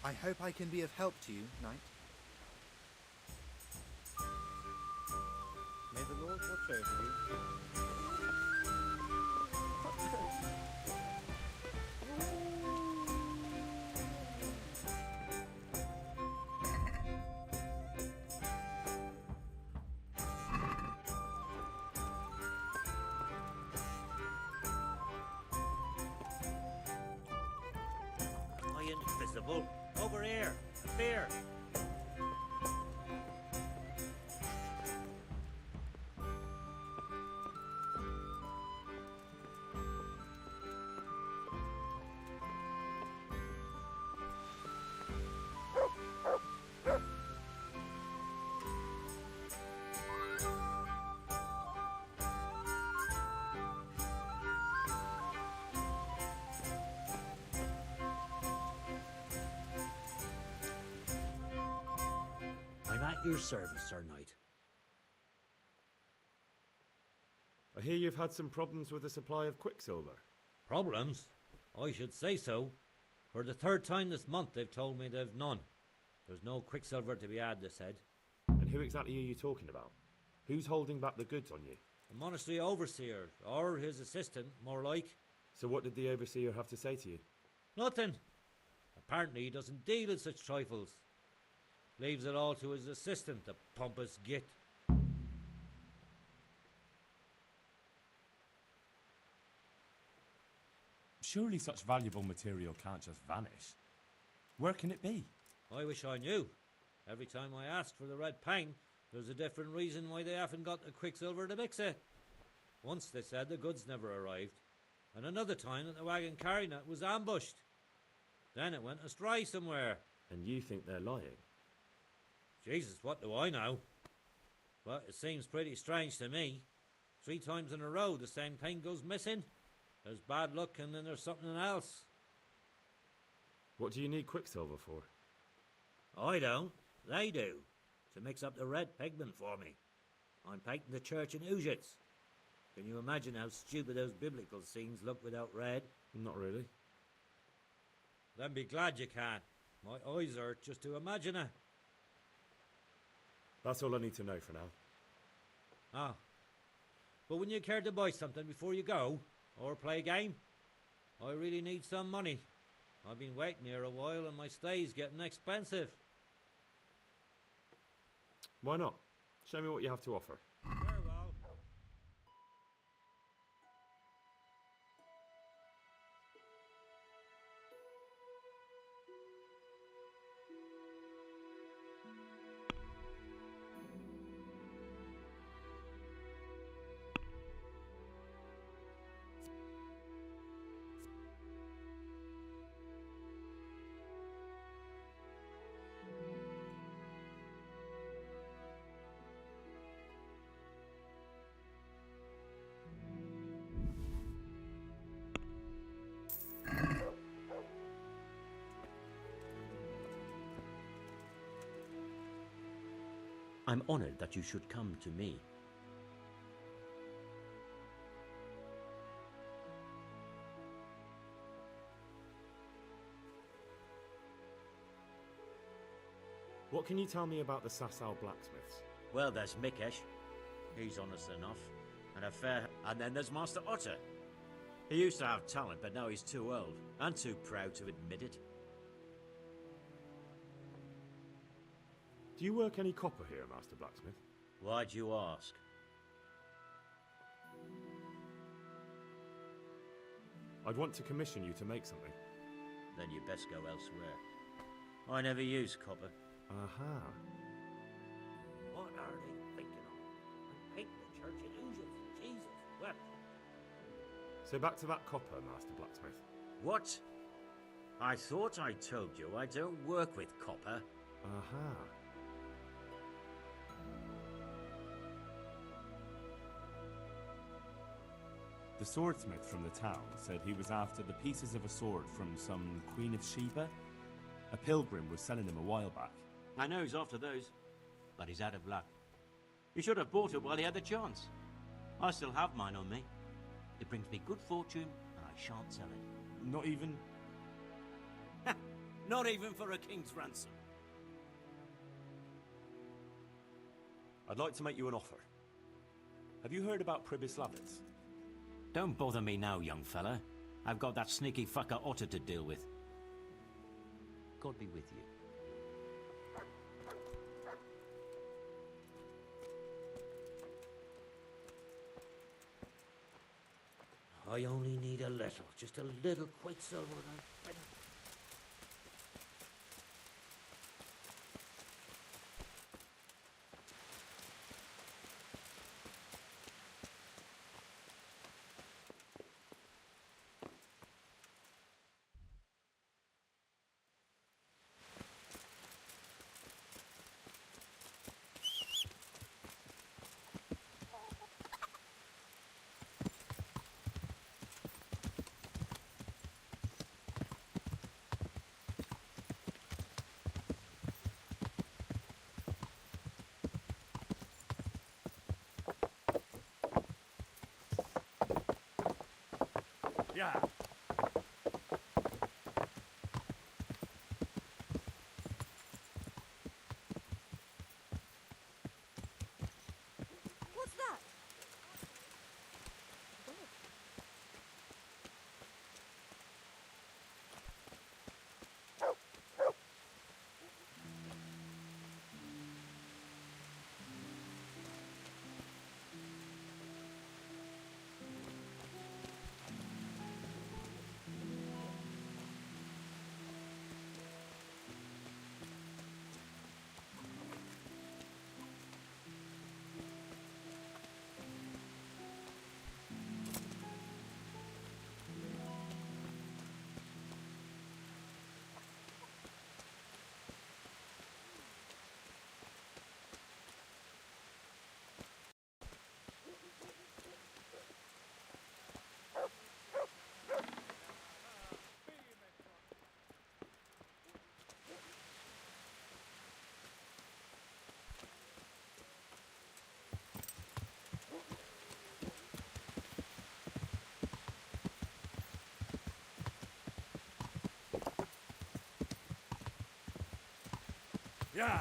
I hope I can be of help to you, knight. May the Lord watch over you. Invisible. Over here. There. I'm at your service, Sir Knight. I hear you've had some problems with the supply of quicksilver. Problems? I should say so. For the third time this month they've told me they've none. There's no quicksilver to be had, they said. And who exactly are you talking about? Who's holding back the goods on you? The monastery overseer, or his assistant, more like. So what did the overseer have to say to you? Nothing. Apparently he doesn't deal in such trifles. Leaves it all to his assistant, the pompous git. Surely such valuable material can't just vanish. Where can it be? I wish I knew. Every time I ask for the red pang, there's a different reason why they haven't got the quicksilver to mix it. Once they said the goods never arrived, and another time that the wagon carrying it was ambushed. Then it went astray somewhere. And you think they're lying? Jesus, what do I know? But it seems pretty strange to me. 3 times in a row the same thing goes missing. There's bad luck and then there's something else. What do you need quicksilver for? I don't. They do. To mix up the red pigment for me. I'm painting the church in Ujits. Can you imagine how stupid those biblical scenes look without red? Not really. Then be glad you can. My eyes hurt just to imagine it. That's all I need to know for now. Ah. But wouldn't you care to buy something before you go? Or play a game? I really need some money. I've been waiting here a while and my stay's getting expensive. Why not? Show me what you have to offer. Very well. I'm honored that you should come to me. What can you tell me about the Sasau blacksmiths? Well, there's Mikesh. He's honest enough. And then there's Master Otter. He used to have talent, but now he's too old and too proud to admit it. Do you work any copper here, Master Blacksmith? Why'd you ask? I'd want to commission you to make something. Then you best go elsewhere. I never use copper. Aha. What are they thinking of? I'm painting the church in Ujits. Jesus, what? So back to that copper, Master Blacksmith. What? I thought I told you I don't work with copper. Aha. The swordsmith from the town said he was after the pieces of a sword from some Queen of Sheba. A pilgrim was selling them a while back. I know he's after those, but he's out of luck. He should have bought it while he had the chance. I still have mine on me. It brings me good fortune, and I shan't sell it. Not even... Not even for a king's ransom. I'd like to make you an offer. Have you heard about Pribislavis? Don't bother me now, young fella. I've got that sneaky fucker Otter to deal with. God be with you. I only need a little, just a little quicksilver. Yeah. What's that? Yeah.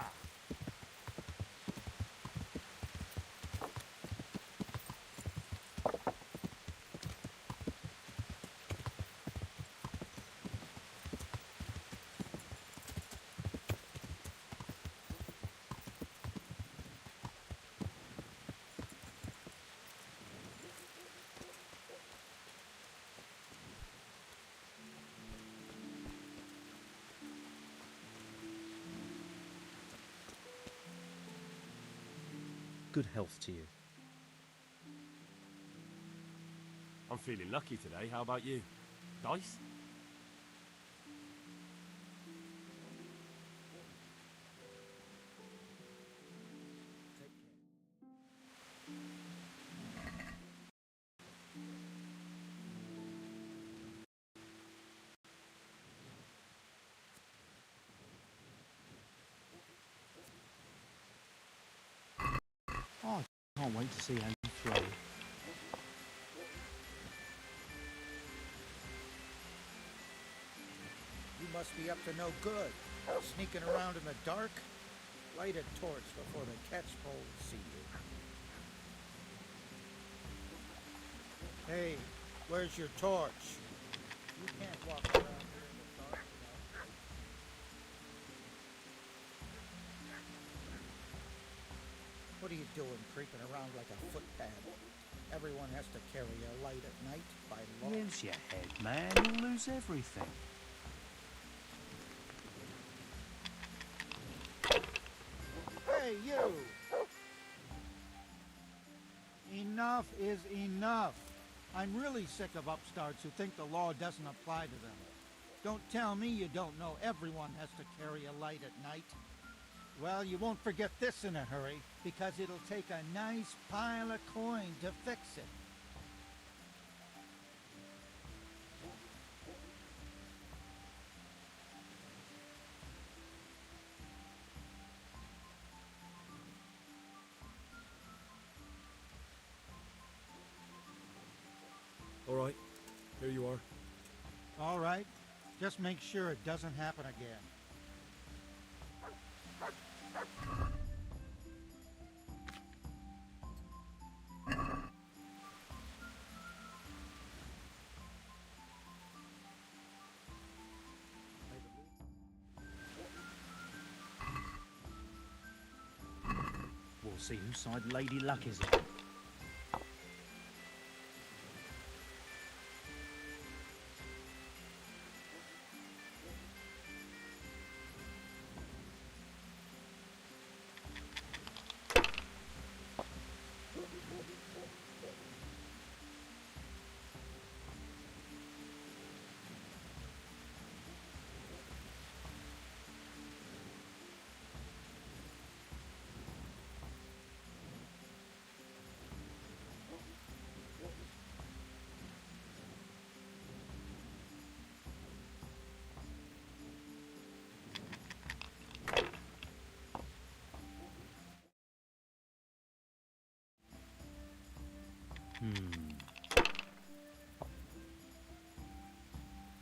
Good health to you. I'm feeling lucky today. How about you? Dice? Oh, I can't wait to see how you throw. You must be up to no good. Sneaking around in the dark? Light a torch before the catchpoles see you. Hey, where's your torch? You can't walk around here in the dark without... What are you doing, creeping around like a footpad? Everyone has to carry a light at night by law. Use your head, man. You'll lose everything. Hey, you! Enough is enough. I'm really sick of upstarts who think the law doesn't apply to them. Don't tell me you don't know everyone has to carry a light at night. Well, you won't forget this in a hurry, because it'll take a nice pile of coin to fix it. All right, here you are. All right, Just make sure it doesn't happen again. We'll see whose side Lady Luck is on.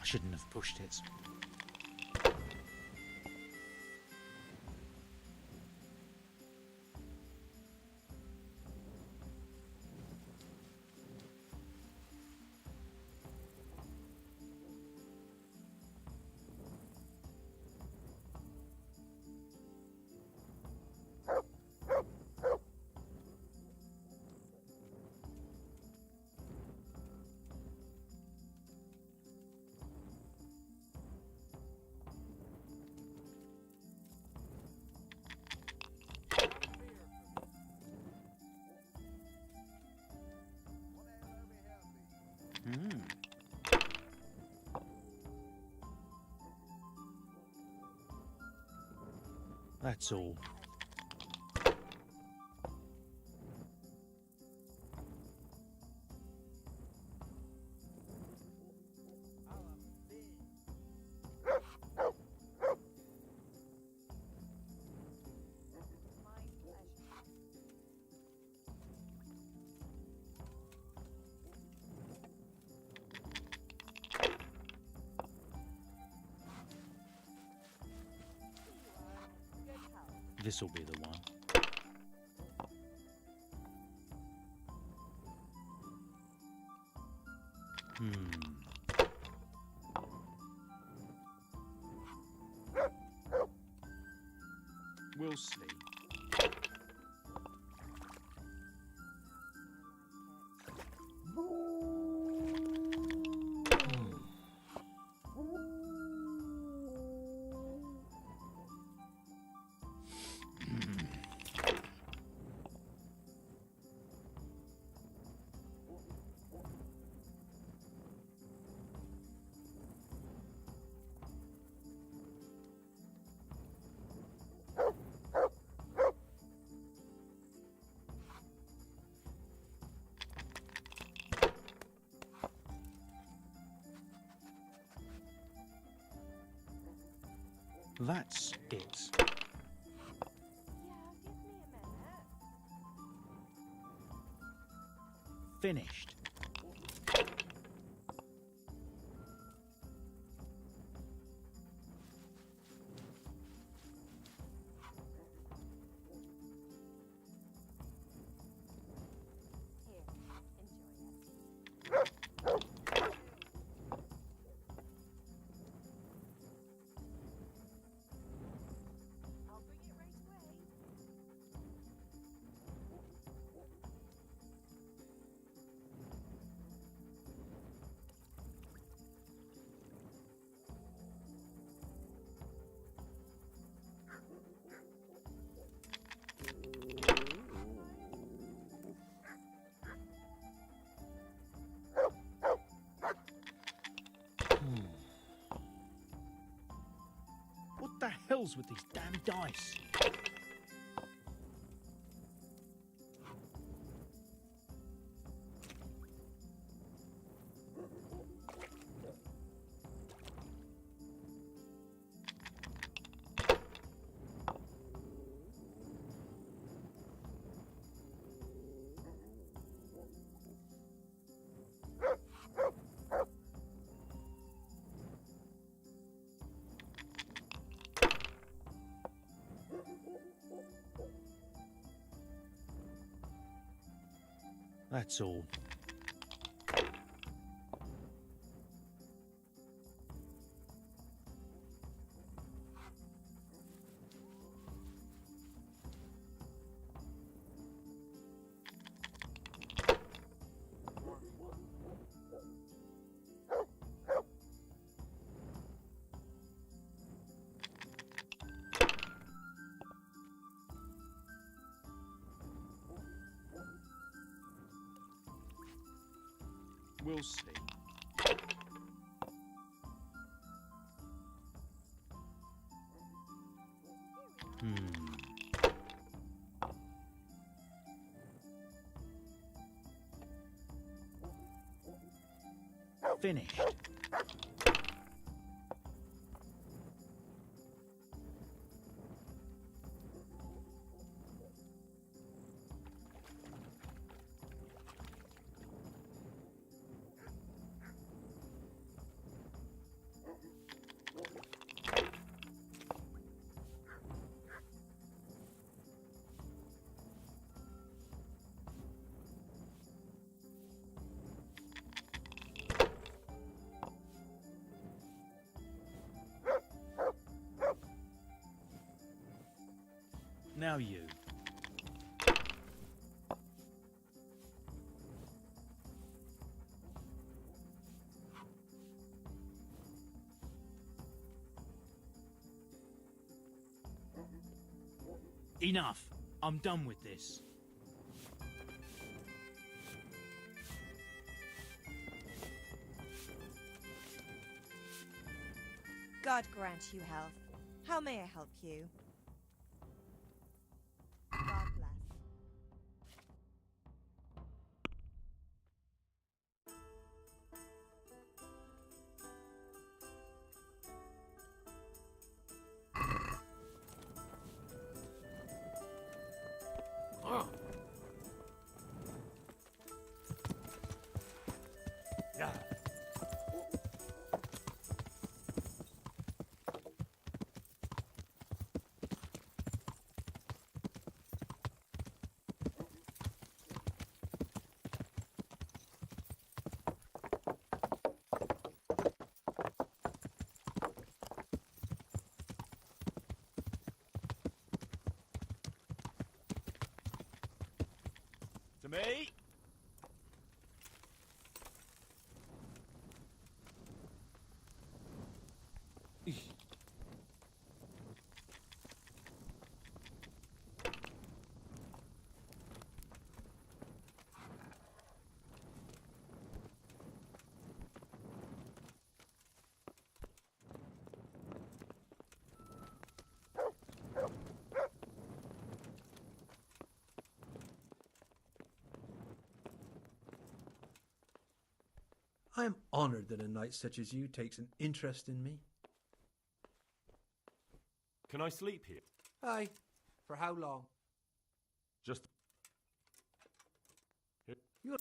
I shouldn't have pushed it. That's all. This'll be the one. We'll see. That's it. Finished. What the hell's with these damn dice? That's all. We'll see. Finished. Now you. Enough. I'm done with this. God grant you health. How may I help you? God bless. To me. I am honoured that a knight such as you takes an interest in me. Can I sleep here? Aye. For how long? Just. You.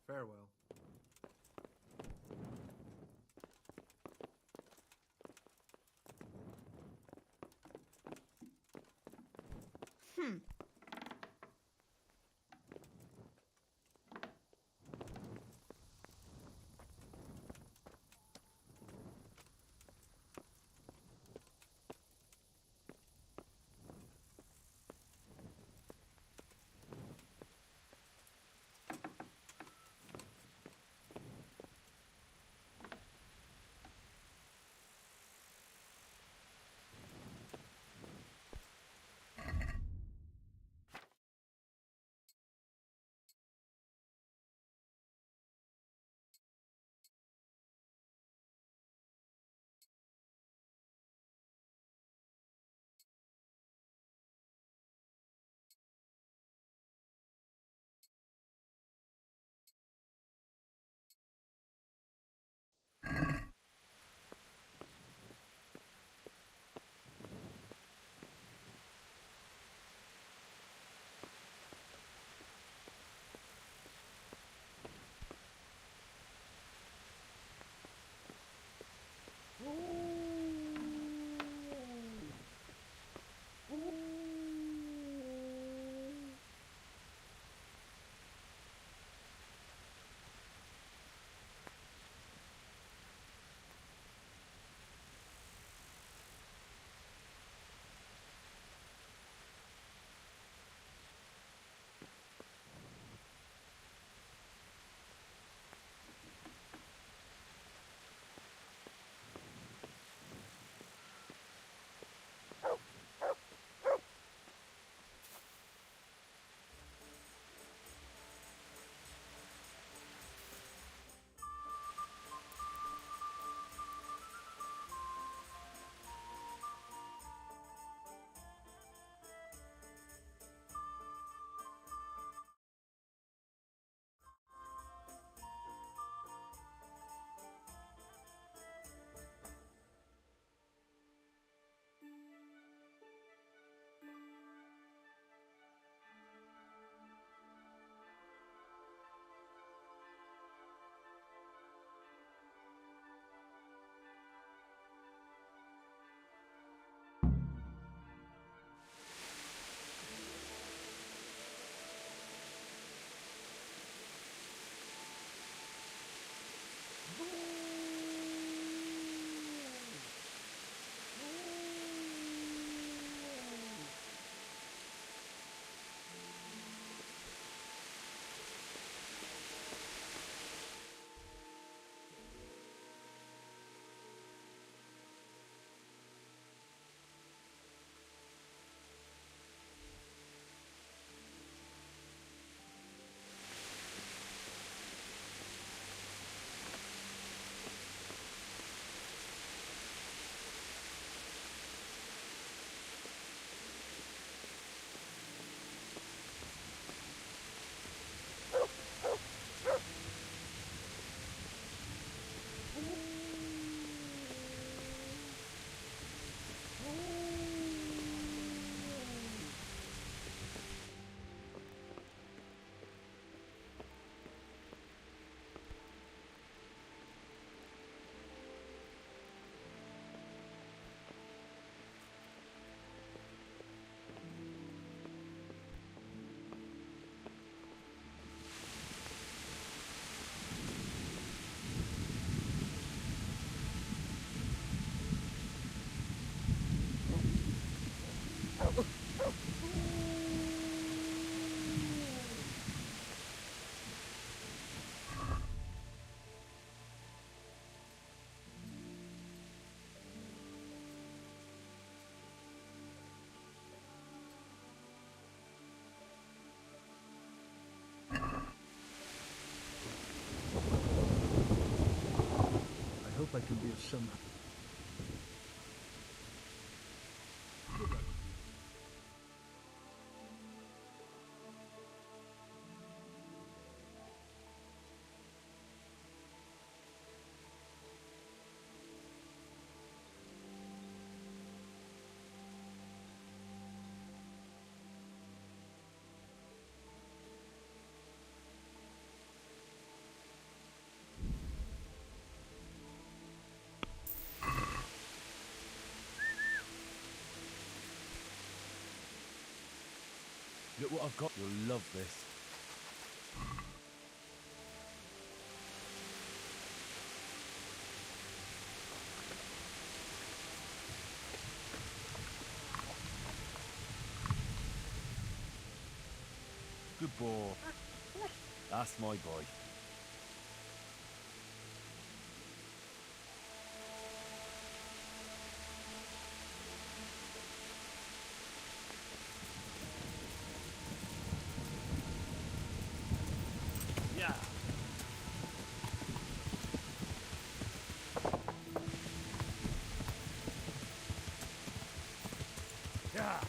Farewell. could be of some... Look what I've got. You'll love this. Good boy. That's my boy. Yeah. Yeah.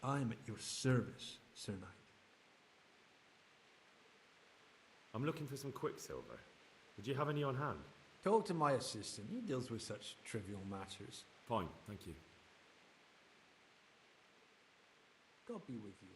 I am at your service, Sir Knight. I'm looking for some quicksilver. Would you have any on hand? Talk to my assistant. He deals with such trivial matters. Fine, thank you. God be with you.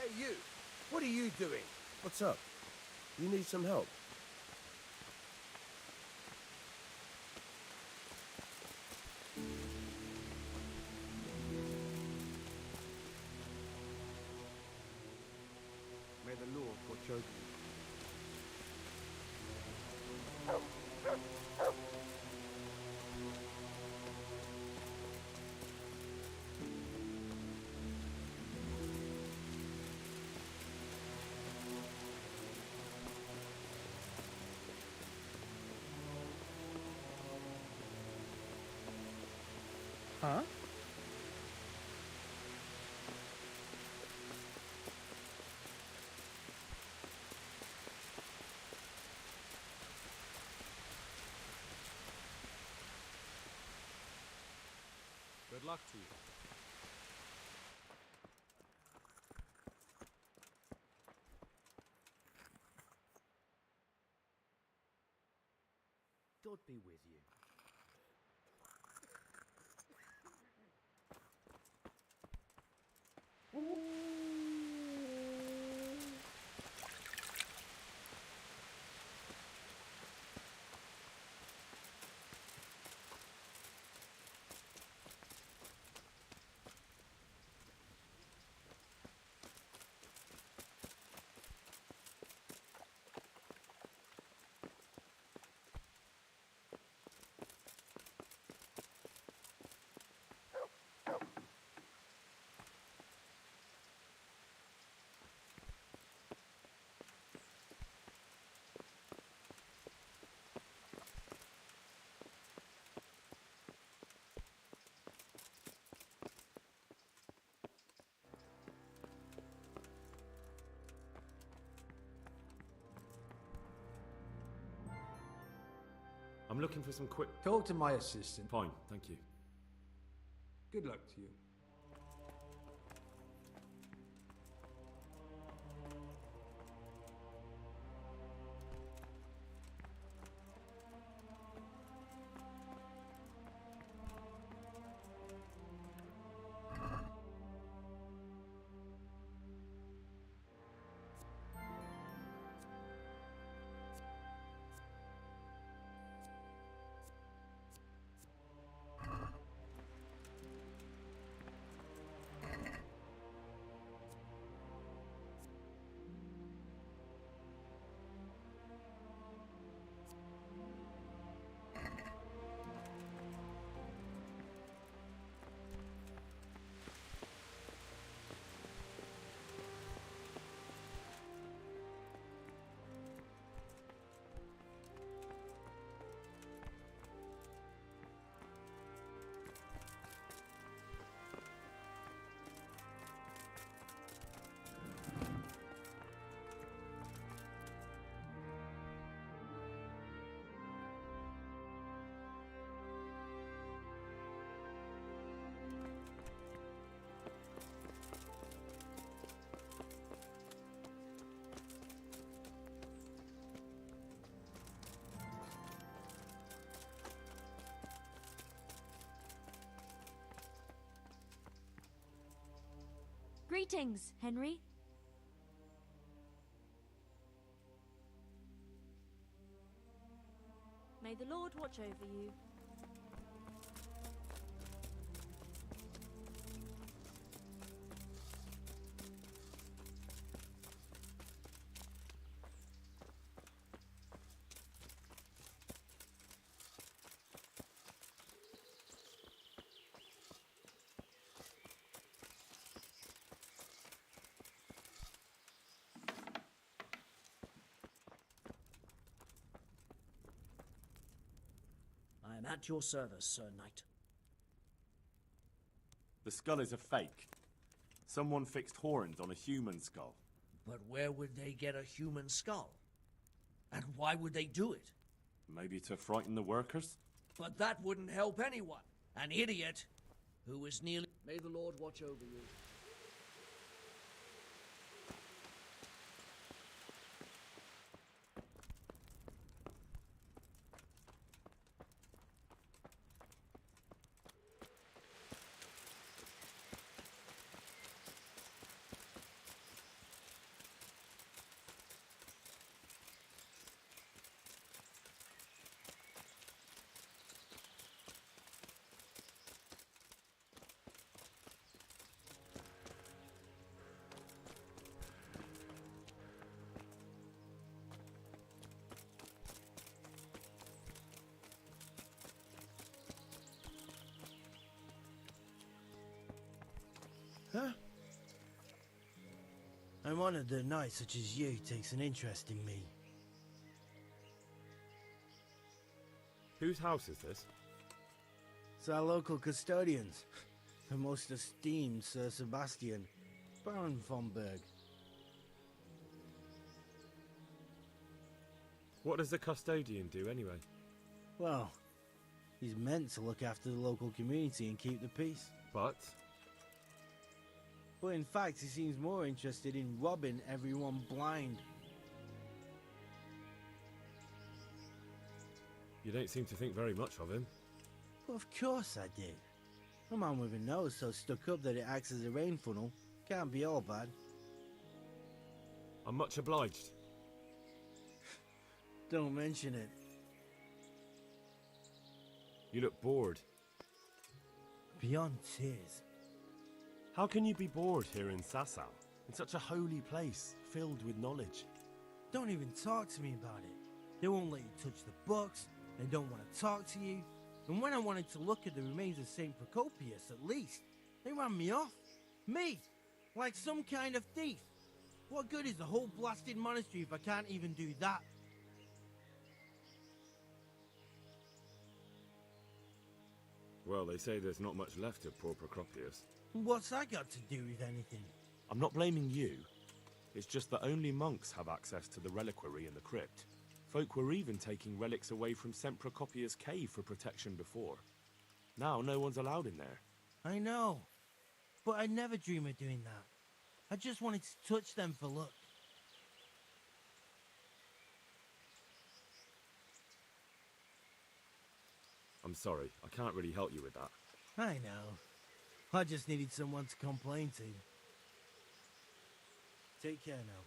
Hey, you! What are you doing? What's up? You need some help? May the Lord watch over you. Huh? Good luck to you. God be with you. I'm looking for some quick... Talk to my assistant. Fine, thank you. Good luck to you. Greetings, Henry. May the Lord watch over you. I am at your service, Sir Knight. The skull is a fake. Someone fixed horns on a human skull. But where would they get a human skull? And why would they do it? Maybe to frighten the workers? But that wouldn't help anyone. An idiot who is nearly... May the Lord watch over you. Huh? I'm honored that a knight such as you takes an interest in me. Whose house is this? It's our local custodians, the most esteemed Sir Sebastian, Baron von Berg. What does the custodian do anyway? Well, he's meant to look after the local community and keep the peace. But in fact, he seems more interested in robbing everyone blind. You don't seem to think very much of him. Well, of course I did. A man with a nose so stuck up that it acts as a rain funnel can't be all bad. I'm much obliged. Don't mention it. You look bored. Beyond tears. How can you be bored here in Sasau? In such a holy place, filled with knowledge. Don't even talk to me about it. They won't let you touch the books, they don't want to talk to you. And when I wanted to look at the remains of St. Procopius, at least, they ran me off. Me! Like some kind of thief. What good is the whole blasted monastery if I can't even do that? Well, they say there's not much left of poor Procopius. What's that got to do with anything? I'm not blaming you. It's just that only monks have access to the reliquary in the crypt. Folk were even taking relics away from St. Procopius' cave for protection before. Now no one's allowed in there. I know, but I'd never dream of doing that. I just wanted to touch them for luck. I'm sorry, I can't really help you with that. I know. I just needed someone to complain to. Take care now.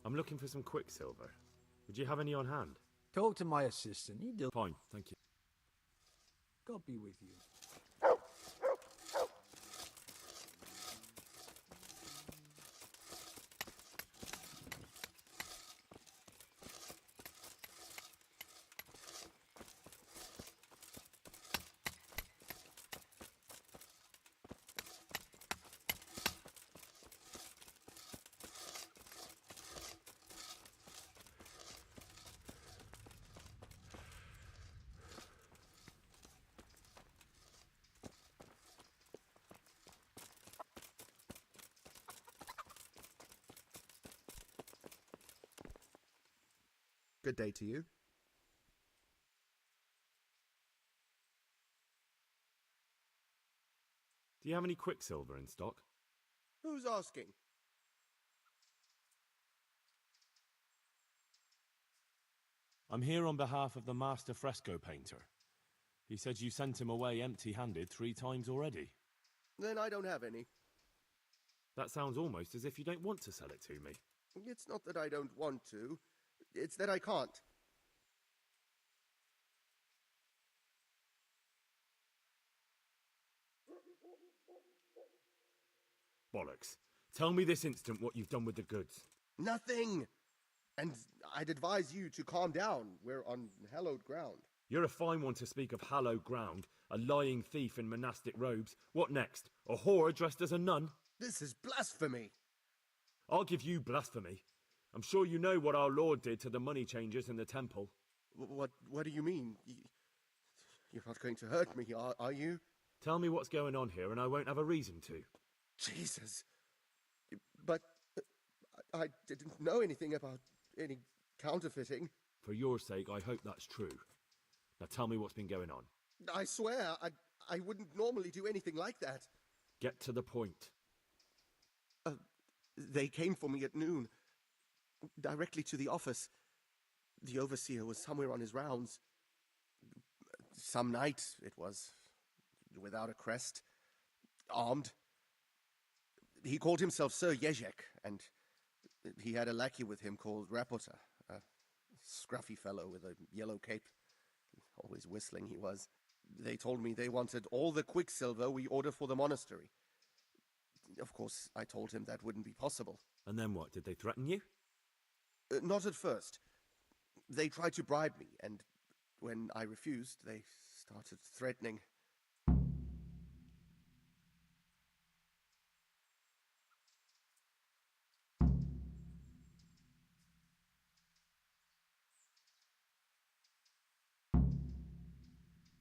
I'm looking for some quicksilver. Would you have any on hand? Talk to my assistant. He does. Fine, thank you. God be with you. Good day to you. Do you have any quicksilver in stock? Who's asking? I'm here on behalf of the master fresco painter. He said you sent him away empty-handed 3 times already. Then I don't have any. That sounds almost as if you don't want to sell it to me. It's not that I don't want to. It's that I can't. Bollocks. Tell me this instant what you've done with the goods. Nothing! And I'd advise you to calm down. We're on hallowed ground. You're a fine one to speak of hallowed ground, a lying thief in monastic robes. What next? A whore dressed as a nun? This is blasphemy! I'll give you blasphemy. I'm sure you know what our Lord did to the money changers in the temple. What do you mean? You're not going to hurt me, are you? Tell me what's going on here and I won't have a reason to. Jesus. But I didn't know anything about any counterfeiting. For your sake, I hope that's true. Now tell me what's been going on. I swear, I wouldn't normally do anything like that. Get to the point. They came for me at noon, directly to the office. The overseer was somewhere on his rounds. Some knight, it was, without a crest, armed. He called himself Sir Jezek, and he had a lackey with him called Rapota, a scruffy fellow with a yellow cape. Always whistling he was. They told me they wanted all the quicksilver we order for the monastery. Of course, I told him that wouldn't be possible. And then what? Did they threaten you? Not at first. They tried to bribe me, and when I refused, they started threatening.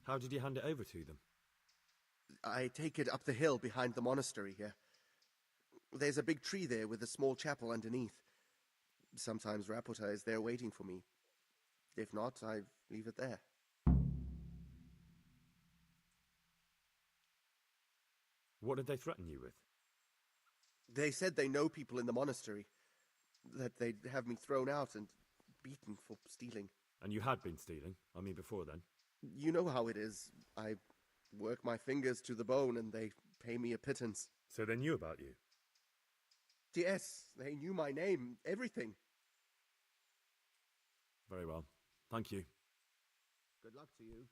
How did you hand it over to them? I take it up the hill behind the monastery here. There's a big tree there with a small chapel underneath. Sometimes Rapota is there waiting for me. If not, I leave it there. What did they threaten you with? They said they know people in the monastery, that they'd have me thrown out and beaten for stealing. And you had been stealing? I mean, before then? You know how it is. I work my fingers to the bone and they pay me a pittance. So they knew about you? Yes, they knew my name, everything. Very well. Thank you. Good luck to you.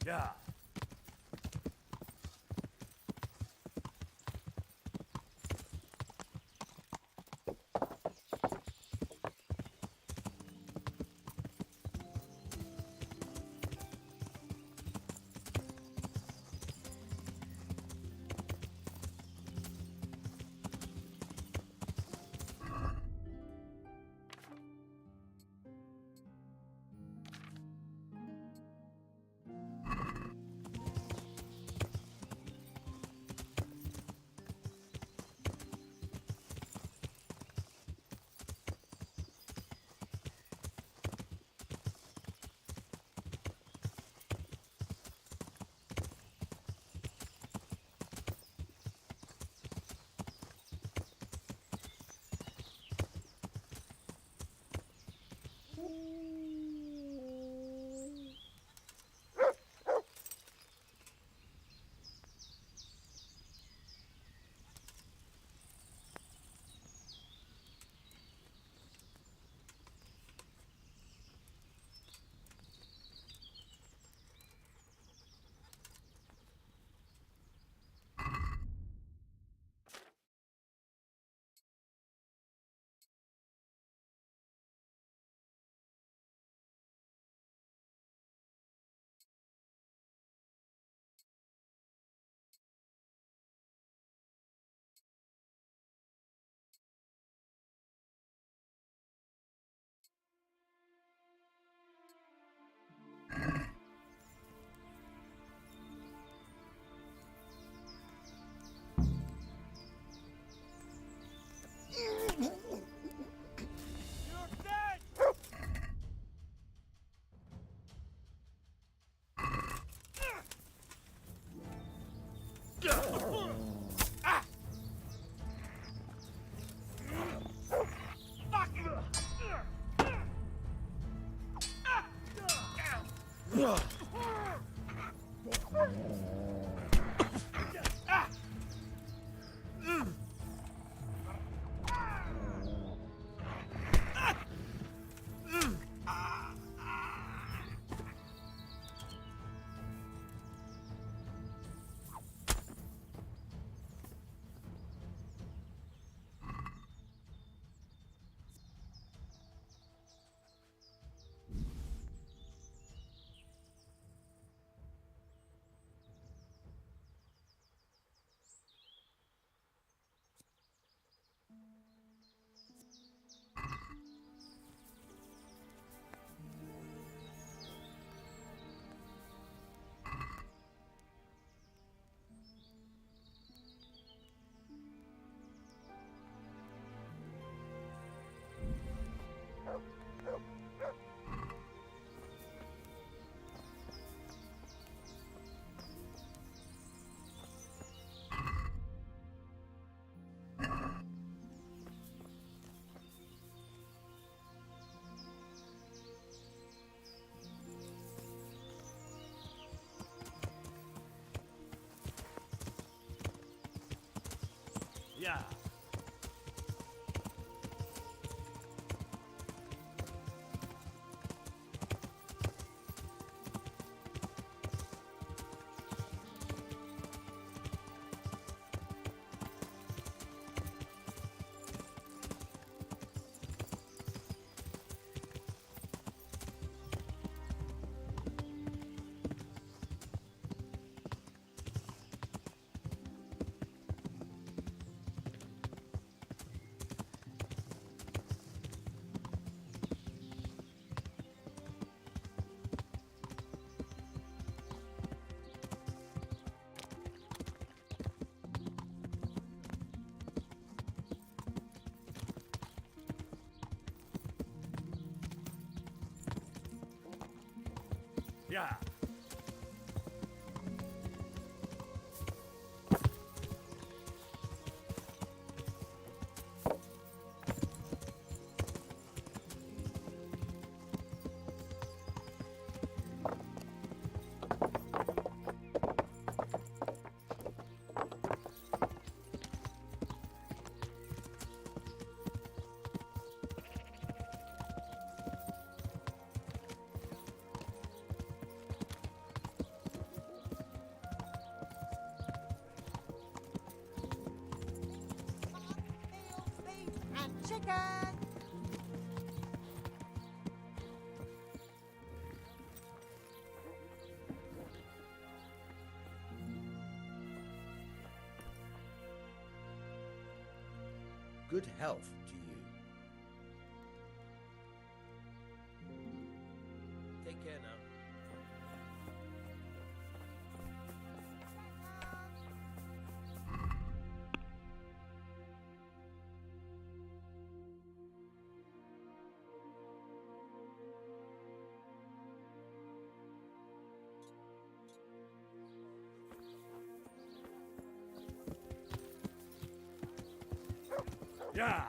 Yeah. Yeah. Yeah. And chicken! Good health to you. Take care now. Yeah.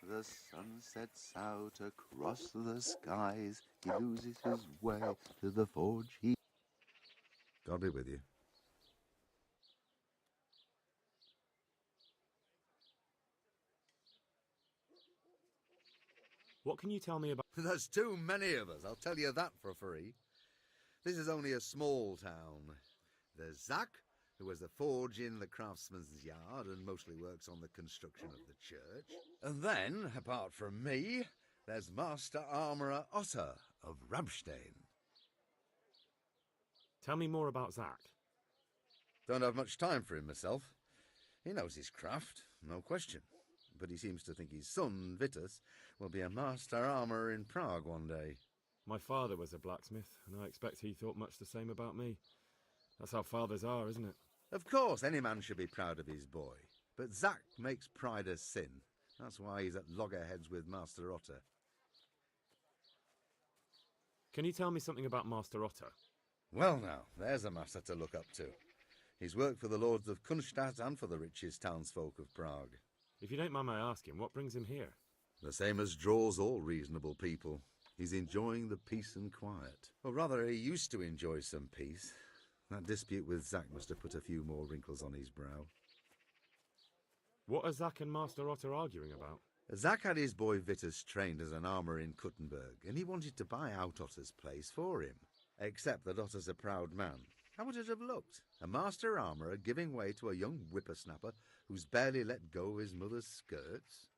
The sun sets out across the skies. He loses his way to the forge. God be with you. What can you tell me about... There's too many of us, I'll tell you that for free. This is only a small town. There's Zach, who has the forge in the craftsman's yard and mostly works on the construction of the church. And then, apart from me, there's Master Armourer Otter of Ramstein. Tell me more about Zach. Don't have much time for him myself. He knows his craft, no question. But he seems to think his son, Vitus, will be a master armourer in Prague one day. My father was a blacksmith, and I expect he thought much the same about me. That's how fathers are, isn't it? Of course, any man should be proud of his boy. But Zach makes pride a sin. That's why he's at loggerheads with Master Otter. Can you tell me something about Master Otter? Well now, there's a master to look up to. He's worked for the lords of Kunstadt and for the richest townsfolk of Prague. If you don't mind my asking, what brings him here? The same as draws all reasonable people. He's enjoying the peace and quiet. Or rather, he used to enjoy some peace. That dispute with Zach must have put a few more wrinkles on his brow. What are Zach and Master Otter arguing about? Zach had his boy Vitus trained as an armourer in Kuttenberg, and he wanted to buy out Otter's place for him. Except that Otter's a proud man. How would it have looked? A master armourer giving way to a young whippersnapper who's barely let go of his mother's skirts?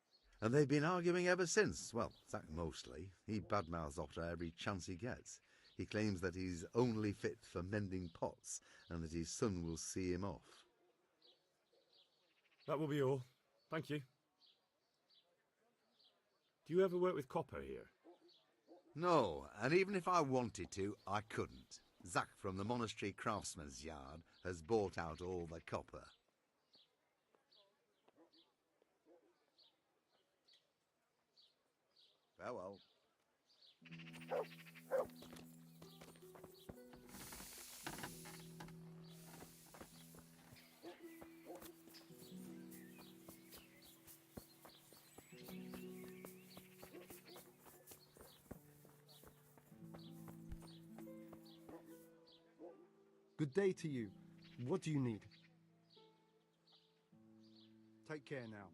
And they've been arguing ever since. Well, Zach mostly. He badmouths Otter every chance he gets. He claims that he's only fit for mending pots, and that his son will see him off. That will be all. Thank you. Do you ever work with copper here? No, and even if I wanted to, I couldn't. Zach from the monastery craftsman's yard has bought out all the copper. Farewell. Good day to you. What do you need? Take care now.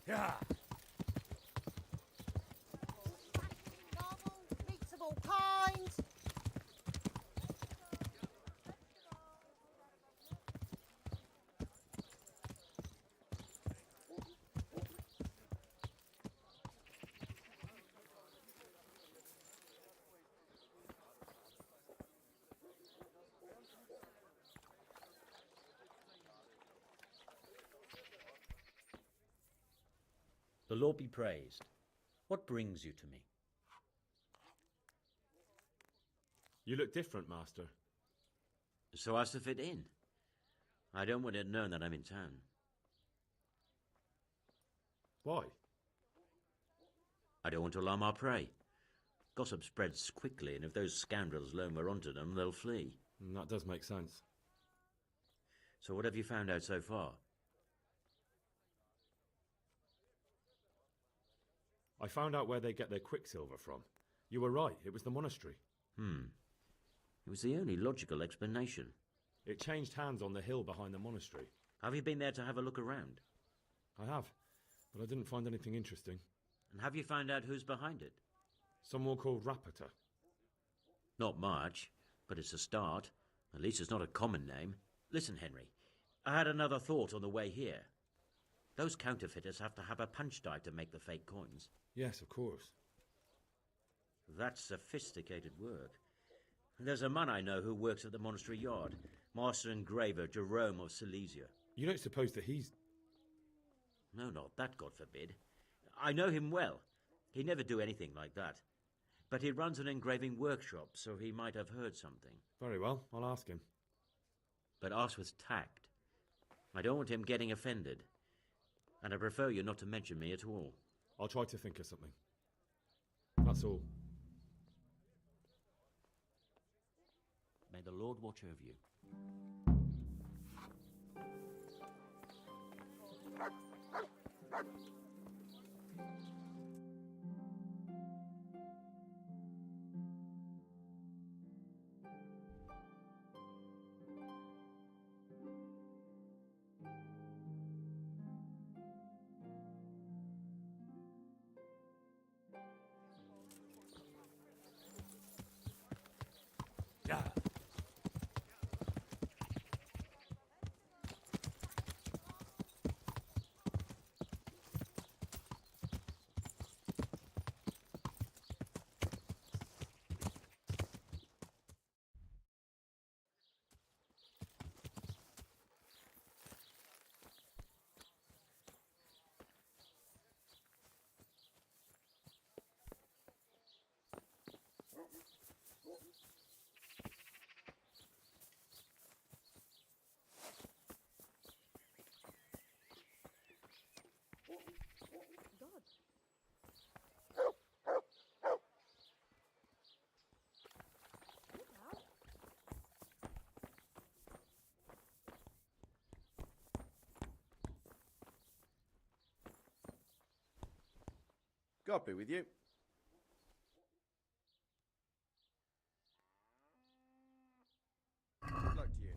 Yeah. Meats of all kinds. The Lord be praised. What brings you to me? You look different, Master. So as to fit in. I don't want it known that I'm in town. Why? I don't want to alarm our prey. Gossip spreads quickly, and if those scoundrels learn we're onto them, they'll flee. That does make sense. So what have you found out so far? I found out where they get their quicksilver from. You were right, it was the monastery. It was the only logical explanation. It changed hands on the hill behind the monastery. Have you been there to have a look around? I have, but I didn't find anything interesting. And have you found out who's behind it? Someone called Rapata. Not much, but it's a start. At least it's not a common name. Listen, Henry, I had another thought on the way here. Those counterfeiters have to have a punch die to make the fake coins. Yes, of course. That's sophisticated work. There's a man I know who works at the monastery yard, Master Engraver Jerome of Silesia. You don't suppose that he's... No, not that, God forbid. I know him well. He'd never do anything like that. But he runs an engraving workshop, so he might have heard something. Very well, I'll ask him. But ask with tact. I don't want him getting offended. And I prefer you not to mention me at all. I'll try to think of something. That's all. May the Lord watch over you. Yeah. God be with you. Good luck to you.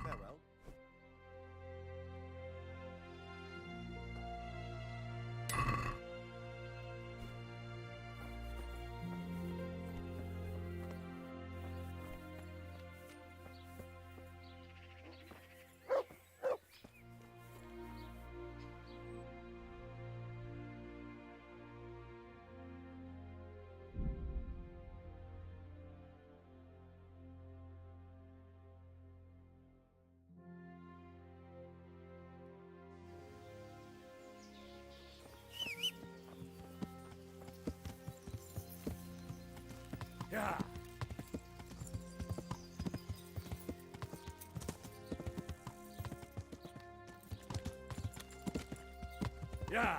Farewell. Yeah!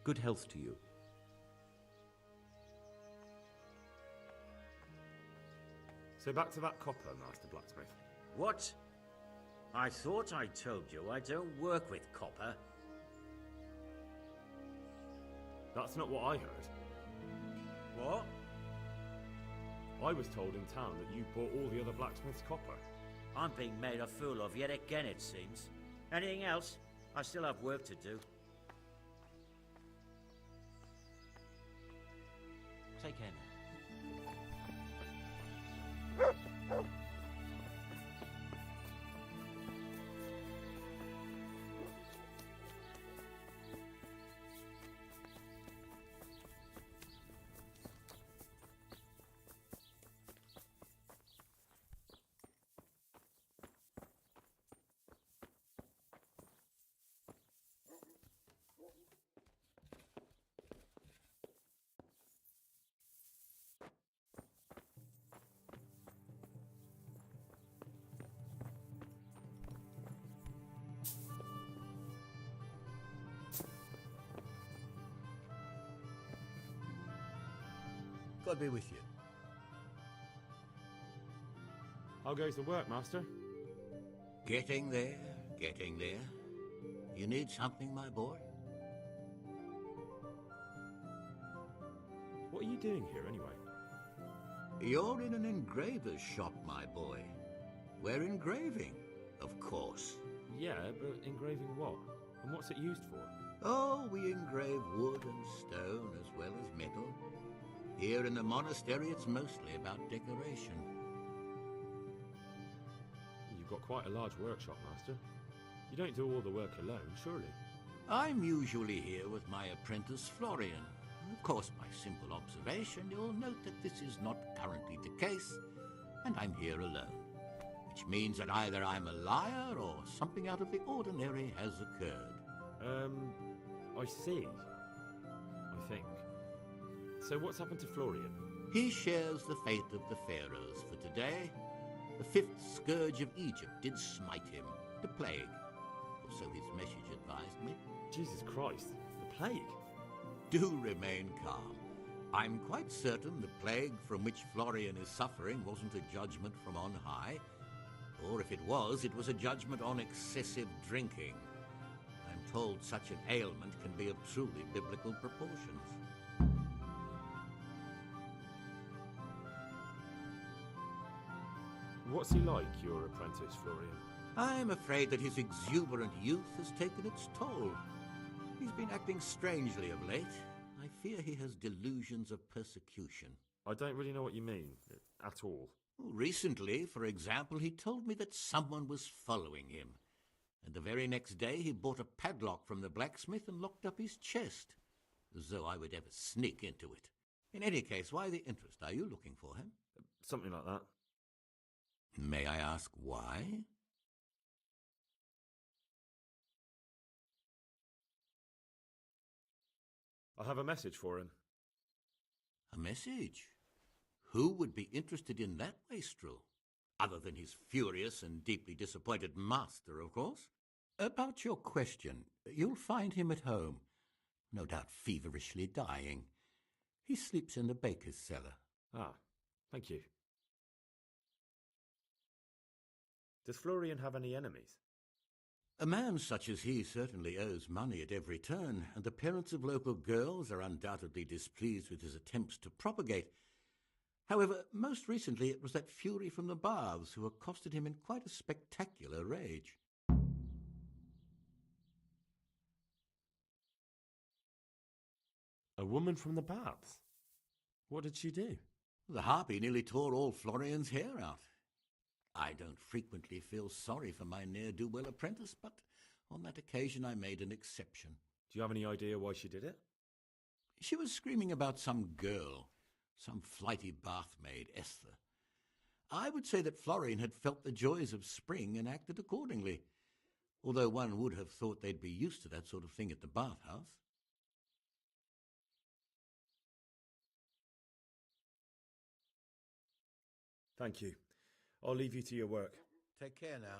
Good health to you. So back to that copper, Master Blacksmith. What? I thought I told you I don't work with copper. That's not what I heard. What? I was told in town that you bought all the other blacksmith's copper. I'm being made a fool of yet again, it seems. Anything else? I still have work to do. Take care now. God be with you. How goes the work, Master? Getting there, getting there. You need something, my boy? What are you doing here, anyway? You're in an engraver's shop, my boy. We're engraving, of course. Yeah, but engraving what? And what's it used for? Oh, we engrave wood and stone as well as metal. Here in the monastery, it's mostly about decoration. You've got quite a large workshop, Master. You don't do all the work alone, surely? I'm usually here with my apprentice, Florian. Of course, by simple observation, you'll note that this is not currently the case, and I'm here alone. Which means that either I'm a liar or something out of the ordinary has occurred. I see. I think. So what's happened to Florian? He shares the fate of the pharaohs for today. The fifth scourge of Egypt did smite him, the plague. Or so his message advised me. Jesus Christ, the plague? Do remain calm. I'm quite certain the plague from which Florian is suffering wasn't a judgment from on high. Or if it was a judgment on excessive drinking. I'm told such an ailment can be of truly biblical proportions. What's he like, your apprentice, Florian? I'm afraid that his exuberant youth has taken its toll. He's been acting strangely of late. I fear he has delusions of persecution. I don't really know what you mean, at all. Recently, for example, he told me that someone was following him. And the very next day he bought a padlock from the blacksmith and locked up his chest. As though I would ever sneak into it. In any case, why the interest? Are you looking for him? Something like that. May I ask why? I have a message for him. A message? Who would be interested in that wastrel? Other than his furious and deeply disappointed master, of course. About your question, you'll find him at home. No doubt feverishly dying. He sleeps in the baker's cellar. Ah, thank you. Does Florian have any enemies? A man such as he certainly owes money at every turn, and the parents of local girls are undoubtedly displeased with his attempts to propagate. However, most recently it was that fury from the baths who accosted him in quite a spectacular rage. A woman from the baths? What did she do? The harpy nearly tore all Florian's hair out. I don't frequently feel sorry for my ne'er-do-well apprentice, but on that occasion I made an exception. Do you have any idea why she did it? She was screaming about some girl, some flighty bath-maid, Esther. I would say that Florian had felt the joys of spring and acted accordingly, although one would have thought they'd be used to that sort of thing at the bathhouse. Thank you. I'll leave you to your work. Take care now.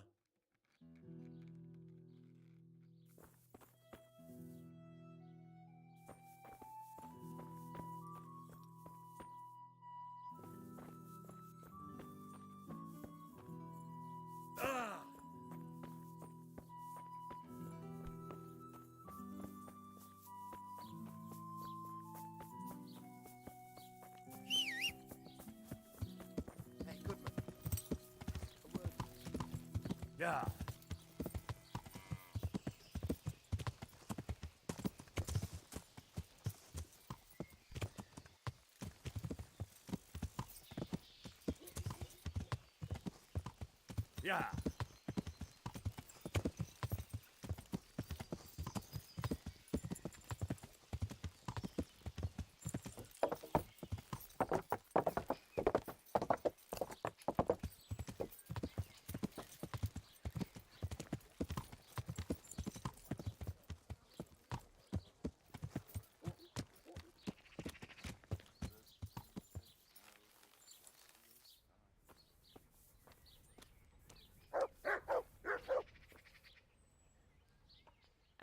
Hey, Goodman. A word. Yeah. Yeah.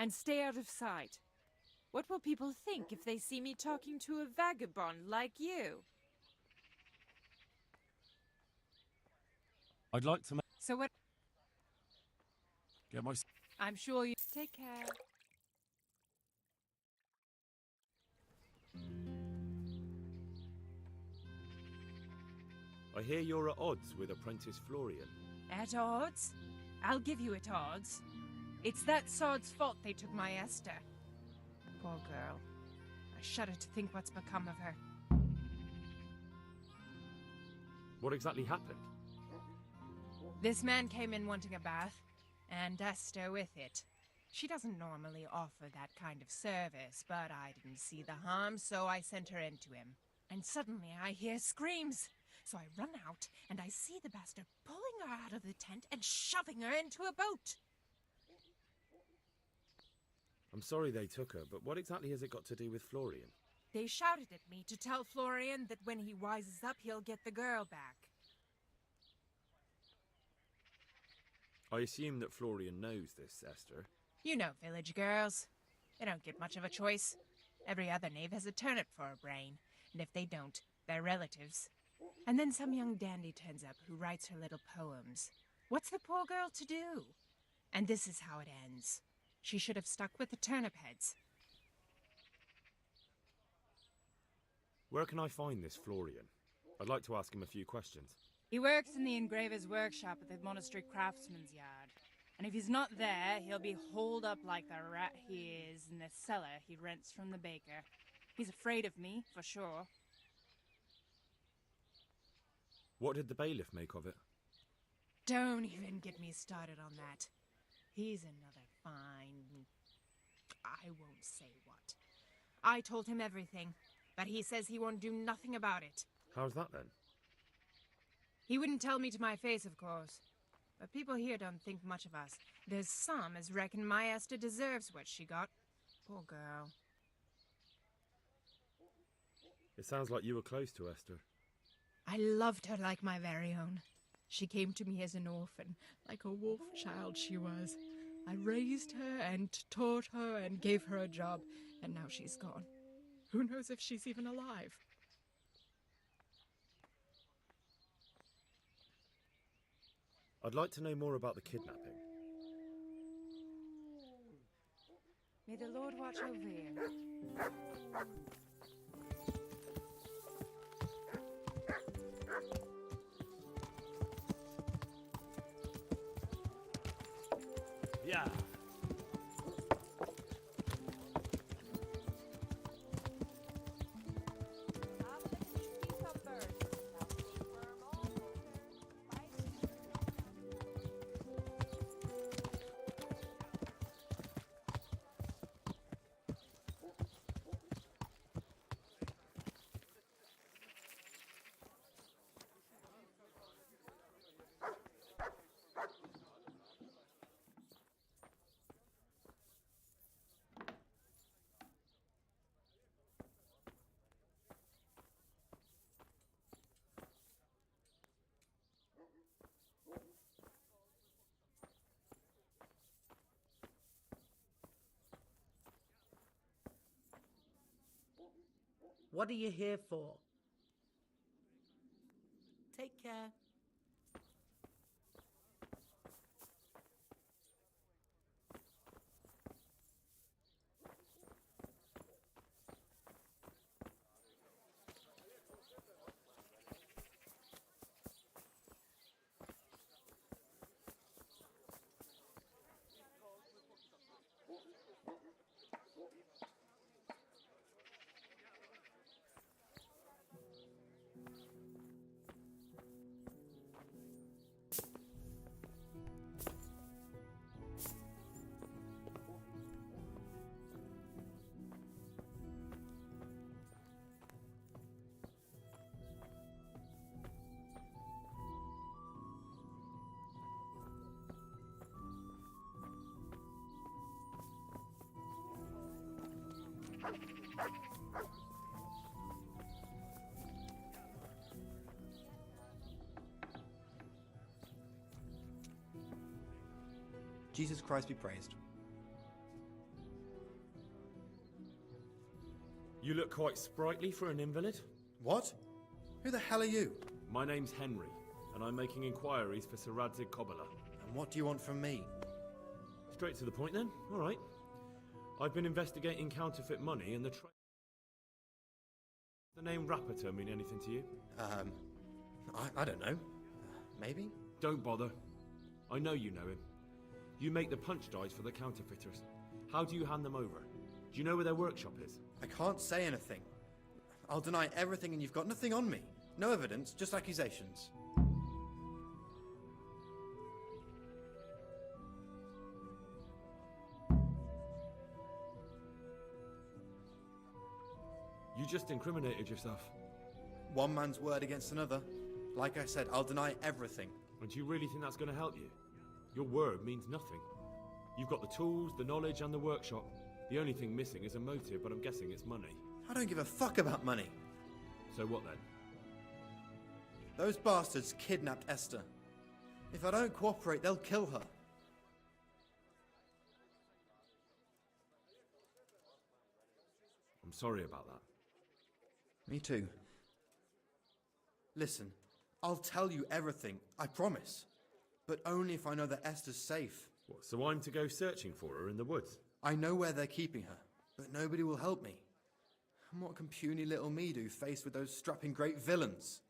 And stay out of sight. What will people think if they see me talking to a vagabond like you? I'd like to So what? get my... I'm sure you... Take care. I hear you're at odds with apprentice Florian. At odds? I'll give you at odds. It's that sod's fault they took my Esther. Poor girl. I shudder to think what's become of her. What exactly happened? This man came in wanting a bath, and Esther with it. She doesn't normally offer that kind of service, but I didn't see the harm, so I sent her in to him. And suddenly I hear screams. So I run out, and I see the bastard pulling her out of the tent and shoving her into a boat. I'm sorry they took her, but what exactly has it got to do with Florian? They shouted at me to tell Florian that when he wises up, he'll get the girl back. I assume that Florian knows this, Esther. You know village girls. They don't get much of a choice. Every other knave has a turnip for a brain, and if they don't, they're relatives. And then some young dandy turns up who writes her little poems. What's the poor girl to do? And this is how it ends. She should have stuck with the turnip heads. Where can I find this Florian? I'd like to ask him a few questions. He works in the engraver's workshop at the monastery craftsman's yard. And if he's not there, he'll be holed up like the rat he is in the cellar he rents from the baker. He's afraid of me, for sure. What did the bailiff make of it? Don't even get me started on that. He's another fine... I won't say what. I told him everything, but he says he won't do nothing about it. How's that then? He wouldn't tell me to my face, of course. But people here don't think much of us. There's some as reckon my Esther deserves what she got. Poor girl. It sounds like you were close to Esther. I loved her like my very own. She came to me as an orphan, like a wolf child she was. I raised her and taught her and gave her a job, and now she's gone. Who knows if she's even alive? I'd like to know more about the kidnapping. May the Lord watch over you. Yeah. What are you here for? Take care. Jesus Christ be praised. You look quite sprightly for an invalid. What? Who the hell are you? My name's Henry, and I'm making inquiries for Sir Radzig Kobyla. And what do you want from me? Straight to the point then. All right. I've been investigating counterfeit money and the the name Rapiter mean anything to you? I don't know. Maybe? Don't bother. I know you know him. You make the punch dies for the counterfeiters. How do you hand them over? Do you know where their workshop is? I can't say anything. I'll deny everything and you've got nothing on me. No evidence, just accusations. You just incriminated yourself. One man's word against another. Like I said, I'll deny everything. And do you really think that's going to help you? Your word means nothing. You've got the tools, the knowledge, and the workshop. The only thing missing is a motive, but I'm guessing it's money. I don't give a fuck about money. So what then? Those bastards kidnapped Esther. If I don't cooperate, they'll kill her. I'm sorry about that. Me too. Listen, I'll tell you everything, I promise. But only if I know that Esther's safe. What, so I'm to go searching for her in the woods? I know where they're keeping her, but nobody will help me. And what can puny little me do faced with those strapping great villains?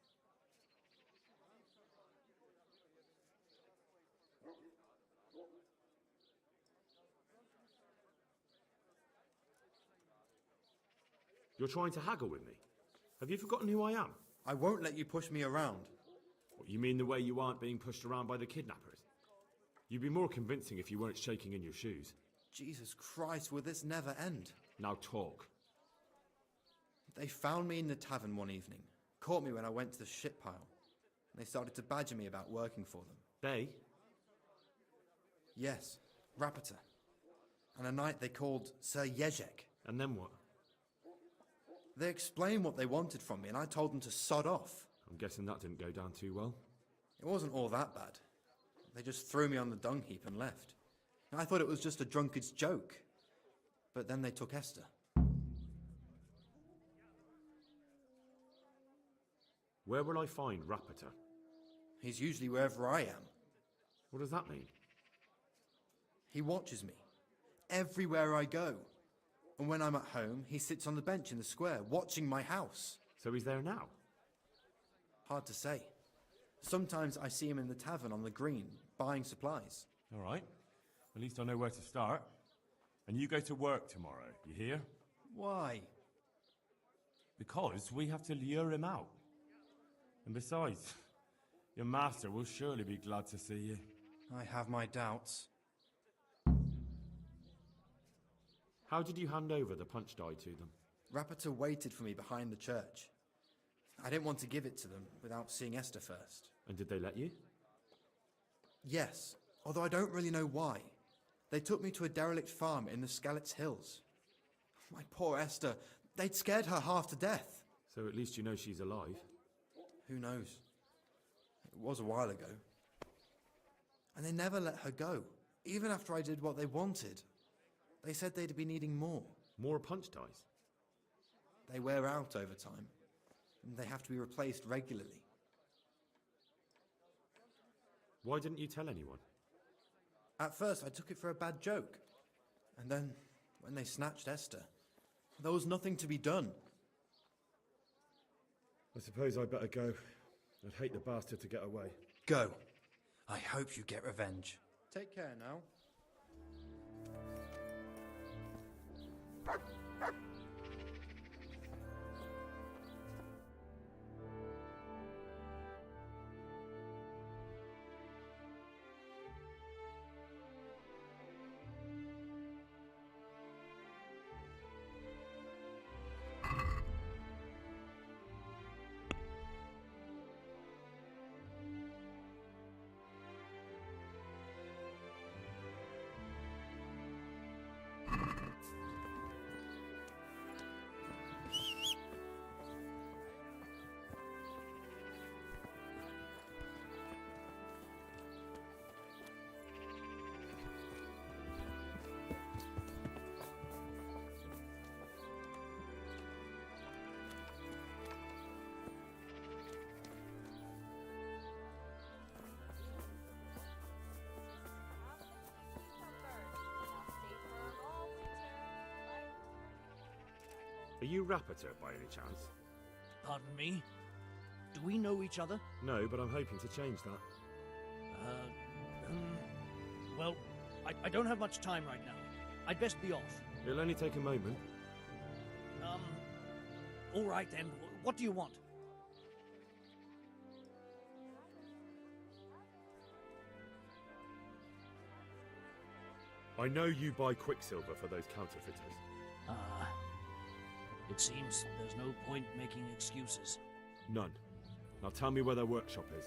You're trying to haggle with me? Have you forgotten who I am? I won't let you push me around. What, you mean the way you aren't being pushed around by the kidnappers? You'd be more convincing if you weren't shaking in your shoes. Jesus Christ, will this never end? Now talk. They found me in the tavern one evening, caught me when I went to the shit pile, and they started to badger me about working for them. They? Yes, Rapiter. And a night they called Sir Jezek. And then what? They explained what they wanted from me, and I told them to sod off. I'm guessing that didn't go down too well. It wasn't all that bad. They just threw me on the dung heap and left. I thought it was just a drunkard's joke. But then they took Esther. Where will I find Rapiter? He's usually wherever I am. What does that mean? He watches me. Everywhere I go. And when I'm at home, he sits on the bench in the square, watching my house. So he's there now? Hard to say. Sometimes I see him in the tavern on the green, buying supplies. All right. At least I know where to start. And you go to work tomorrow, you hear? Why? Because we have to lure him out. And besides, your master will surely be glad to see you. I have my doubts. How did you hand over the punch die to them? Rapiter waited for me behind the church. I didn't want to give it to them without seeing Esther first. And did they let you? Yes, although I don't really know why. They took me to a derelict farm in the Skalitz Hills. My poor Esther, they'd scared her half to death. So at least you know she's alive. Who knows? It was a while ago. And they never let her go, even after I did what they wanted. They said they'd be needing more. More punch dies? They wear out over time, and they have to be replaced regularly. Why didn't you tell anyone? At first, I took it for a bad joke. And then, when they snatched Esther, there was nothing to be done. I suppose I better go. I'd hate the bastard to get away. Go. I hope you get revenge. Take care now. Are you Rappator by any chance? Pardon me? Do we know each other? No, but I'm hoping to change that. Well, I don't have much time right now. I'd best be off. It'll only take a moment. All right then. What do you want? I know you buy quicksilver for those counterfeiters. It seems there's no point making excuses. None. Now tell me where their workshop is.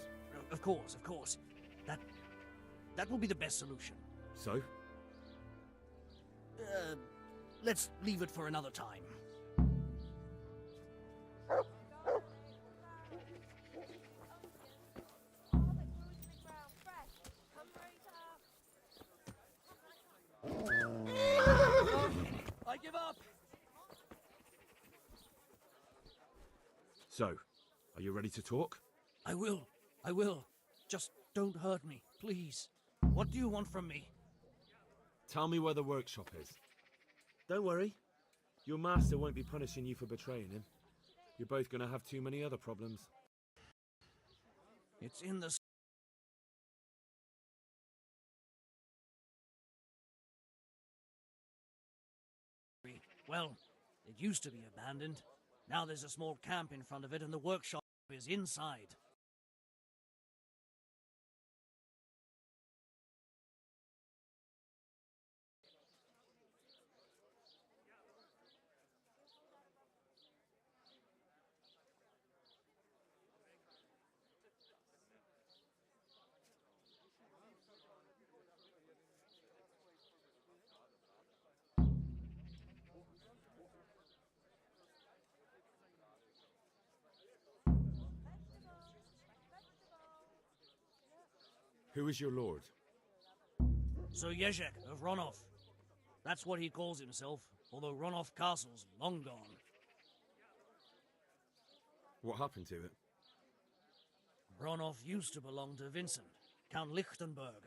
Of course, of course. That will be the best solution. So? Let's leave it for another time. I give up! So, are you ready to talk? I will. Just don't hurt me, please. What do you want from me? Tell me where the workshop is. Don't worry. Your master won't be punishing you for betraying him. You're both going to have too many other problems. It's in the... Well, it used to be abandoned. Now there's a small camp in front of it and the workshop is inside. Who is your lord? Sir Jezek of Ronov. That's what he calls himself, although Ronov Castle's long gone. What happened to it? Ronov used to belong to Vincent, Count Lichtenberg.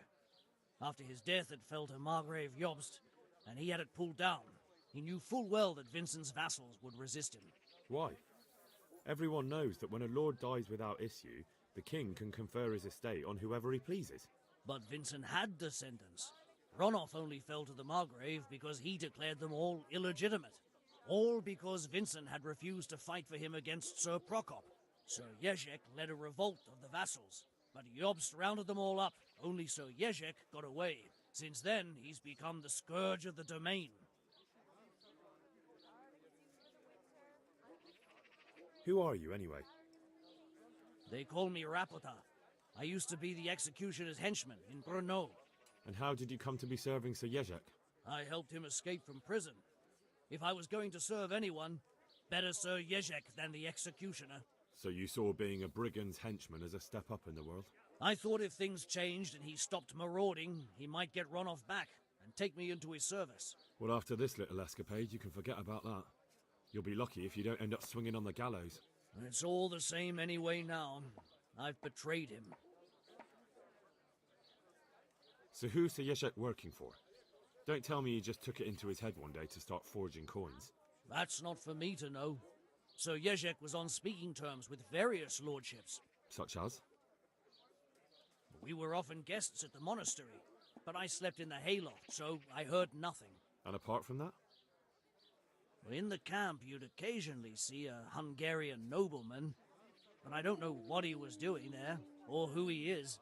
After his death it fell to Margrave Jobst, and he had it pulled down. He knew full well that Vincent's vassals would resist him. Why? Everyone knows that when a lord dies without issue, the king can confer his estate on whoever he pleases. But Vincent had descendants. Ronov only fell to the Margrave because he declared them all illegitimate. All because Vincent had refused to fight for him against Sir Prokop. Sir Jezek led a revolt of the vassals, but Jobst rounded them all up. Only Sir Jezek got away. Since then, he's become the scourge of the domain. Who are you, anyway? They call me Rapota. I used to be the executioner's henchman in Brno. And how did you come to be serving Sir Jezek? I helped him escape from prison. If I was going to serve anyone, better Sir Jezek than the executioner. So you saw being a brigand's henchman as a step up in the world? I thought if things changed and he stopped marauding, he might get Ronov back and take me into his service. Well, after this little escapade, you can forget about that. You'll be lucky if you don't end up swinging on the gallows. It's all the same anyway now. I've betrayed him. So who's Sir Yeshek working for? Don't tell me he just took it into his head one day to start forging coins. That's not for me to know. Sir Yeshek was on speaking terms with various lordships. Such as? We were often guests at the monastery, but I slept in the hayloft, so I heard nothing. And apart from that? In the camp, you'd occasionally see a Hungarian nobleman, but I don't know what he was doing there, or who he is.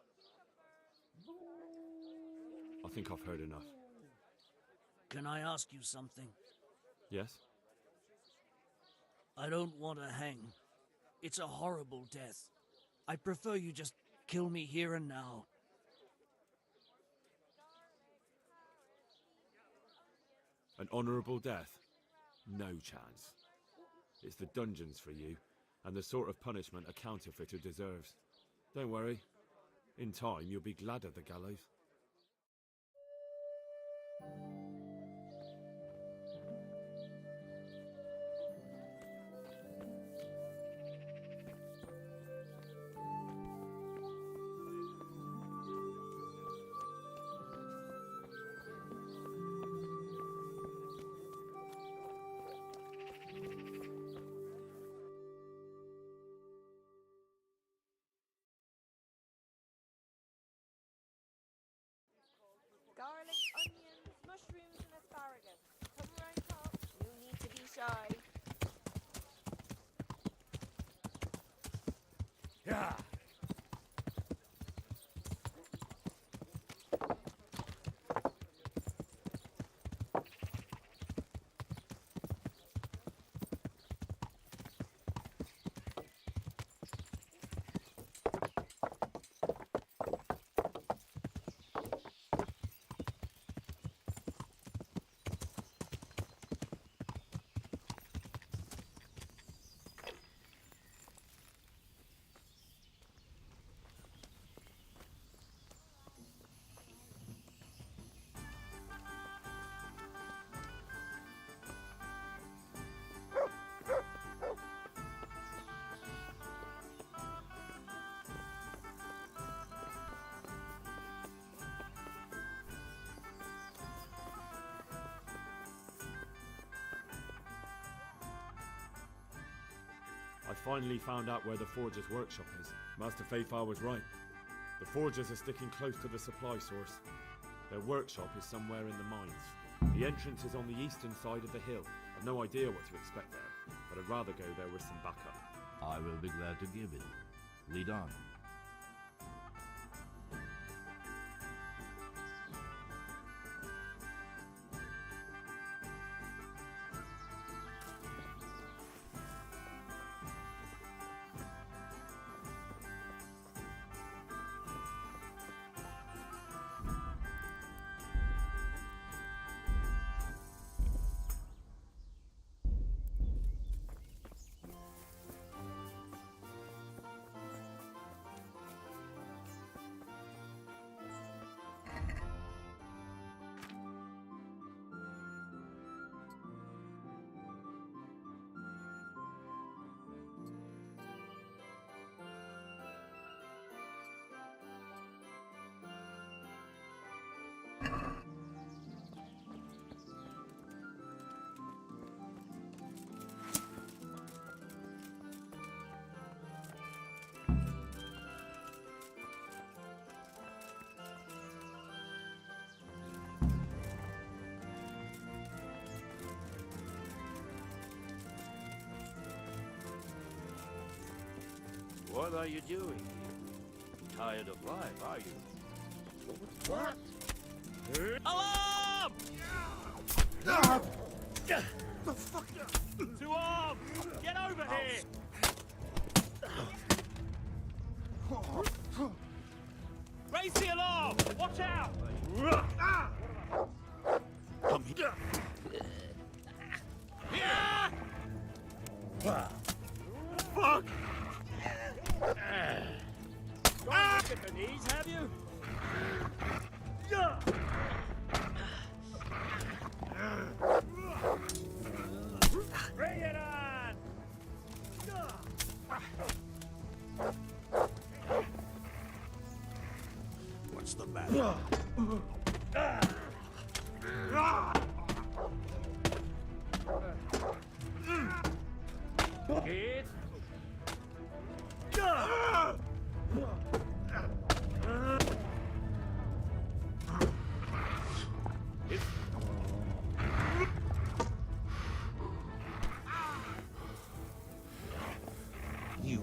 I think I've heard enough. Can I ask you something? Yes? I don't want to hang. It's a horrible death. I prefer you just kill me here and now. An honourable death? No chance. It's the dungeons for you, and the sort of punishment a counterfeiter deserves. Don't worry. In time, you'll be glad of the gallows. Garlic, onions, mushrooms, and asparagus. Come around top. No need to be shy. Yeah. I finally found out where the forger's workshop is. Master Faithfar was right. The forgers are sticking close to the supply source. Their workshop is somewhere in the mines. The entrance is on the eastern side of the hill. I've no idea what to expect there, but I'd rather go there with some backup. I will be glad to give it. Lead on. What are you doing here? Tired of life, are you? What? Alarm! The fuck? To arms! Get over here! Raise the alarm! Watch out! Come here. Fuck! Look at the knees, have you? Bring it on! What's the matter? Kids? You.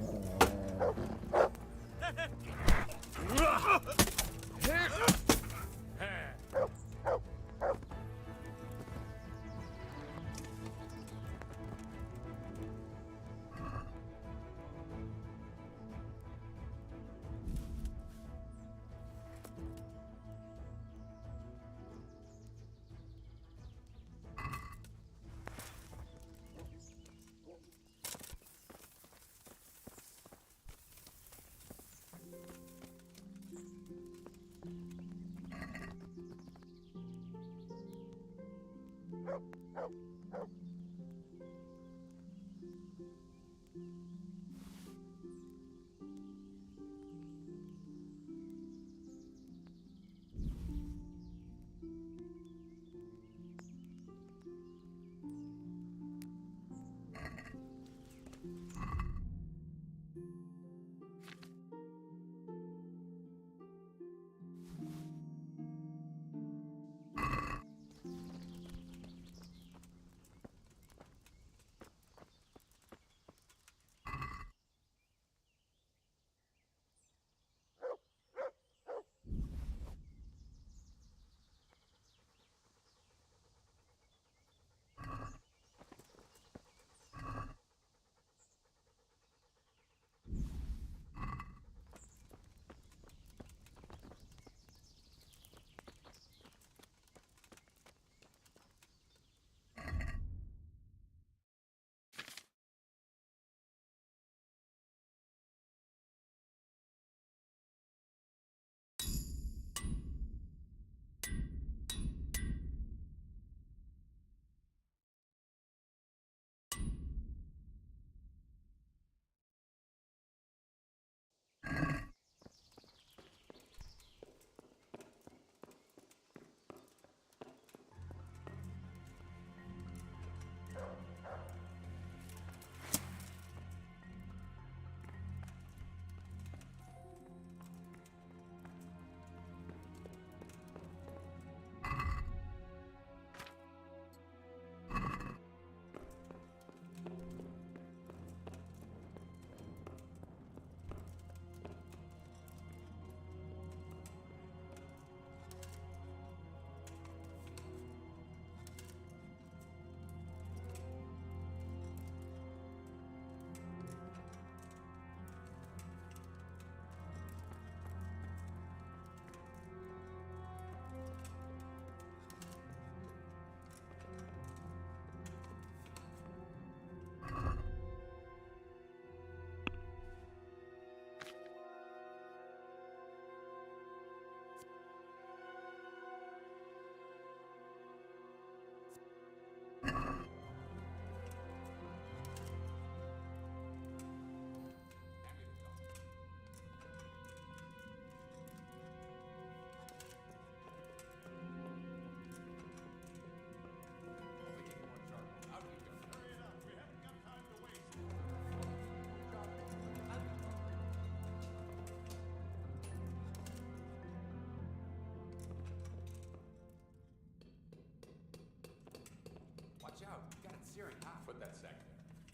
Watch out, you got it searing hot. Put that sack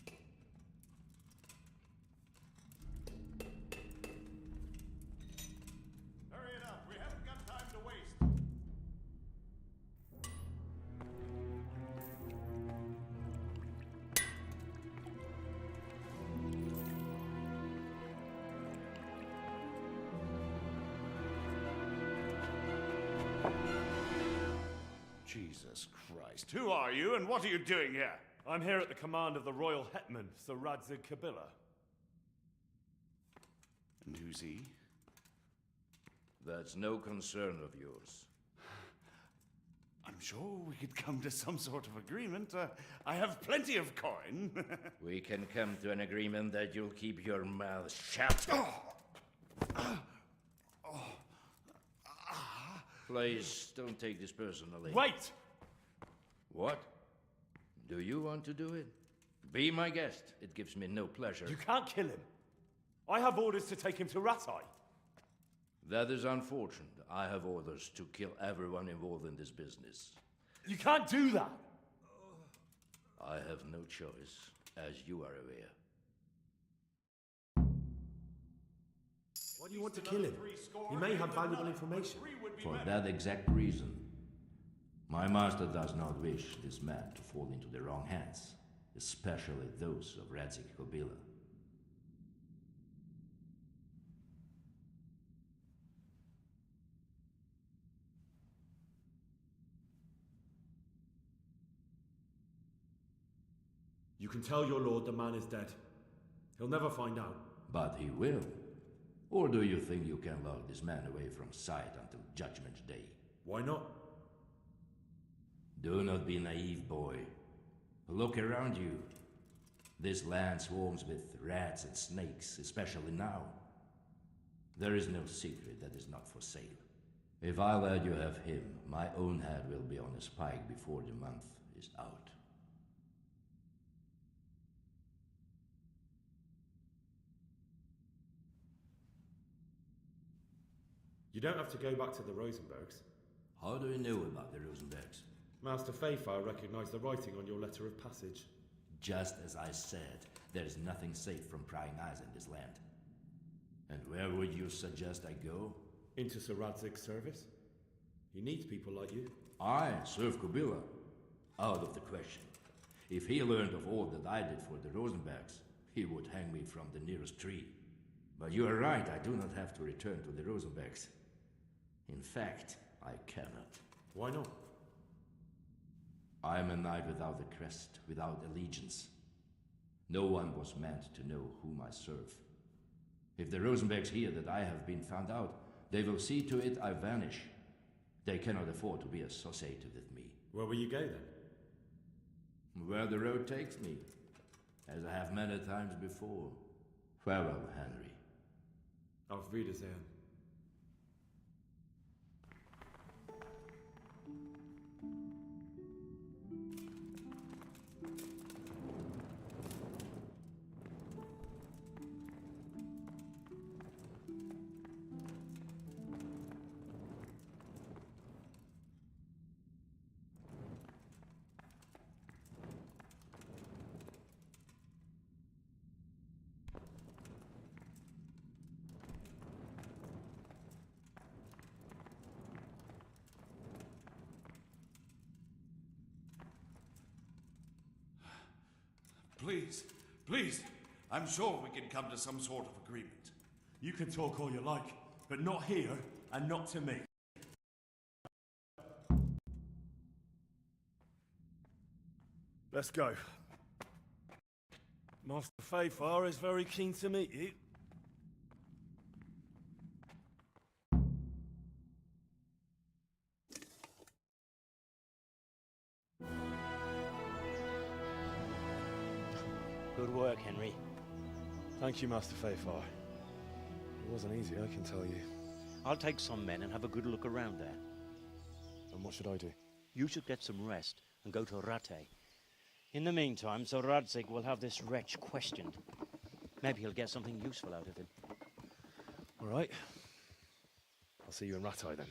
there. Hurry it up, we haven't got time to waste. Jesus Christ, who are you and what are you doing here? I'm here at the command of the royal hetman, Sir Radzig Kabila. And who's he? That's no concern of yours. I'm sure we could come to some sort of agreement. I have plenty of coin. We can come to an agreement that you'll keep your mouth shut. Please, don't take this personally. Wait! What? Do you want to do it? Be my guest. It gives me no pleasure. You can't kill him. I have orders to take him to Ratai. That is unfortunate. I have orders to kill everyone involved in this business. You can't do that! I have no choice, as you are aware. Why do you want to kill him? He may have valuable information. For that exact reason. My master does not wish this man to fall into the wrong hands, especially those of Radzik Kobila. You can tell your lord the man is dead. He'll never find out. But he will. Or do you think you can lock this man away from sight until Judgment Day? Why not? Do not be naive, boy. Look around you. This land swarms with rats and snakes, especially now. There is no secret that is not for sale. If I let you have him, my own head will be on a spike before the month is out. You don't have to go back to the Rosenbergs. How do you know about the Rosenbergs? Master Fayfire recognized the writing on your letter of passage. Just as I said, there is nothing safe from prying eyes in this land. And where would you suggest I go? Into Sir Radzig's service. He needs people like you. I serve Kobila. Out of the question. If he learned of all that I did for the Rosenbergs, he would hang me from the nearest tree. But you are right, I do not have to return to the Rosenbergs. In fact, I cannot. Why not? I am a knight without a crest, without allegiance. No one was meant to know whom I serve. If the Rosenbergs hear that I have been found out, they will see to it I vanish. They cannot afford to be associated with me. Where will you go then? Where the road takes me, as I have many times before. Farewell, Henry. Auf Wiedersehen. Please, please, I'm sure we can come to some sort of agreement. You can talk all you like, but not here and not to me. Let's go. Master Fayfire is very keen to meet you. Good work, Henry. Thank you, Master Fayfire. It wasn't easy, I can tell you. I'll take some men and have a good look around there. And what should I do? You should get some rest and go to Rattay. In the meantime, Sir Radzig will have this wretch questioned. Maybe he'll get something useful out of him. All right. I'll see you in Rattay then.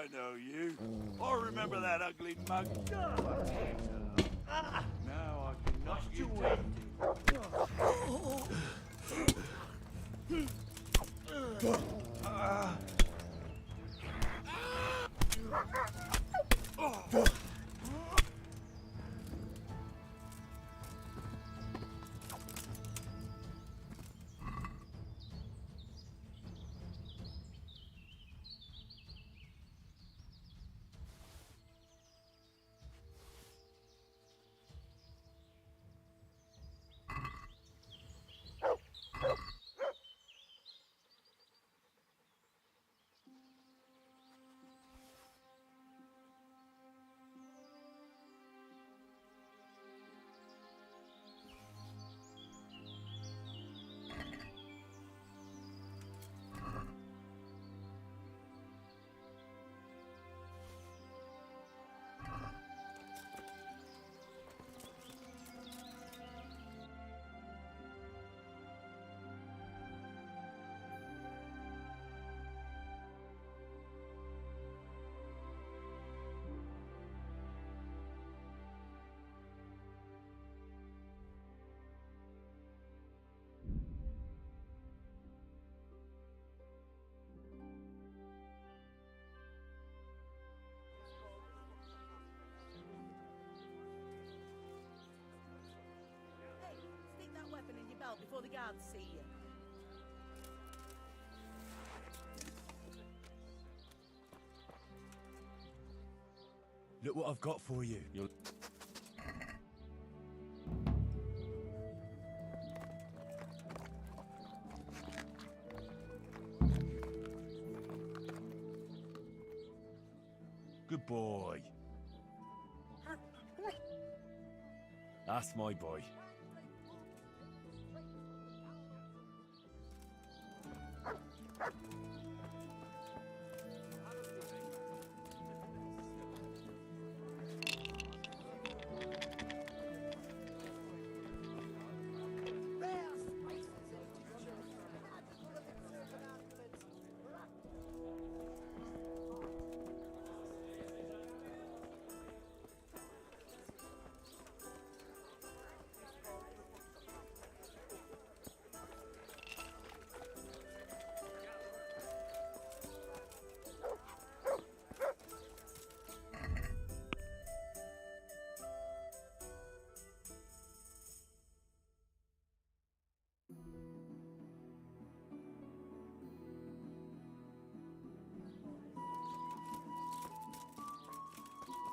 I know you. I remember that ugly mug. Now I can knock you Stick that weapon in your belt before the guards see you. Look what I've got for you. Good boy. That's my boy.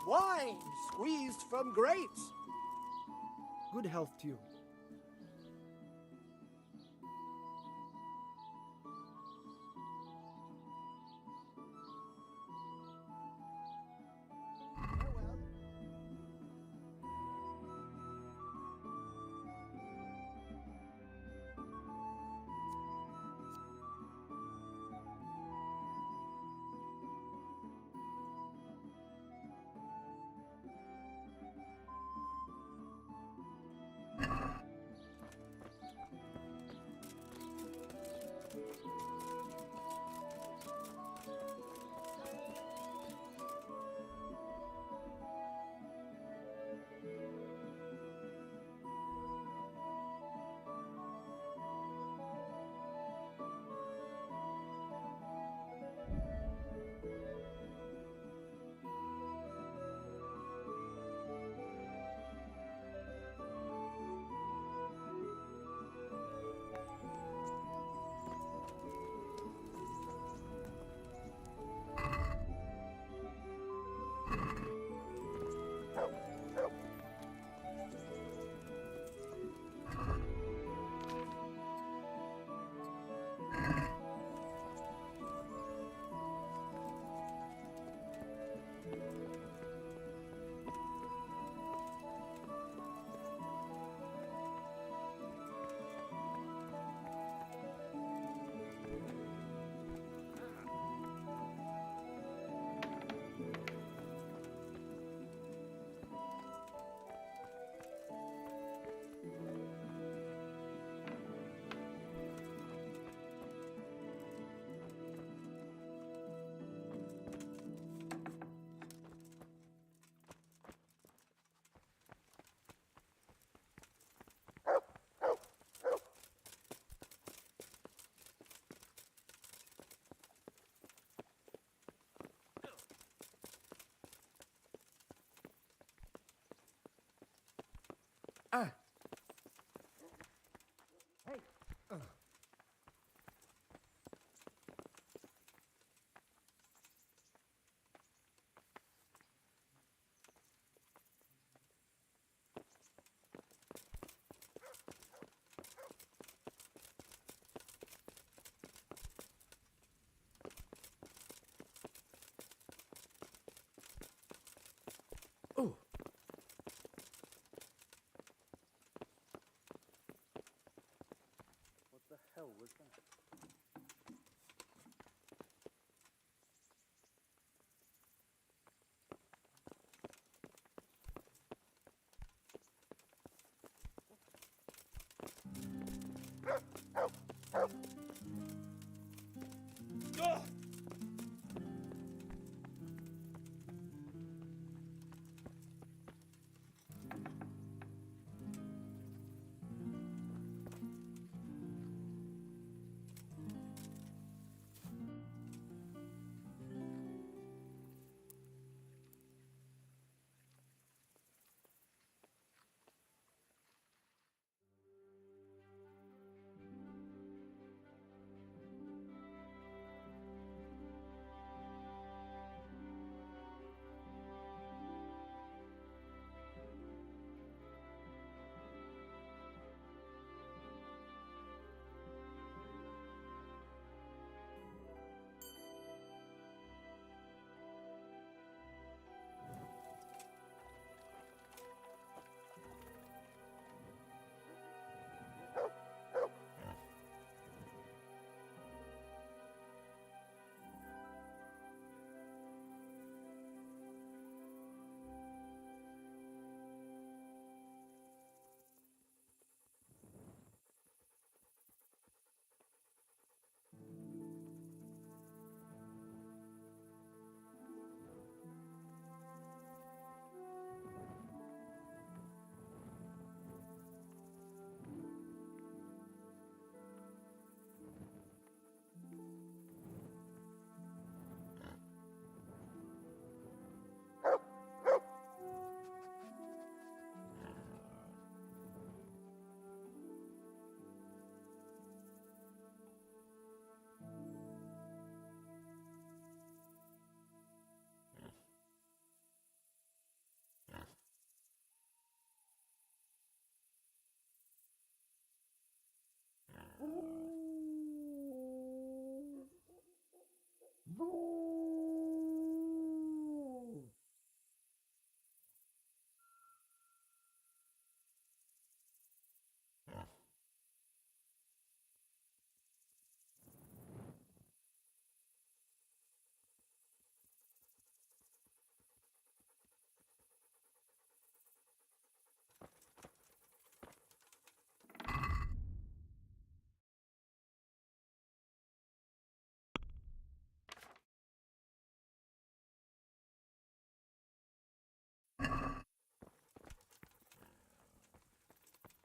Wine squeezed from grapes. Good health to you. was that?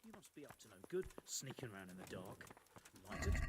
You must be up to no good, sneaking around in the dark. Light it.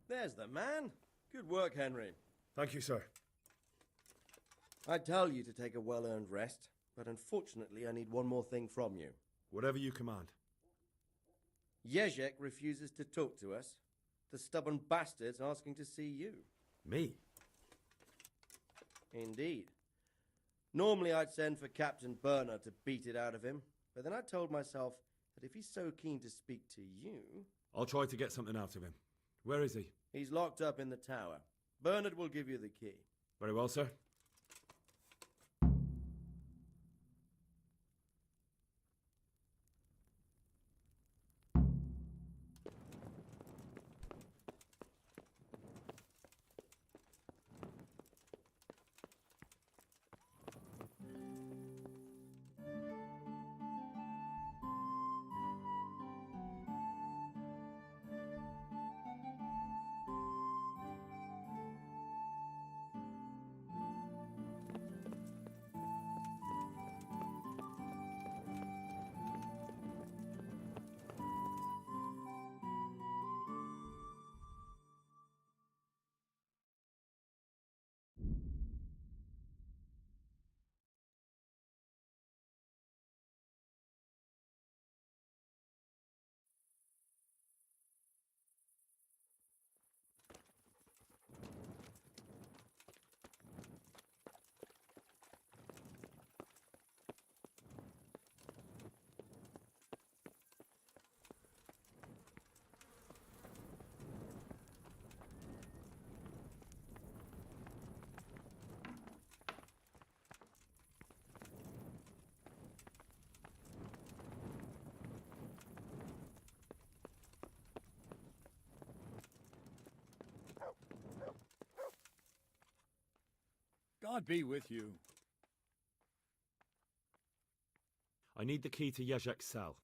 There's the man. Good work, Henry. Thank you, sir. I tell you to take a well-earned rest, but unfortunately I need one more thing from you. Whatever you command. Jezek refuses to talk to us. The stubborn bastard's asking to see you. Me? Indeed. Normally I'd send for Captain Burner to beat it out of him, but then I told myself that if he's so keen to speak to you... I'll try to get something out of him. Where is he? He's locked up in the tower. Bernard will give you the key. Very well, sir. God be with you. I need the key to Yezhek's cell.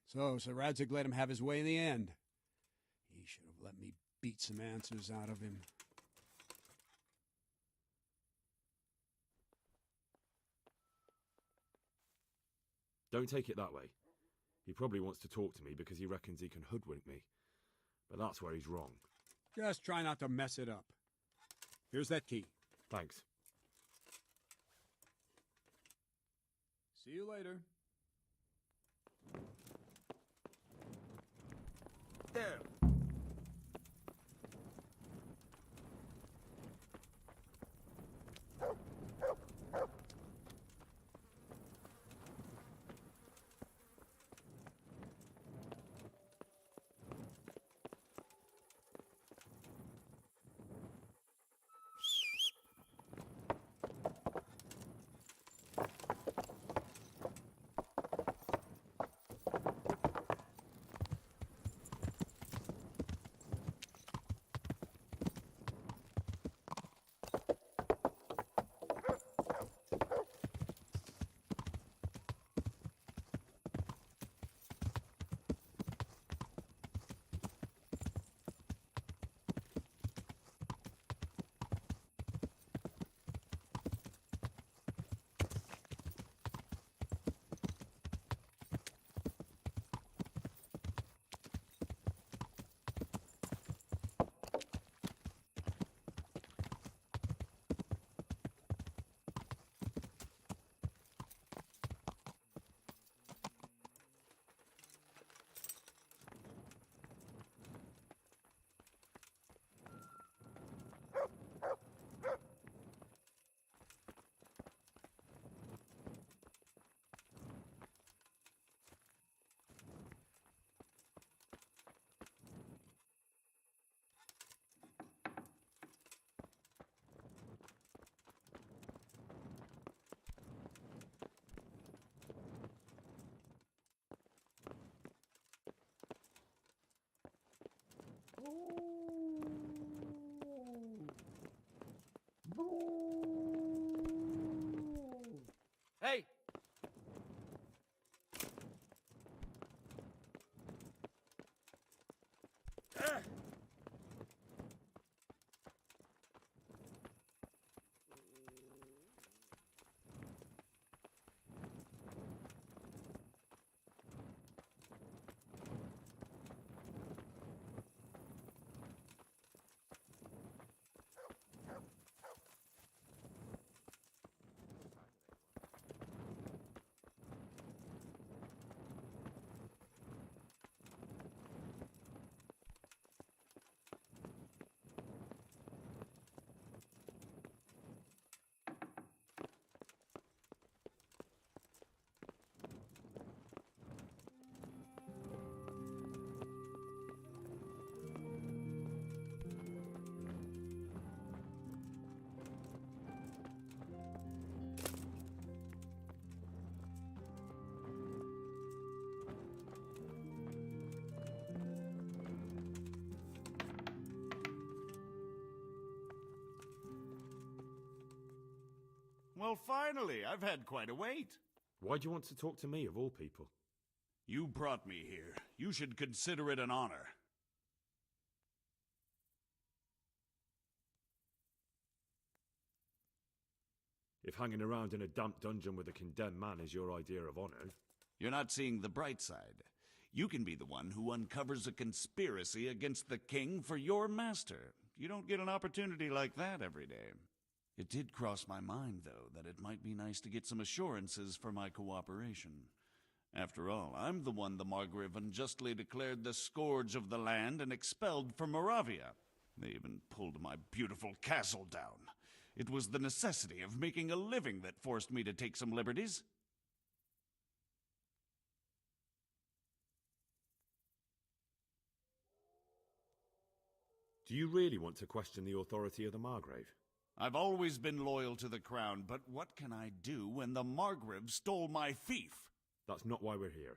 So Sir Radzig let him have his way in the end. He should have let me beat some answers out of him. Don't take it that way. He probably wants to talk to me because he reckons he can hoodwink me. But that's where he's wrong. Just try not to mess it up. Here's that key. Thanks. See you later. There. Hey! Well, finally, I've had quite a wait. Why do you want to talk to me, of all people? You brought me here. You should consider it an honor. If hanging around in a damp dungeon with a condemned man is your idea of honor... You're not seeing the bright side. You can be the one who uncovers a conspiracy against the king for your master. You don't get an opportunity like that every day. It did cross my mind, though, that it might be nice to get some assurances for my cooperation. After all, I'm the one the Margrave unjustly declared the scourge of the land and expelled from Moravia. They even pulled my beautiful castle down. It was the necessity of making a living that forced me to take some liberties. Do you really want to question the authority of the Margrave? I've always been loyal to the crown, but what can I do when the Margrave stole my fief? That's not why we're here.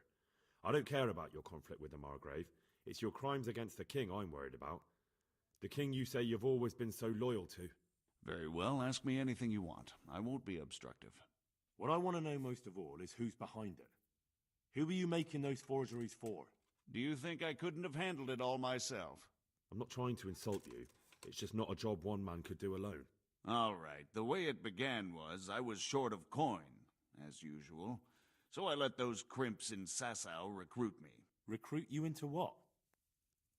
I don't care about your conflict with the Margrave. It's your crimes against the king I'm worried about. The king you say you've always been so loyal to. Very well, ask me anything you want. I won't be obstructive. What I want to know most of all is who's behind it. Who are you making those forgeries for? Do you think I couldn't have handled it all myself? I'm not trying to insult you. It's just not a job one man could do alone. All right, the way it began was I was short of coin, as usual. So I let those crimps in Sasau recruit me. Recruit you into what?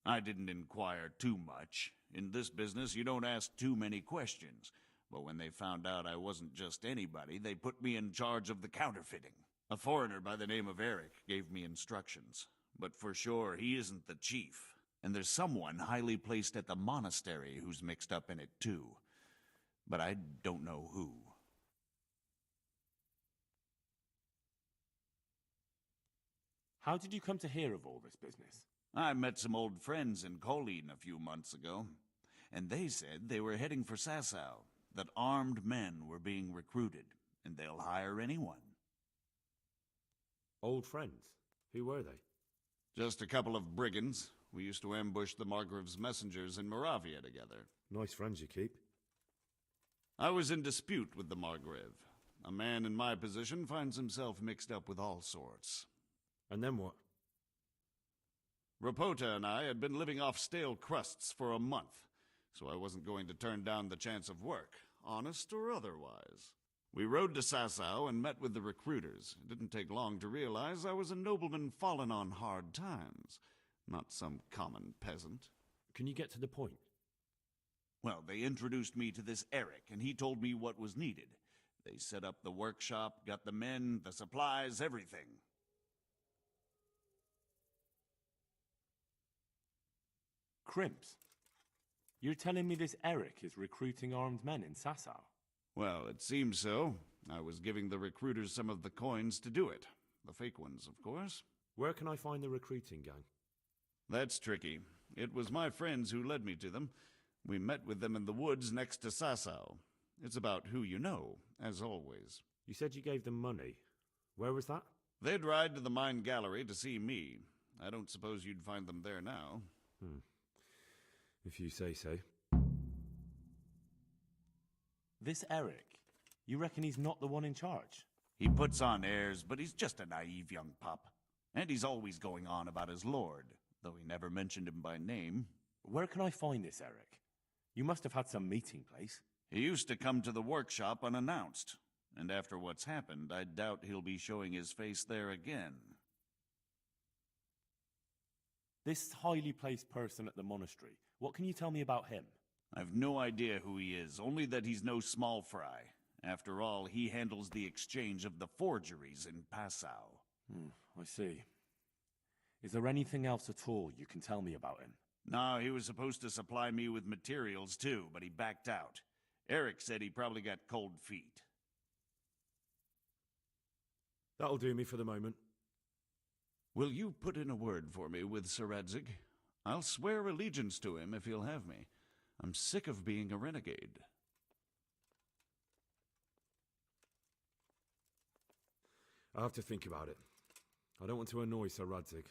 I didn't inquire too much. In this business, you don't ask too many questions. But when they found out I wasn't just anybody, they put me in charge of the counterfeiting. A foreigner by the name of Eric gave me instructions. But for sure, he isn't the chief. And there's someone highly placed at the monastery who's mixed up in it too. But I don't know who. How did you come to hear of all this business? I met some old friends in Colleen a few months ago, and they said they were heading for Sasau, that armed men were being recruited, and they'll hire anyone. Old friends? Who were they? Just a couple of brigands. We used to ambush the Margrave's messengers in Moravia together. Nice friends you keep. I was in dispute with the Margrave. A man in my position finds himself mixed up with all sorts. And then what? Rapota and I had been living off stale crusts for a month, so I wasn't going to turn down the chance of work, honest or otherwise. We rode to Sasau and met with the recruiters. It didn't take long to realize I was a nobleman fallen on hard times, not some common peasant. Can you get to the point? Well, they introduced me to this Eric, and he told me what was needed. They set up the workshop, got the men, the supplies, everything. Crimps? You're telling me this Eric is recruiting armed men in Sasau? Well, it seems so. I was giving the recruiters some of the coins to do it. The fake ones, of course. Where can I find the recruiting gang? That's tricky. It was my friends who led me to them. We met with them in the woods next to Sasau. It's about who you know, as always. You said you gave them money. Where was that? They'd ride to the mine gallery to see me. I don't suppose you'd find them there now. If you say so. This Eric, you reckon he's not the one in charge? He puts on airs, but he's just a naive young pup. And he's always going on about his lord, though he never mentioned him by name. Where can I find this Eric? You must have had some meeting place. He used to come to the workshop unannounced, and after what's happened, I doubt he'll be showing his face there again. This highly placed person at the monastery, what can you tell me about him? I've no idea who he is, only that he's no small fry. After all, he handles the exchange of the forgeries in Passau. I see. Is there anything else at all you can tell me about him? No, he was supposed to supply me with materials too, but he backed out. Eric said he probably got cold feet. That'll do me for the moment. Will you put in a word for me with Sir Radzig? I'll swear allegiance to him if he'll have me. I'm sick of being a renegade. I'll have to think about it. I don't want to annoy Sir Radzig.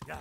Yeah.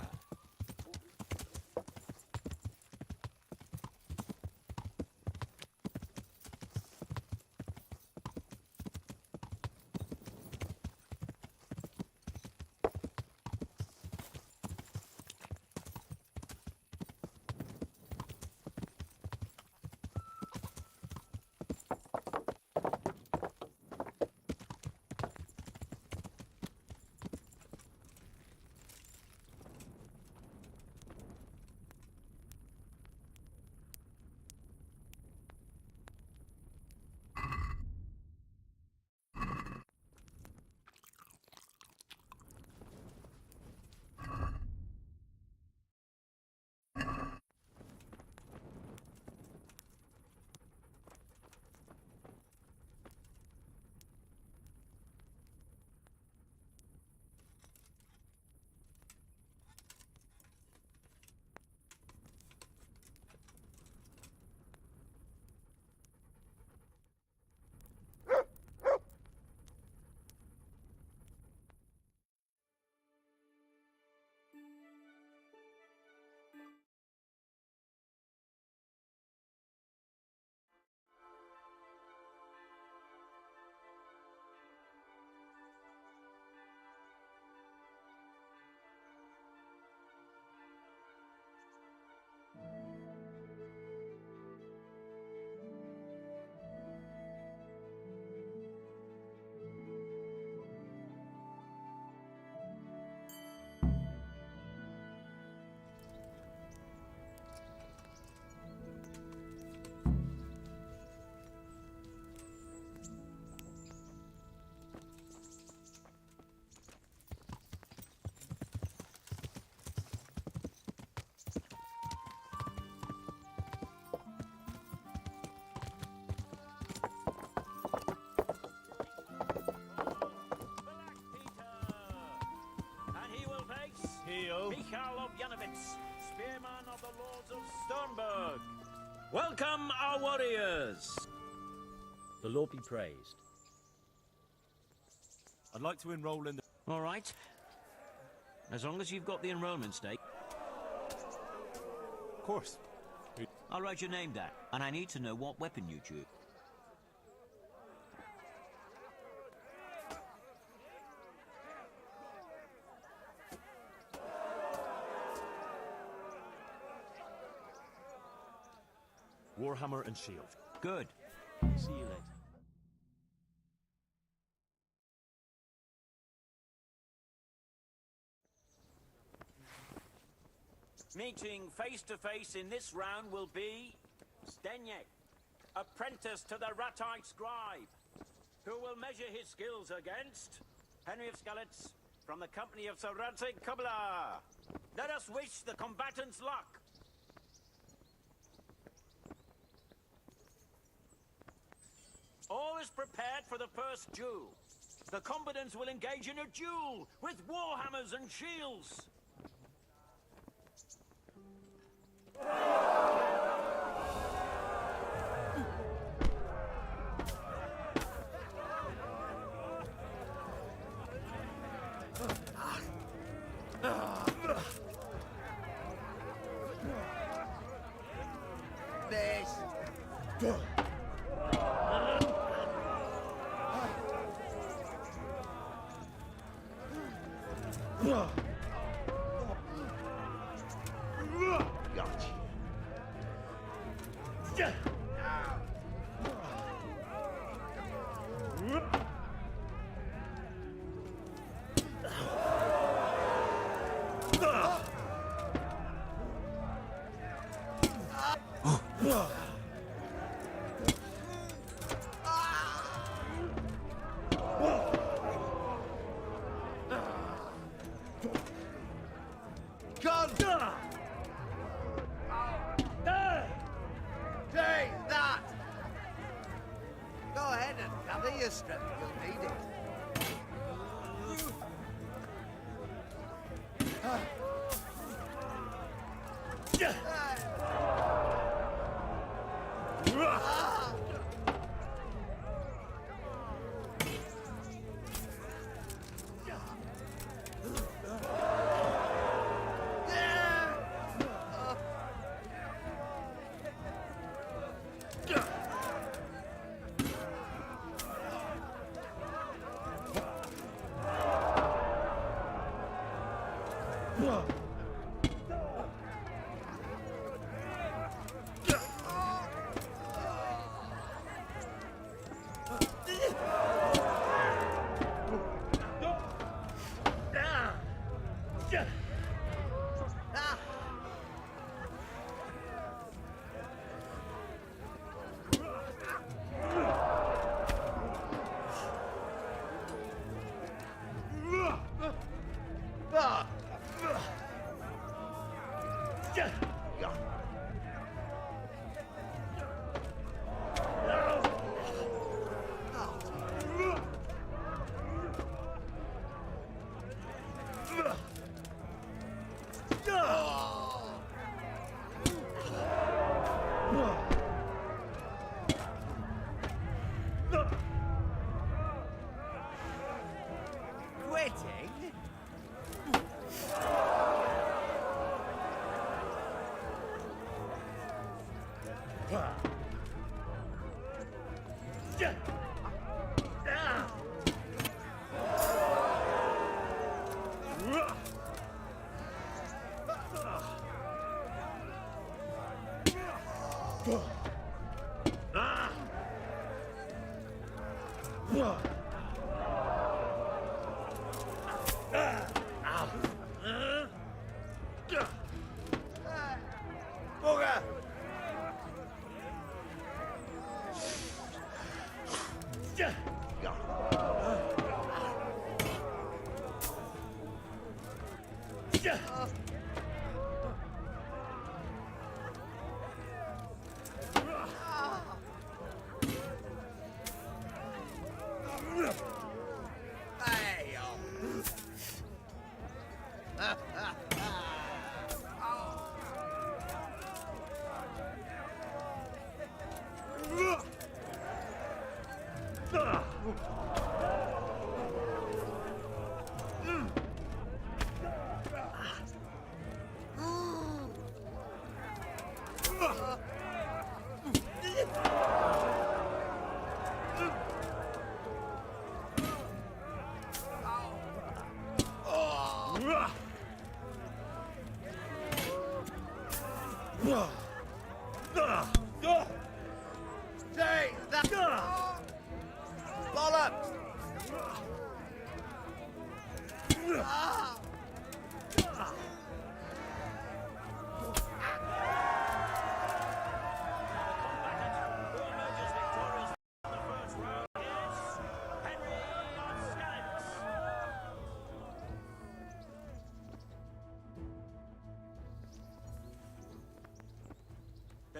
you. Michal of Yanovitz, spearman of the Lords of Sternberg. Welcome, our warriors. The Lord be praised. I'd like to enroll in the... All right. As long as you've got the enrollment stake. Of course. I'll write your name down, and I need to know what weapon you choose. Warhammer and shield. Good. See you later. Meeting face to face in this round will be Stenyek, apprentice to the Ratite scribe, who will measure his skills against Henry of Skalitz from the company of Sir Radzig Kubla. Let us wish the combatants luck. All is prepared for the first duel. The combatants will engage in a duel with warhammers and shields.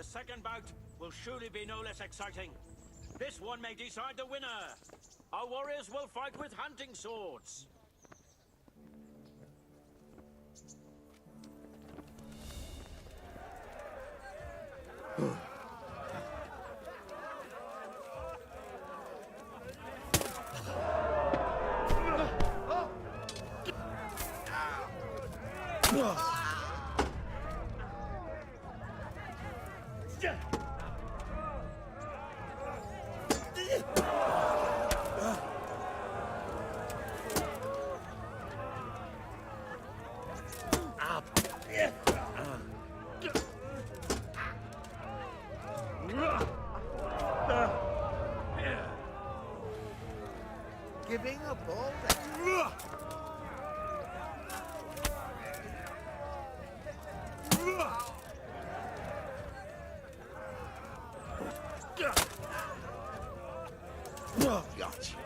The second bout will surely be no less exciting. This one may decide the winner. Our warriors will fight with hunting swords. Giving up all Gotcha.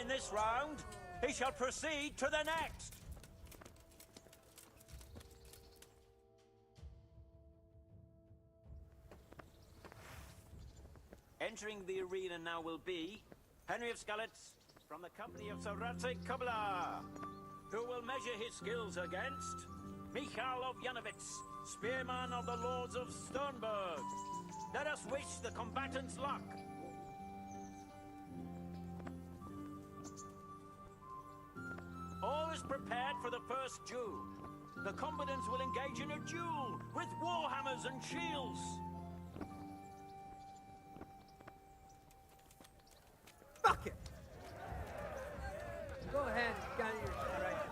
In this round, he shall proceed to the next. Entering the arena now will be Henry of Skalitz from the company of Sir Radzig Kubla, who will measure his skills against Michal of Janovitz, spearman of the Lords of Sternberg. Let us wish the combatants luck. All is prepared for the first duel. The combatants will engage in a duel with warhammers and shields. Fuck it! Go ahead, got your strike.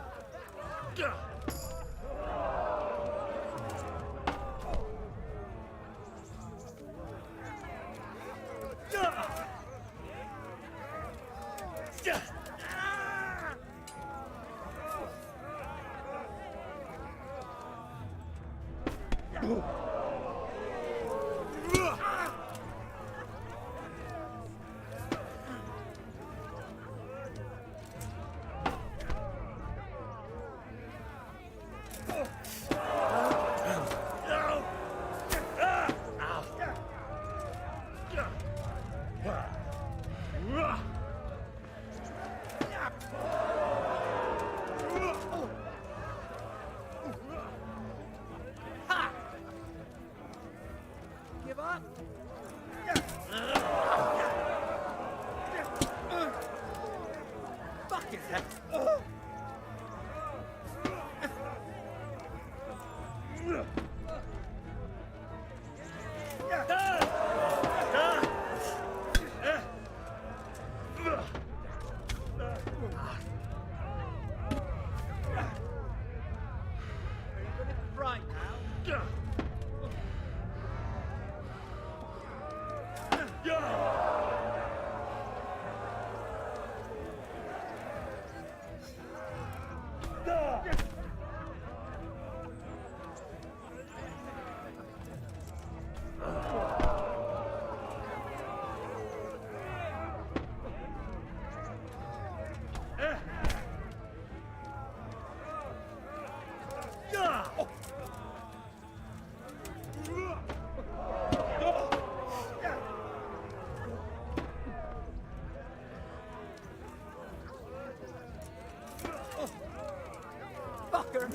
Right now. Fucker!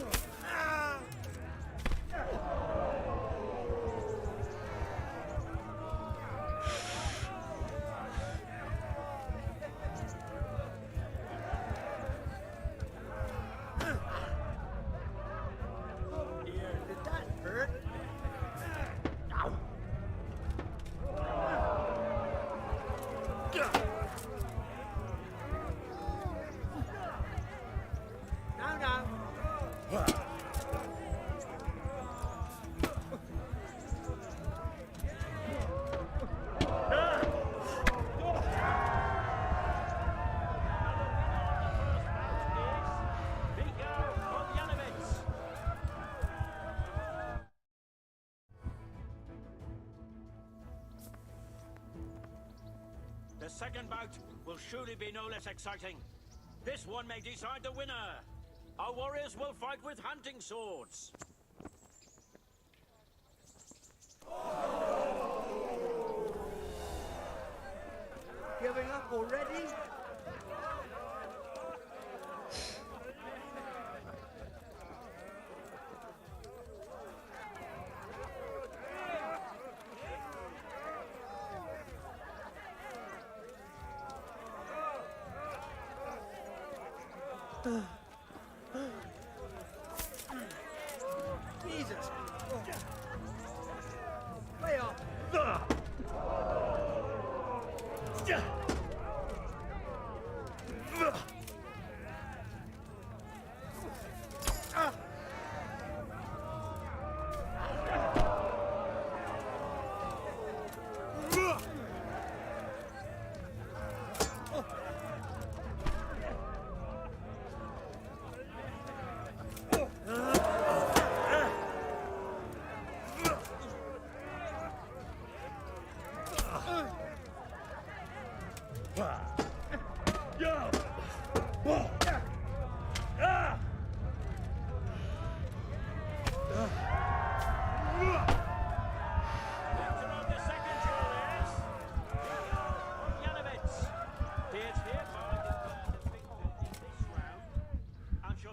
Did that hurt? Now, now. The second bout will surely be no less exciting. This one may decide the winner. Our warriors will fight with hunting swords. Giving up already? Jesus! Way off!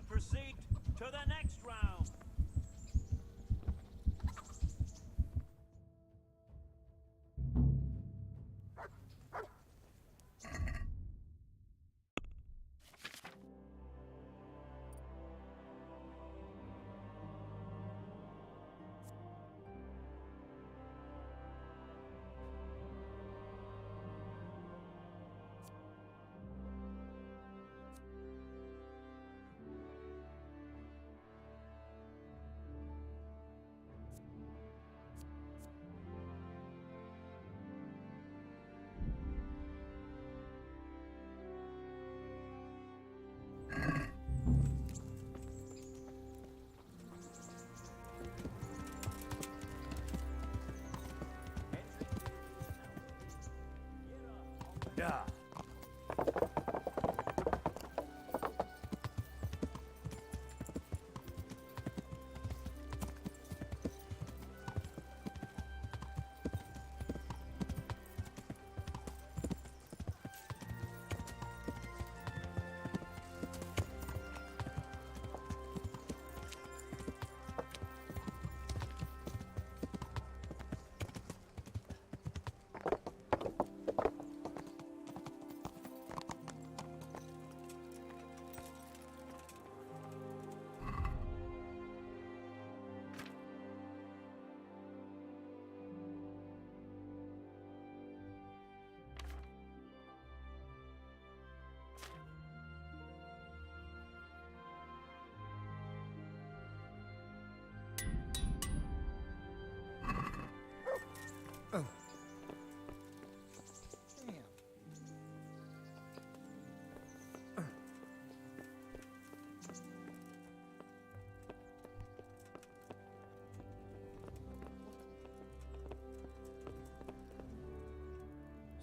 Proceed to the next round. Yeah.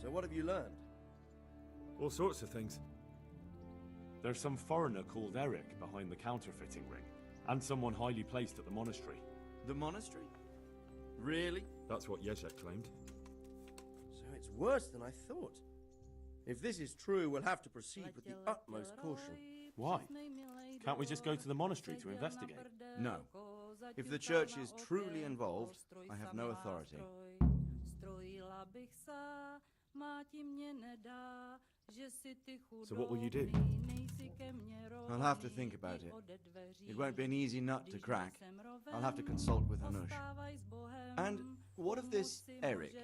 So what have you learned? All sorts of things. There's some foreigner called Eric behind the counterfeiting ring, and someone highly placed at the monastery. The monastery? Really? That's what Jezek claimed. So it's worse than I thought. If this is true, we'll have to proceed with the utmost caution. Why? Can't we just go to the monastery to investigate? No. If the church is truly involved, I have no authority. So what will you do? I'll have to think about it. It won't be an easy nut to crack. I'll have to consult with Hanush. And what of this Eric?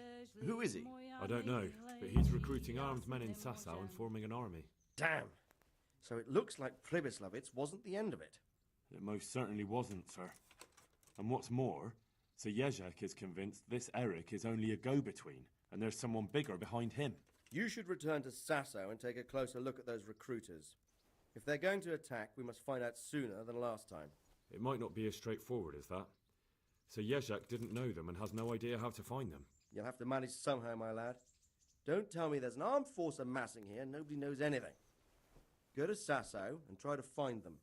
Who is he? I don't know, but he's recruiting armed men in Sasau and forming an army. Damn! So it looks like Pribyslavitz wasn't the end of it. It most certainly wasn't, sir. And what's more, Sir Jezek is convinced this Eric is only a go-between, and there's someone bigger behind him. You should return to Sasau and take a closer look at those recruiters. If they're going to attack, we must find out sooner than last time. It might not be as straightforward as that. Sir Jezek didn't know them and has no idea how to find them. You'll have to manage somehow, my lad. Don't tell me there's an armed force amassing here and nobody knows anything. Go to Sasau and try to find them.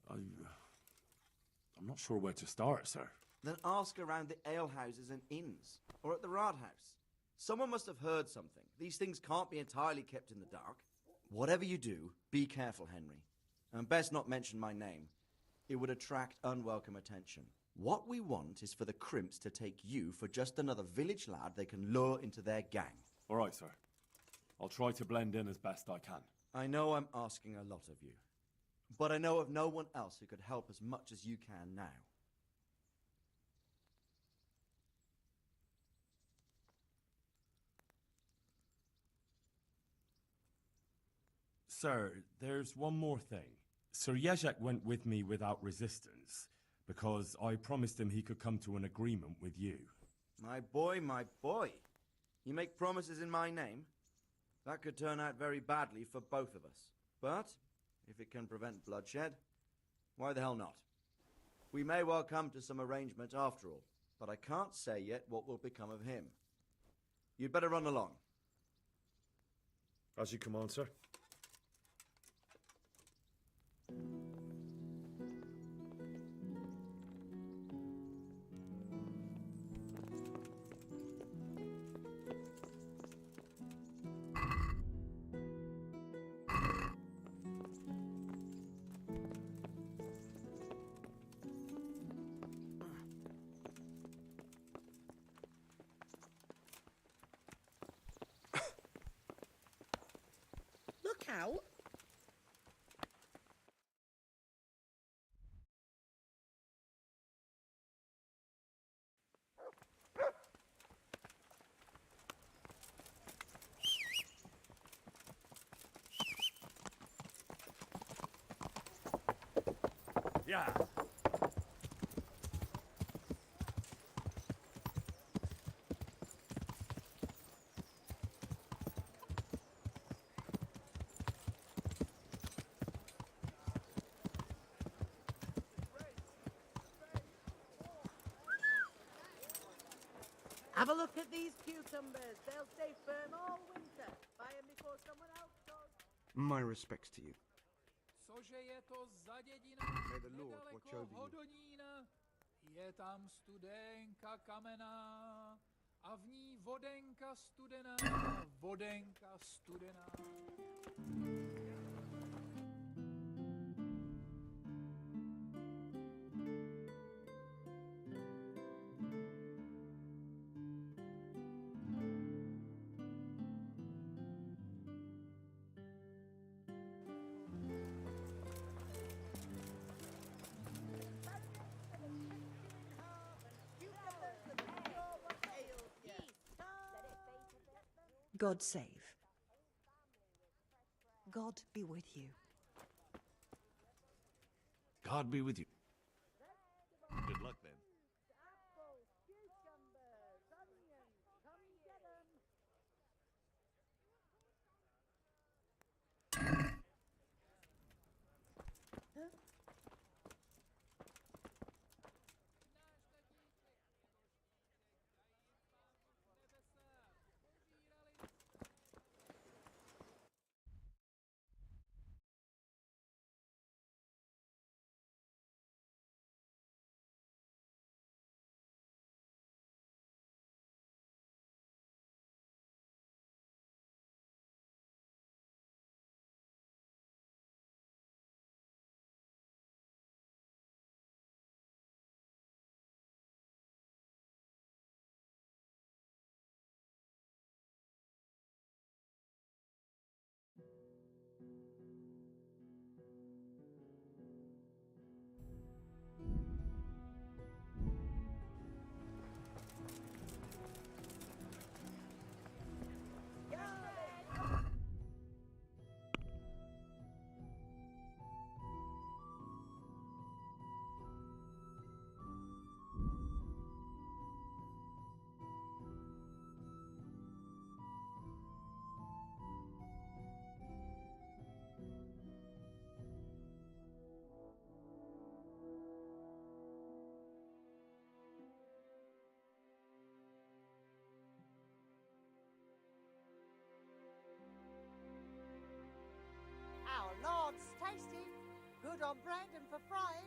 I'm not sure where to start, sir. Then ask around the alehouses and inns, or at the Rathaus. Someone must have heard something. These things can't be entirely kept in the dark. Whatever you do, be careful, Henry. And best not mention my name. It would attract unwelcome attention. What we want is for the Crimps to take you for just another village lad they can lure into their gang. All right, sir. I'll try to blend in as best I can. I know I'm asking a lot of you, but I know of no one else who could help as much as you can now. Sir, there's one more thing. Sir Jezek went with me without resistance, because I promised him he could come to an agreement with you. My boy, my boy. You make promises in my name? That could turn out very badly for both of us. But, if it can prevent bloodshed, why the hell not? We may well come to some arrangement after all, but I can't say yet what will become of him. You'd better run along. As you command, sir. Look out! Yeah. Have a look at these cucumbers. They'll stay firm all winter. Buy them before someone else does. My respects to you. May the Lord watch over you. Hodonína, je tam studenka kamená a v ní vodenka studená, vodenka studená. God save. God be with you. God be with you. Good luck then. on bread and for frying.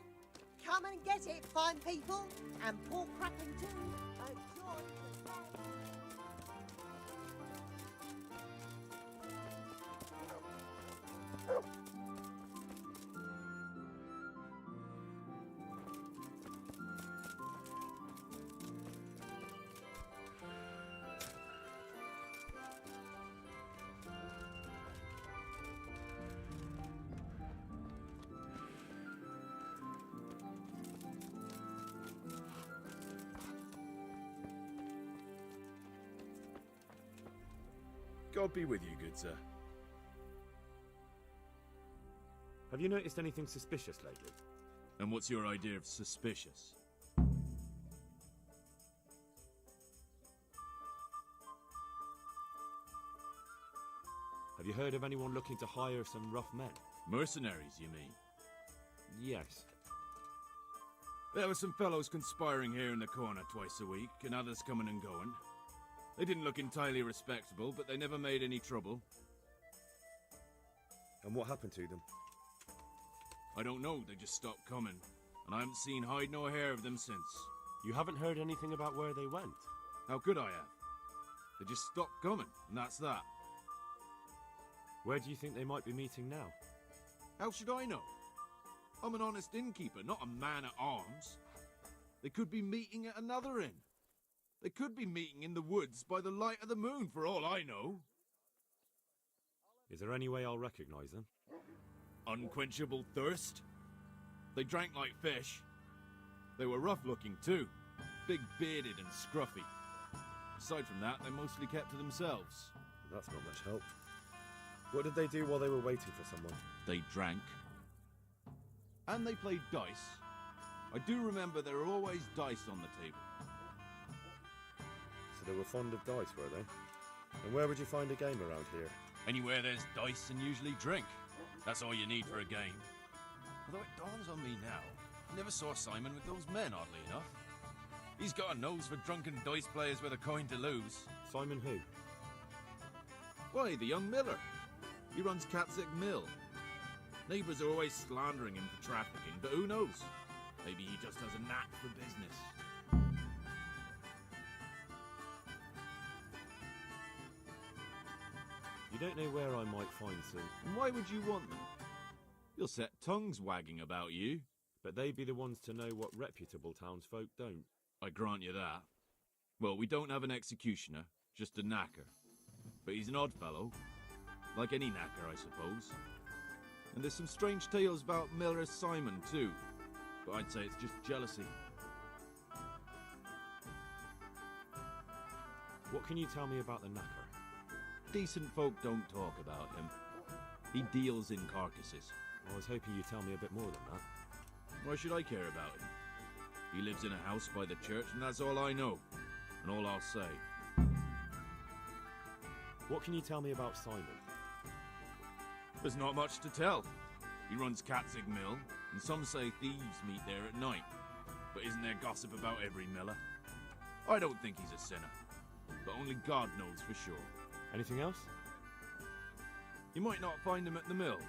Come and get it, fine people. And pork crapping too. A joy to try. God be with you, good sir. Have you noticed anything suspicious lately? And what's your idea of suspicious? Have you heard of anyone looking to hire some rough men? Mercenaries, you mean? Yes. There were some fellows conspiring here in the corner twice a week, and others coming and going. They didn't look entirely respectable, but they never made any trouble. And what happened to them? I don't know, they just stopped coming. And I haven't seen hide nor hair of them since. You haven't heard anything about where they went? How could I have? They just stopped coming, and that's that. Where do you think they might be meeting now? How should I know? I'm an honest innkeeper, not a man at arms. They could be meeting at another inn. They could be meeting in the woods by the light of the moon, for all I know. Is there any way I'll recognize them? Unquenchable thirst? They drank like fish. They were rough-looking too, big-bearded and scruffy. Aside from that, they mostly kept to themselves. That's not much help. What did they do while they were waiting for someone? They drank. And they played dice. I do remember there were always dice on the table. So they were fond of dice, were they? And where would you find a game around here? Anywhere there's dice and usually drink. That's all you need for a game. Although it dawns on me now, I never saw Simon with those men, oddly enough. He's got a nose for drunken dice players with a coin to lose. Simon who? Why, the young miller. He runs Catzick Mill. Neighbours are always slandering him for trafficking, but who knows? Maybe he just has a knack for business. You don't know where I might find some. And why would you want them? You'll set tongues wagging about you. But they'd be the ones to know what reputable townsfolk don't. I grant you that. Well, we don't have an executioner, just a knacker. But he's an odd fellow. Like any knacker, I suppose. And there's some strange tales about Miller Simon, too. But I'd say it's just jealousy. What can you tell me about the knacker? Decent folk don't talk about him. He deals in carcasses. I was hoping you'd tell me a bit more than that. Why should I care about him? He lives in a house by the church, and that's all I know. And all I'll say. What can you tell me about Simon? There's not much to tell. He runs Catzick Mill, and some say thieves meet there at night. But isn't there gossip about every miller? I don't think he's a sinner. But only God knows for sure. Anything else? You might not find him at the mill.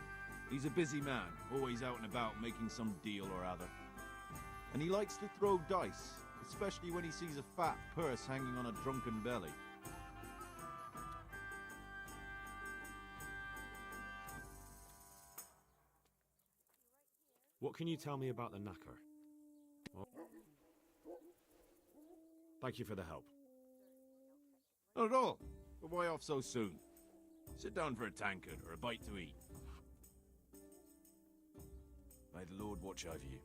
He's a busy man, always out and about making some deal or other. And he likes to throw dice, especially when he sees a fat purse hanging on a drunken belly. What can you tell me about the knacker? Oh. Thank you for the help. Not at all. But why off so soon? Sit down for a tankard or a bite to eat. May the Lord watch over you.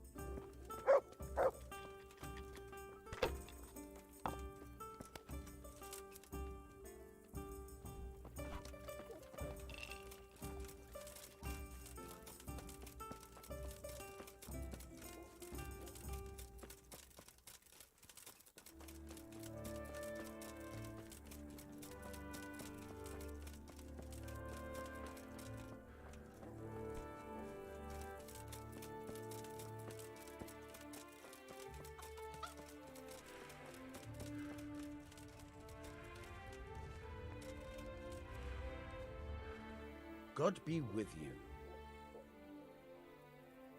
God be with you.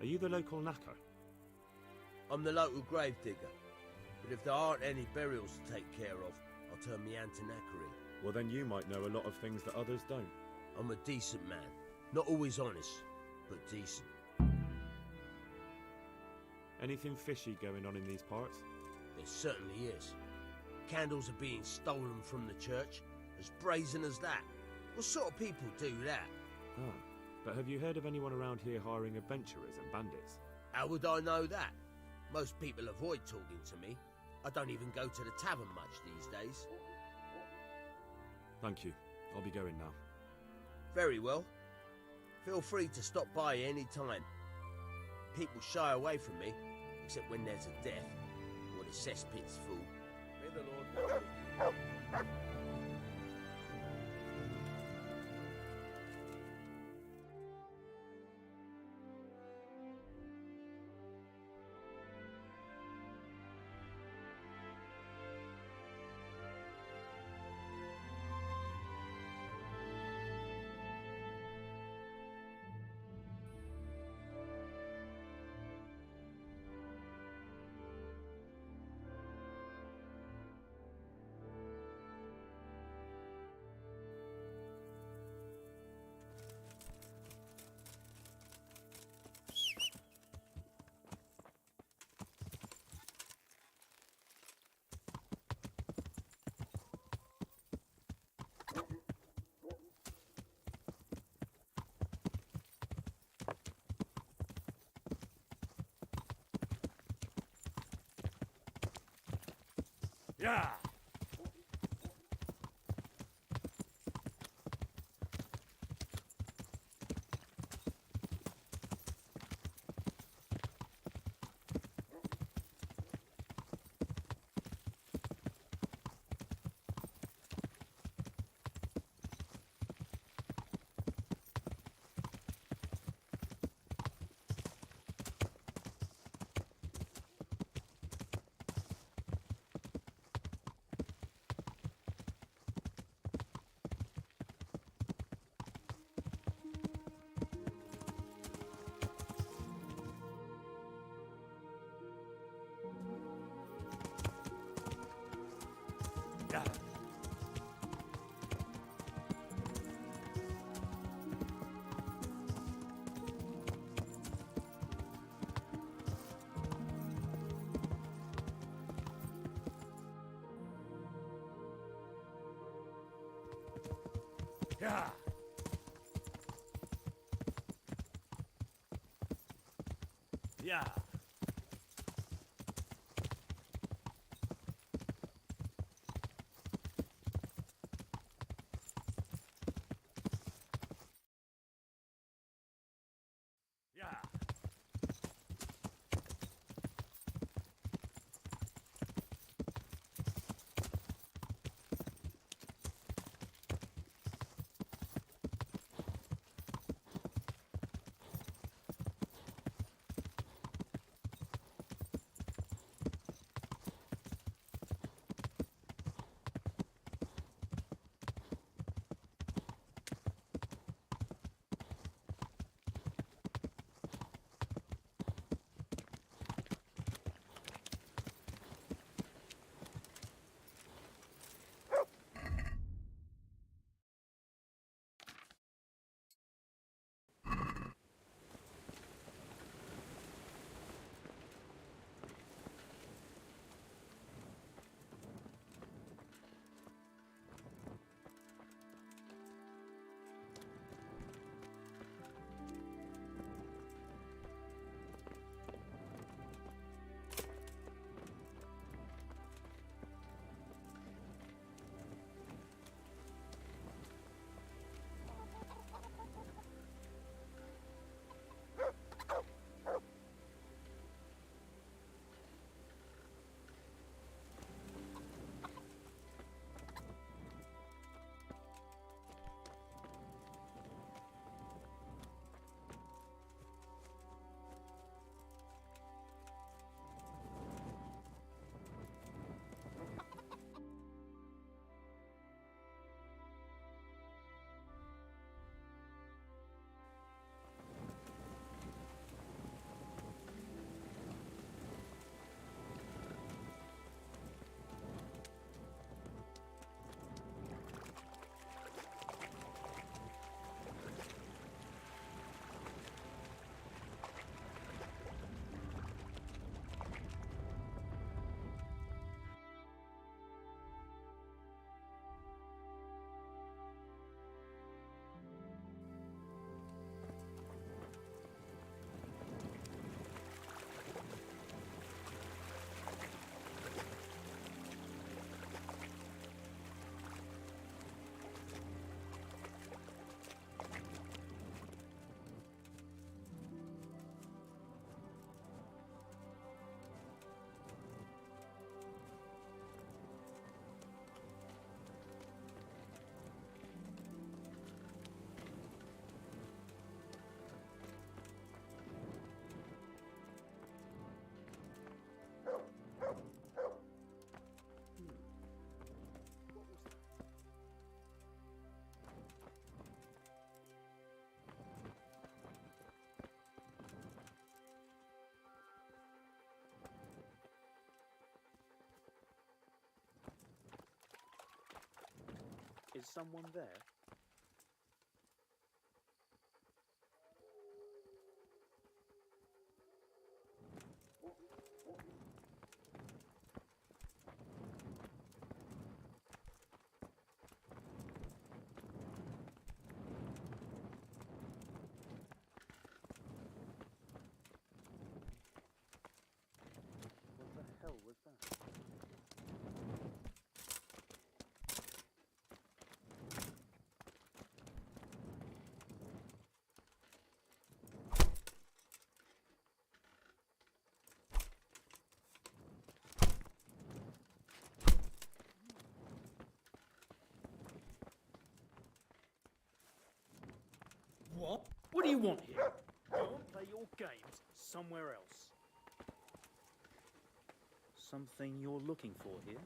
Are you the local knacker? I'm the local grave digger. But if there aren't any burials to take care of, I'll turn me hand to knackery. Well, then you might know a lot of things that others don't. I'm a decent man. Not always honest, but decent. Anything fishy going on in these parts? There certainly is. Candles are being stolen from the church, as brazen as that. What sort of people do that? Ah, but have you heard of anyone around here hiring adventurers and bandits? How would I know that? Most people avoid talking to me. I don't even go to the tavern much these days. Thank you. I'll be going now. Very well. Feel free to stop by any time. People shy away from me, except when there's a death, or the cesspit's full. May the Lord go with you. Yeah! Yeah! Yeah! Is someone there? What the hell was that? What? What do you want here? Go and play your games somewhere else. Something you're looking for here?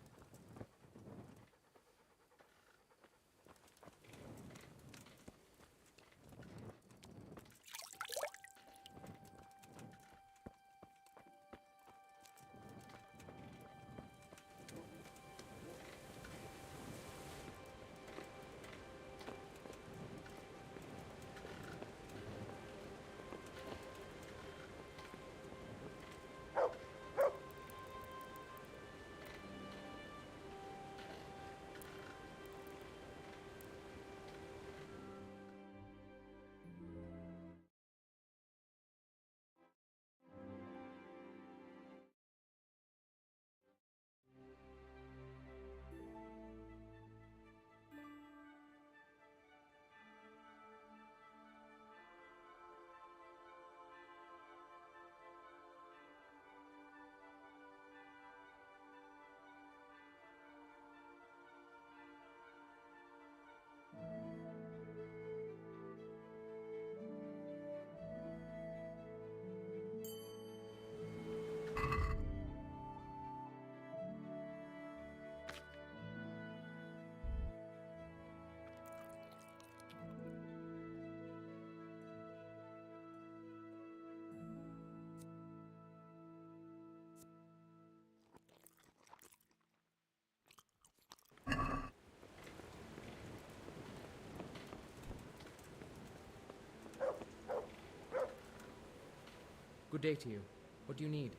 Good day to you. What do you need?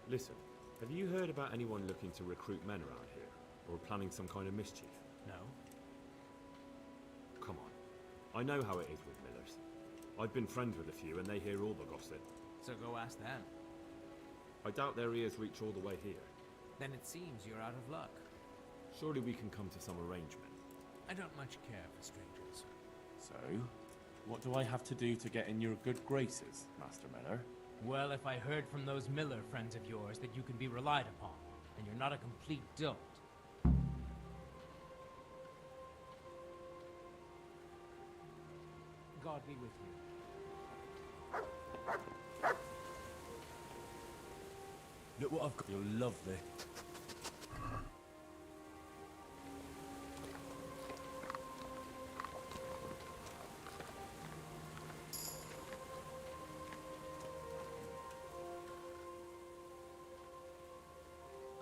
Listen, have you heard about anyone looking to recruit men around here? Or planning some kind of mischief? No. Come on. I know how it is with Millers. I've been friends with a few and they hear all the gossip. So go ask them. I doubt their ears reach all the way here. Then it seems you're out of luck. Surely we can come to some arrangement. I don't much care for strangers. So, what do I have to do to get in your good graces, Master Miller? Well, if I heard from those Miller friends of yours that you can be relied upon, and you're not a complete dolt. God be with you. Look what I've got. You're lovely.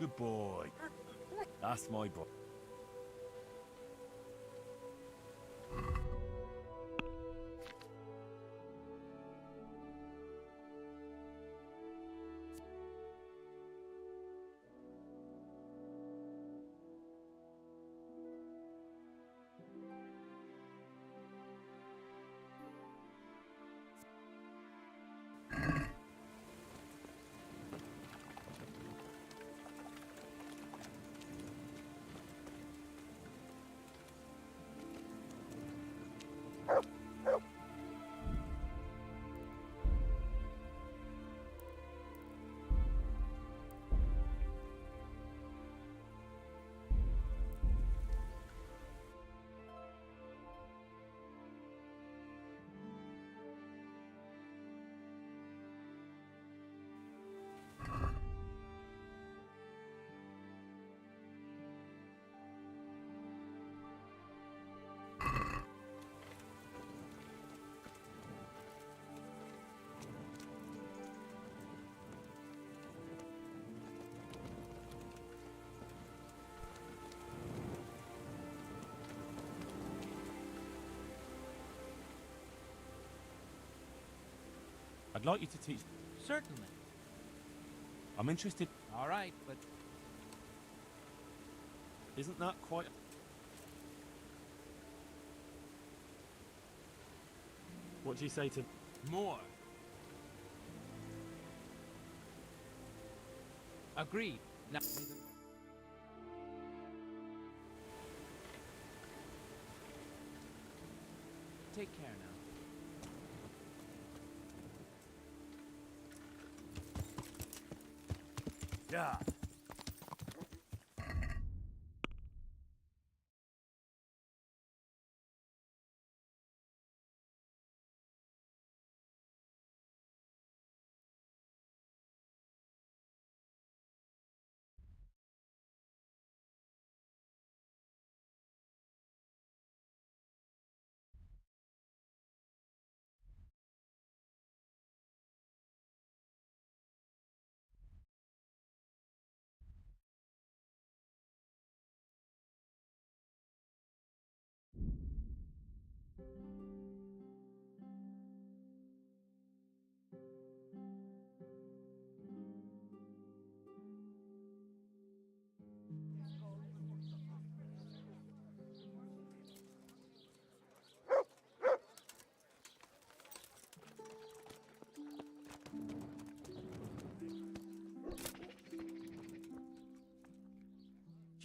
Good boy. That's my boy. I'd like you to teach... Certainly. I'm interested... All right, but... Isn't that quite... What do you say to... More. Agreed. Now... Take care now. Yeah.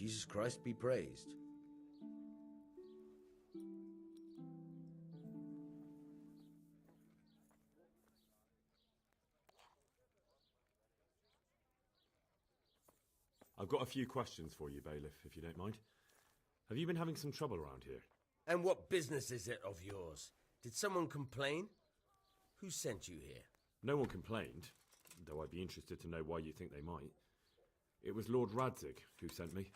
Jesus Christ be praised. I've got a few questions for you, Bailiff, if you don't mind. Have you been having some trouble around here? And what business is it of yours? Did someone complain? Who sent you here? No one complained, though I'd be interested to know why you think they might. It was Lord Radzig who sent me.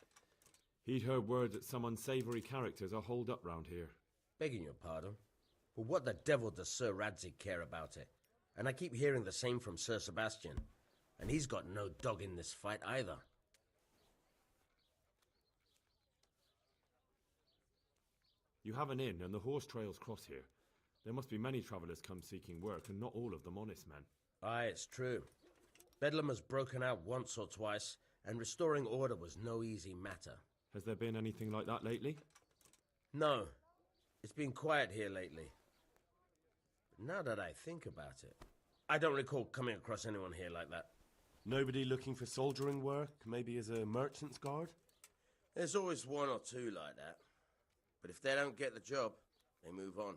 He'd heard word that some unsavoury characters are holed up round here. Begging your pardon, but what the devil does Sir Radzig care about it? And I keep hearing the same from Sir Sebastian, and he's got no dog in this fight either. You have an inn, and the horse trails cross here. There must be many travellers come seeking work, and not all of them honest men. Aye, it's true. Bedlam has broken out once or twice, and restoring order was no easy matter. Has there been anything like that lately? No. It's been quiet here lately. But now that I think about it, I don't recall coming across anyone here like that. Nobody looking for soldiering work, maybe as a merchant's guard? There's always one or two like that. But if they don't get the job, they move on.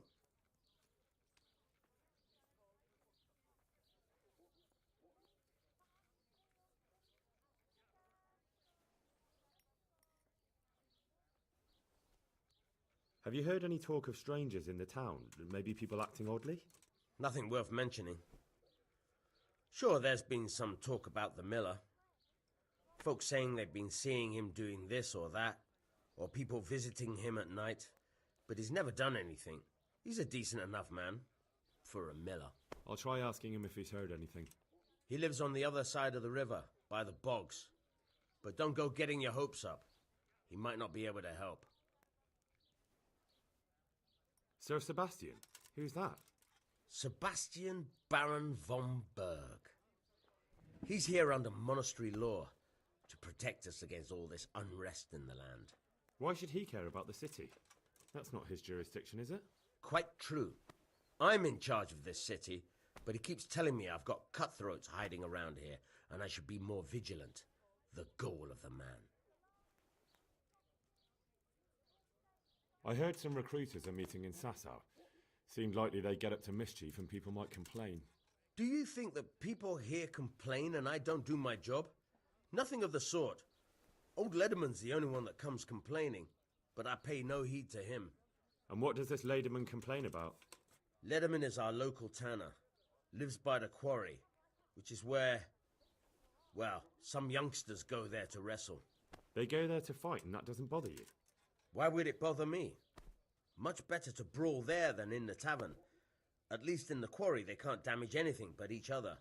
Have you heard any talk of strangers in the town? Maybe people acting oddly? Nothing worth mentioning. Sure, there's been some talk about the miller. Folks saying they've been seeing him doing this or that, or people visiting him at night, but he's never done anything. He's a decent enough man for a miller. I'll try asking him if he's heard anything. He lives on the other side of the river, by the bogs. But don't go getting your hopes up. He might not be able to help. Sir Sebastian? Who's that? Sebastian Baron von Berg. He's here under monastery law to protect us against all this unrest in the land. Why should he care about the city? That's not his jurisdiction, is it? Quite true. I'm in charge of this city, but he keeps telling me I've got cutthroats hiding around here, and I should be more vigilant. The goal of the man. I heard some recruiters are meeting in Sasau. Seemed likely they get up to mischief and people might complain. Do you think that people here complain and I don't do my job? Nothing of the sort. Old Lederman's the only one that comes complaining, but I pay no heed to him. And what does this Lederman complain about? Lederman is our local tanner. Lives by the quarry, which is where, well, some youngsters go there to wrestle. They go there to fight and that doesn't bother you? Why would it bother me? Much better to brawl there than in the tavern. At least in the quarry they can't damage anything but each other.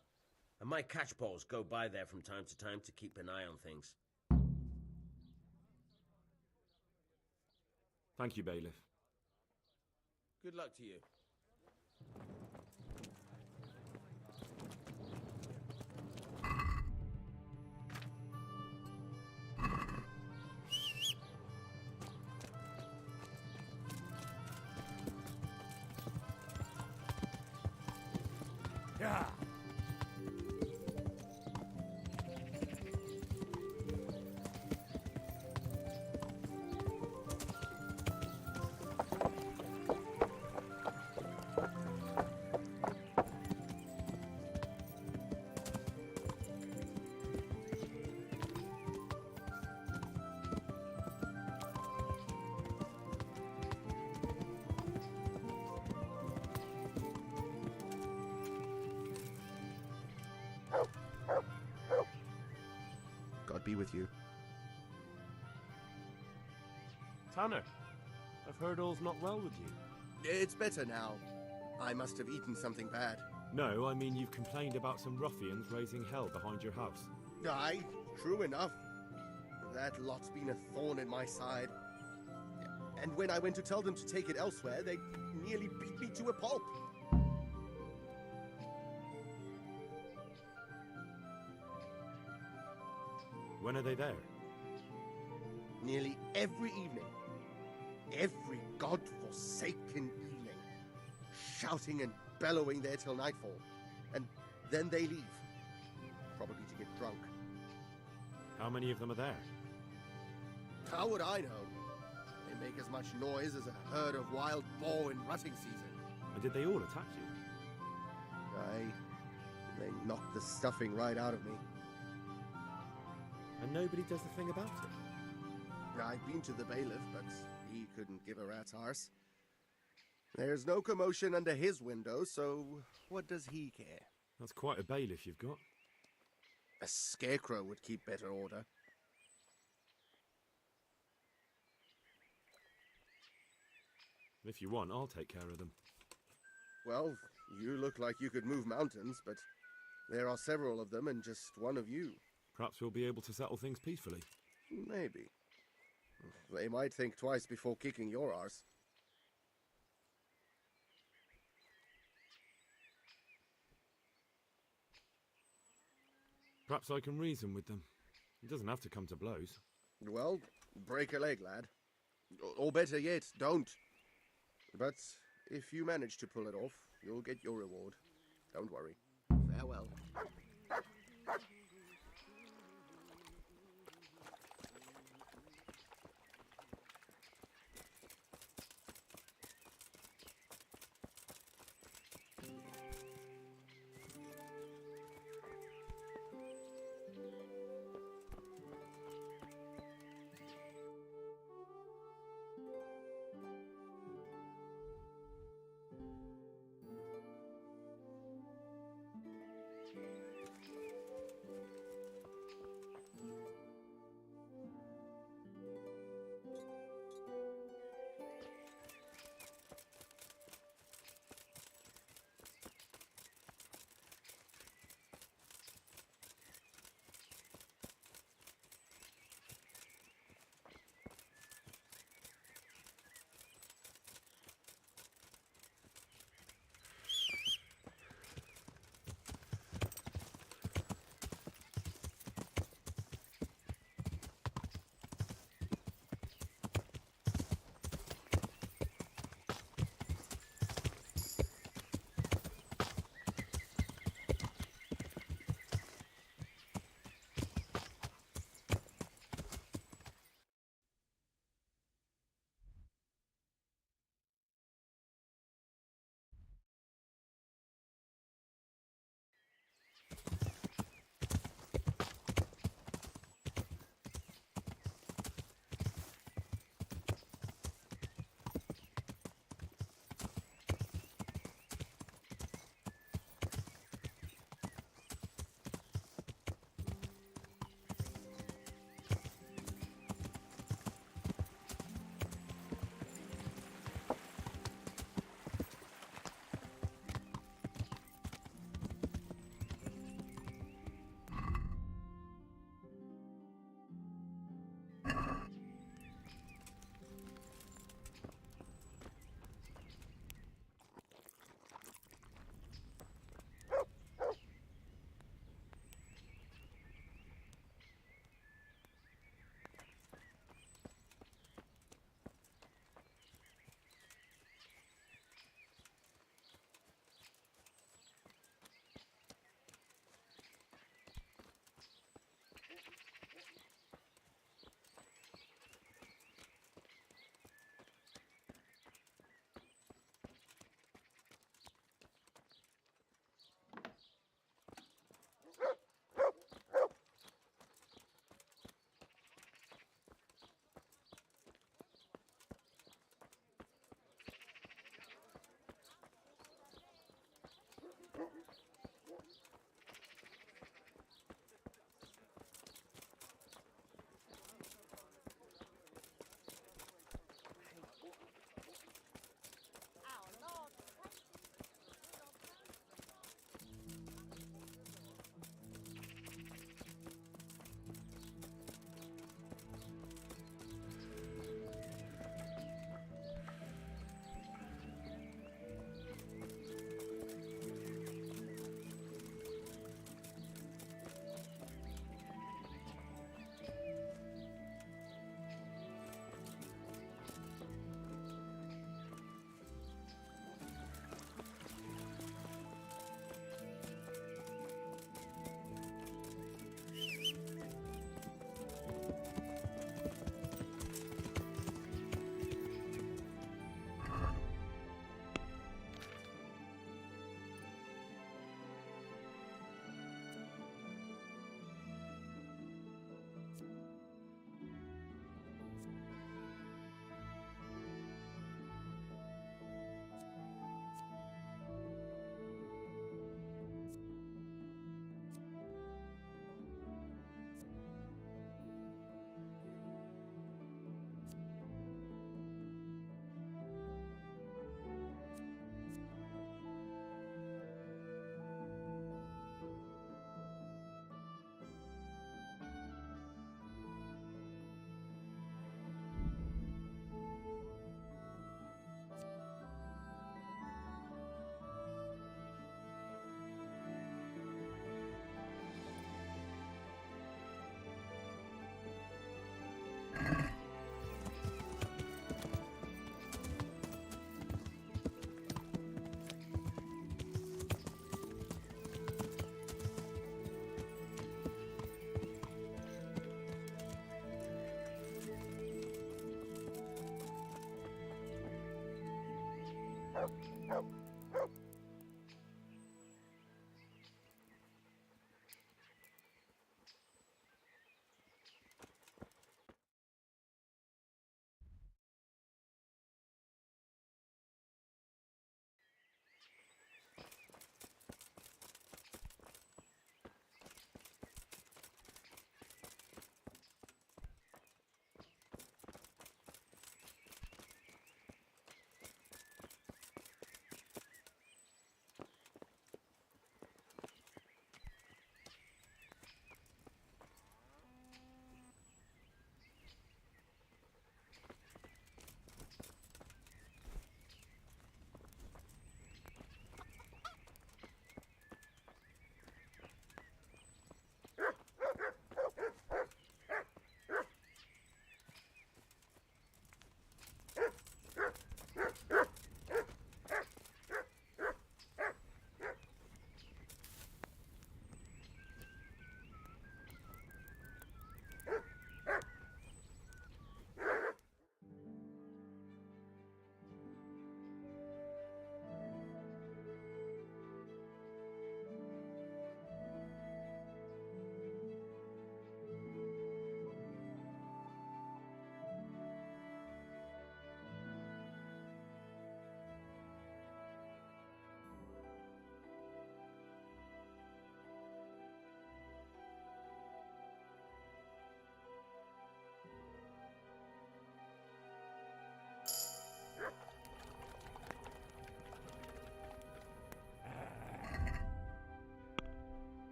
And my catchpoles go by there from time to time to keep an eye on things. Thank you, Bailiff. Good luck to you. be with you. Tanner, I've heard all's not well with you. It's better now. I must have eaten something bad. No, I mean you've complained about some ruffians raising hell behind your house. Aye, true enough. That lot's been a thorn in my side. And when I went to tell them to take it elsewhere, they nearly beat me to a pulp. When are they there? Nearly every evening. Every god-forsaken evening. Shouting and bellowing there till nightfall. And then they leave. Probably to get drunk. How many of them are there? How would I know? They make as much noise as a herd of wild boar in rutting season. And did they all attack you? Aye. They knocked the stuffing right out of me. And nobody does a thing about it? I've been to the bailiff, but he couldn't give a rat's arse. There's no commotion under his window, so what does he care? That's quite a bailiff you've got. A scarecrow would keep better order. If you want, I'll take care of them. Well, you look like you could move mountains, but there are several of them and just one of you. Perhaps we'll be able to settle things peacefully. Maybe. They might think twice before kicking your arse. Perhaps I can reason with them. It doesn't have to come to blows. Well, break a leg, lad. Or better yet, don't. But if you manage to pull it off, you'll get your reward. Don't worry. Farewell.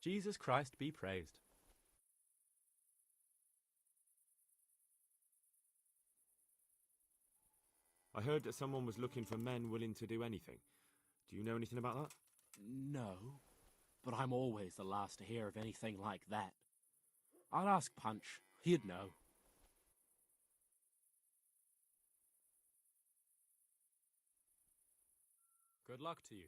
Jesus Christ be praised. I heard that someone was looking for men willing to do anything. Do you know anything about that? No, but I'm always the last to hear of anything like that. I'll ask Punch. He'd know. Good luck to you.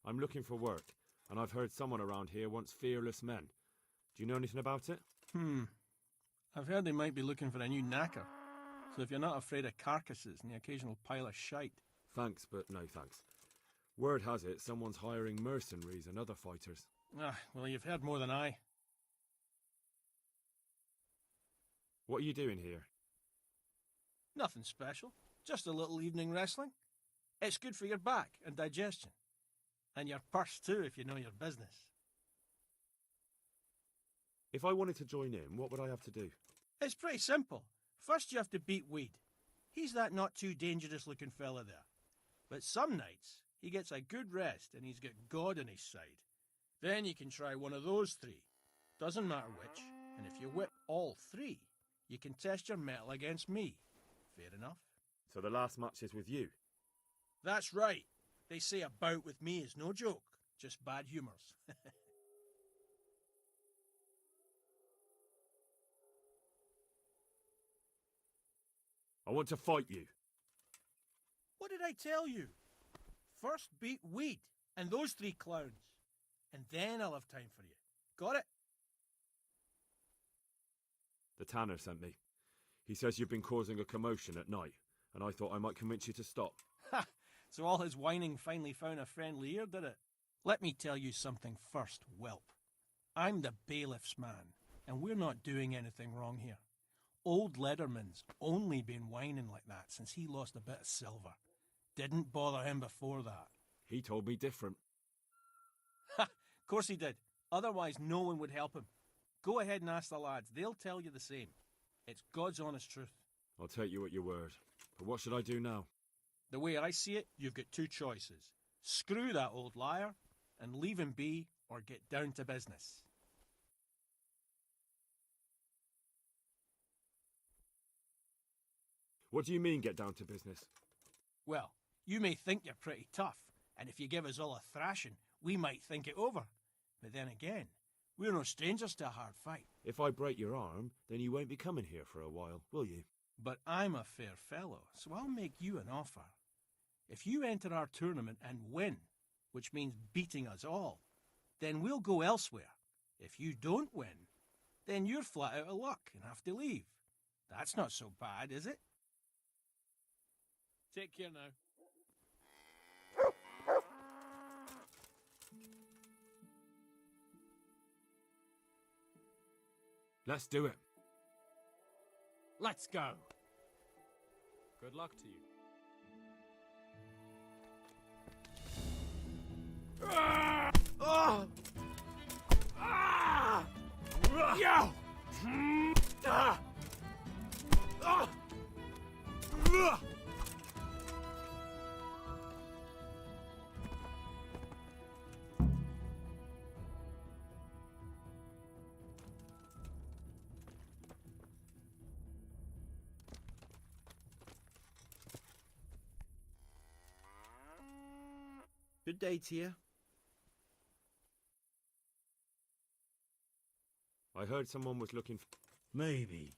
I'm looking for work, and I've heard someone around here wants fearless men. Do you know anything about it? I've heard they might be looking for a new knacker. So if you're not afraid of carcasses and the occasional pile of shite. Thanks, but no thanks. Word has it someone's hiring mercenaries and other fighters. Well, you've heard more than I. What are you doing here? Nothing special. Just a little evening wrestling. It's good for your back and digestion. And your purse too, if you know your business. If I wanted to join in, what would I have to do? It's pretty simple. First you have to beat Weed. He's that not too dangerous looking fella there. But some nights, he gets a good rest and he's got God on his side. Then you can try one of those three. Doesn't matter which. And if you whip all three, you can test your mettle against me. Fair enough? So the last match is with you? That's right. They say a bout with me is no joke. Just bad humours. I want to fight you. What did I tell you? First beat Weed and those three clowns. And then I'll have time for you. Got it? The tanner sent me. He says you've been causing a commotion at night, and I thought I might convince you to stop. Ha! So all his whining finally found a friendly ear, did it? Let me tell you something first, whelp. I'm the bailiff's man, and we're not doing anything wrong here. Old Lederman's only been whining like that since he lost a bit of silver. Didn't bother him before that. He told me different. Ha! Of course he did. Otherwise no one would help him. Go ahead and ask the lads. They'll tell you the same. It's God's honest truth. I'll take you at your word. But what should I do now? The way I see it, you've got two choices. Screw that old liar and leave him be, or get down to business. What do you mean, get down to business? Well, you may think you're pretty tough, and if you give us all a thrashing, we might think it over. But then again, we're no strangers to a hard fight. If I break your arm, then you won't be coming here for a while, will you? But I'm a fair fellow, so I'll make you an offer. If you enter our tournament and win, which means beating us all, then we'll go elsewhere. If you don't win, then you're flat out of luck and have to leave. That's not so bad, is it? Take care now. Let's do it. Let's go. Good luck to you. Yo! Good day to you. I heard someone was looking for... Maybe.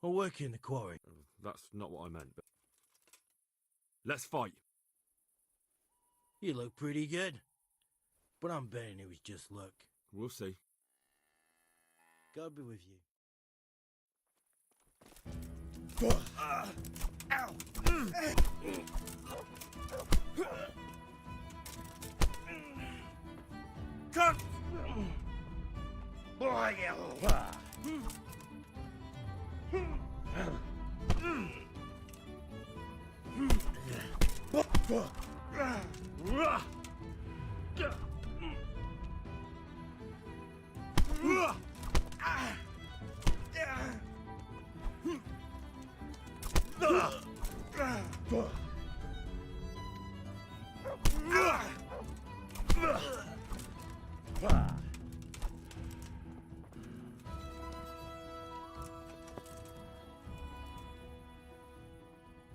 I work in the quarry. That's not what I meant, but... Let's fight. You look pretty good. But I'm betting it was just luck. We'll see. God be with you. Ow! Cut! Boy,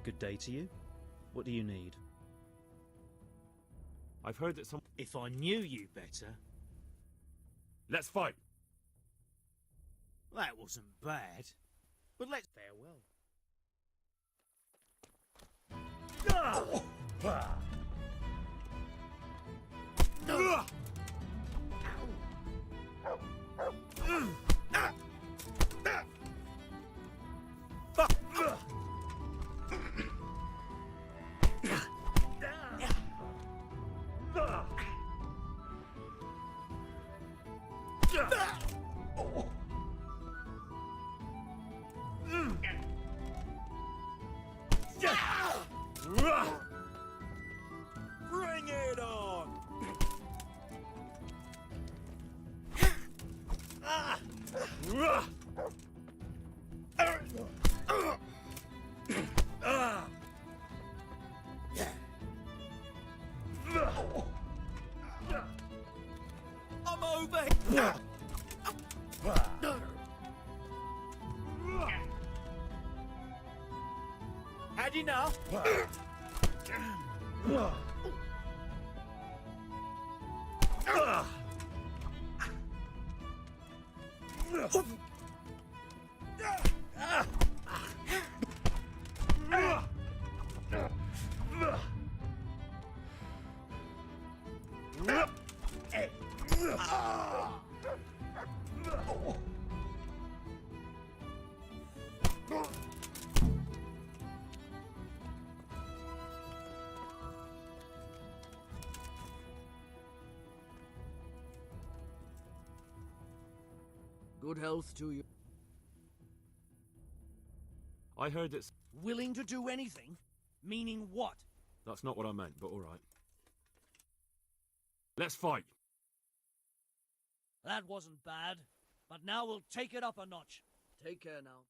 Good day to you. What do you need? I've heard that some... If I knew you better... Let's fight! That wasn't bad. But let's... Farewell. Bring it on! I'm over here! Had enough? Good health to you. I heard it's... Willing to do anything? Meaning what? That's not what I meant, but alright. Let's fight! That wasn't bad, but now we'll take it up a notch. Take care now.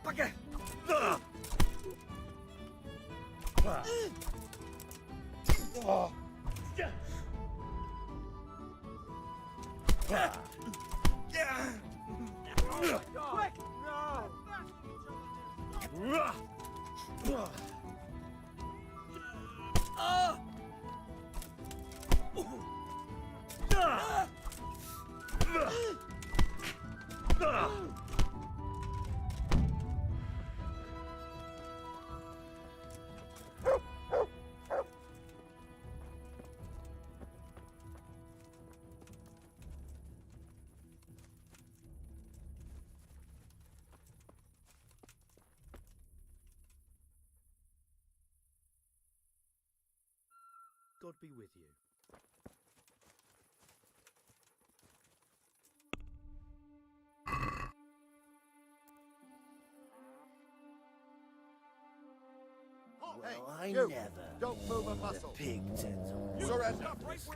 Bugger! Quick! God be with you. Well, I you, never. Don't move a muscle. Pig tends on. Surrender.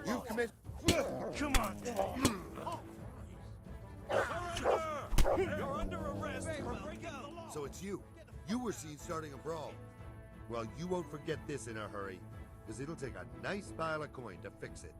You commit. Come on. You're under arrest for breaking the law. So it's you. You were seen starting a brawl. Well, you won't forget this in a hurry, because it'll take a nice pile of coin to fix it.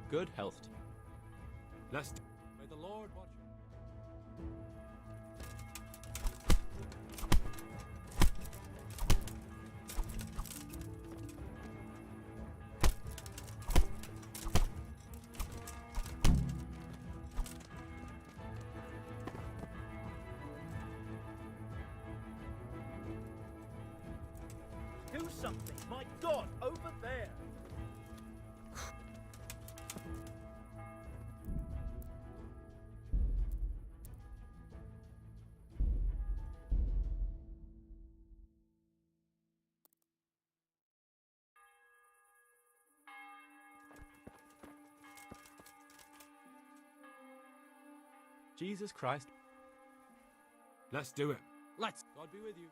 Good health. Let's... May the Lord watch you. something! My God, over there! Jesus Christ. Let's do it. Let's. God be with you.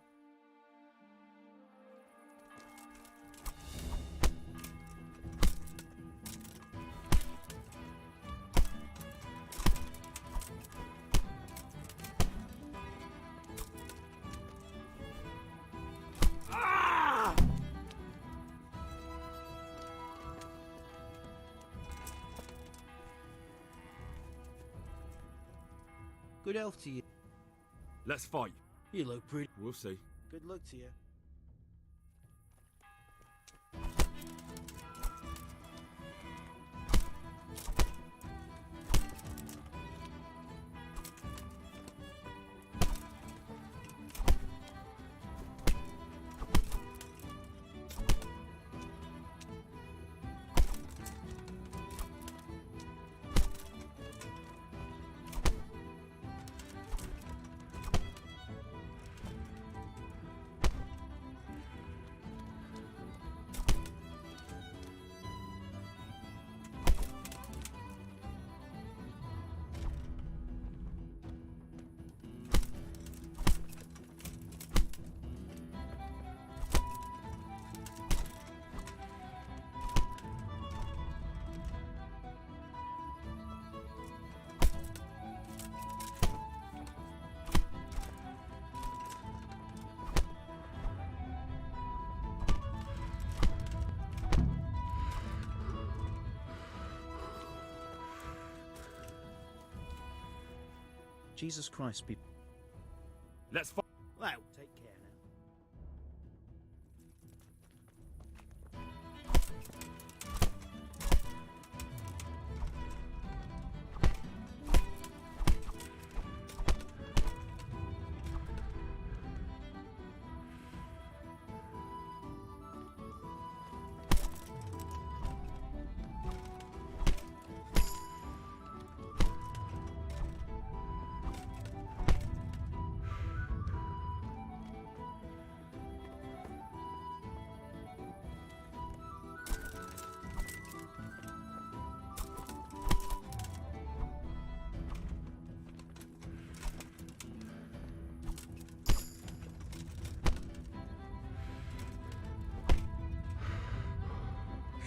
Good health to you. Let's fight. You look pretty. We'll see. Good luck to you. Jesus Christ, people. Let's fight. Well, take care now.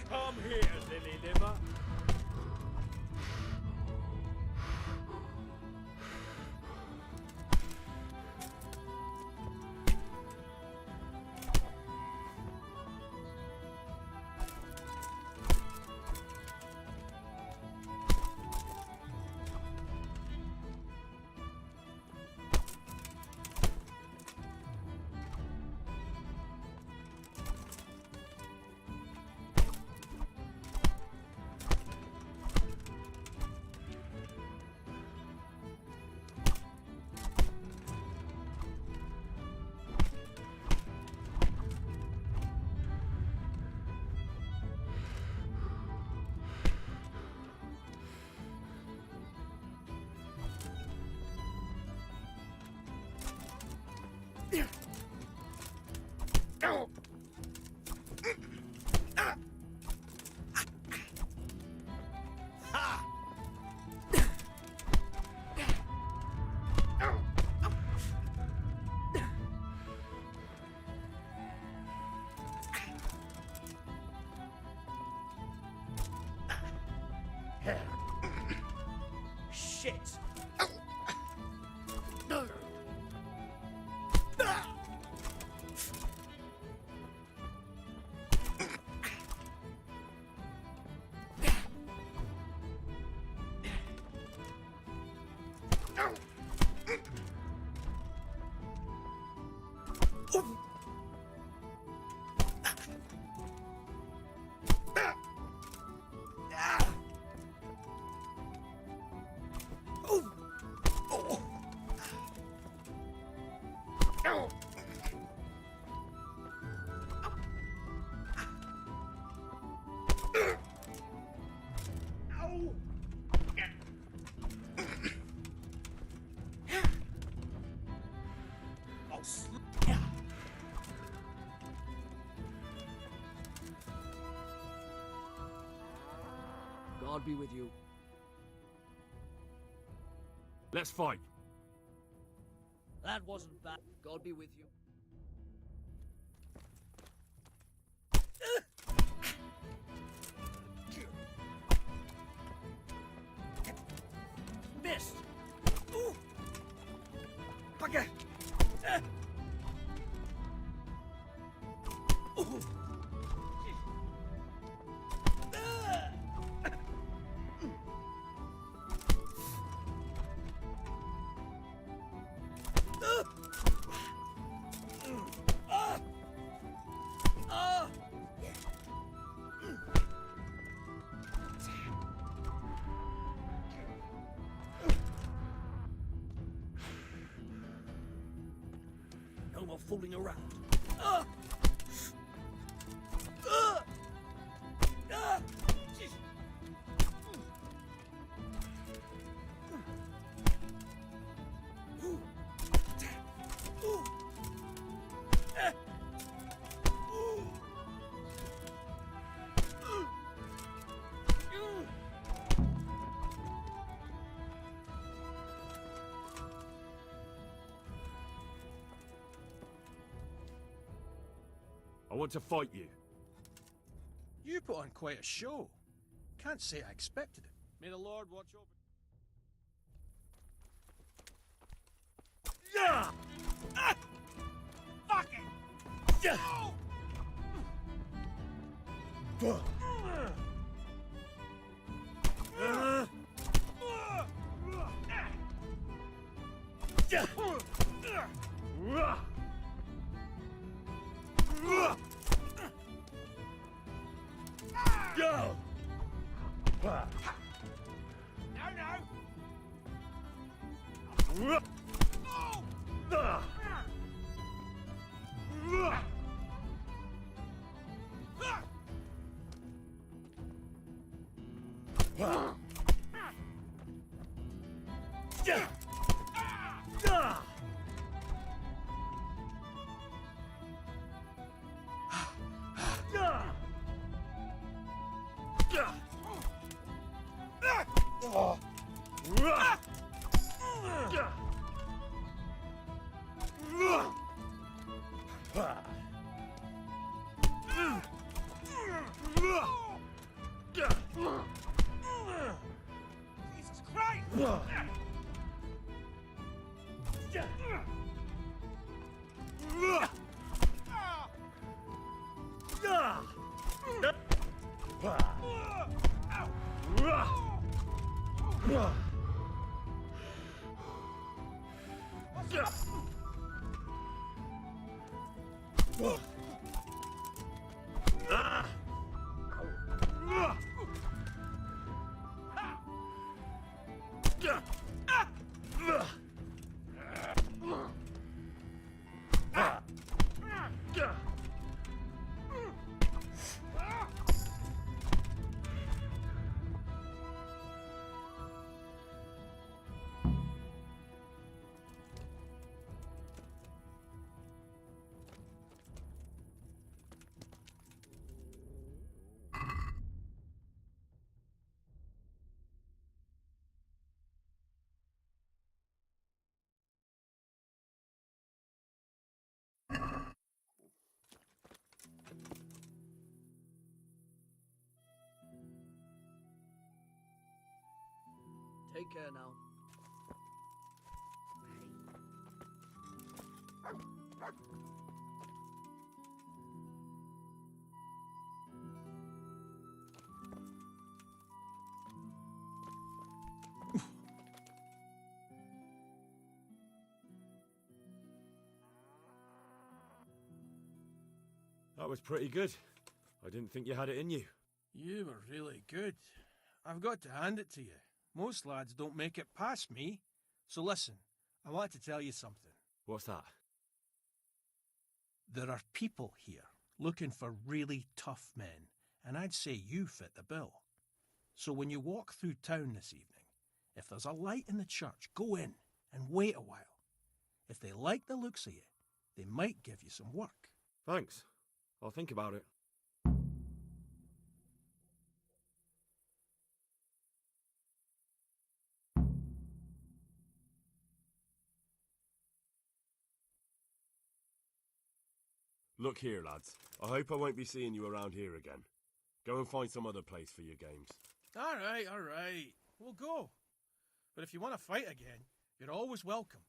Come here, lily liver. Shit! God be with you. Let's fight. That wasn't bad. God be with you. Missed! Ooh! Bugger! Ooh! No more fooling around. I want to fight you. You put on quite a show. Can't say I expected it. May the Lord watch over. Yeah! Ah! Fuck it! Yeah! Yeah! Go! No, no! Jesus Christ! Take care now. That was pretty good. I didn't think you had it in you. You were really good. I've got to hand it to you. Most lads don't make it past me. So listen, I want to tell you something. What's that? There are people here looking for really tough men, and I'd say you fit the bill. So when you walk through town this evening, if there's a light in the church, go in and wait a while. If they like the looks of you, they might give you some work. Thanks. I'll think about it. Look here, lads. I hope I won't be seeing you around here again. Go and find some other place for your games. All right. We'll go. But if you want to fight again, you're always welcome.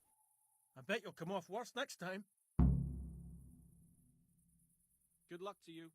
I bet you'll come off worse next time. Good luck to you.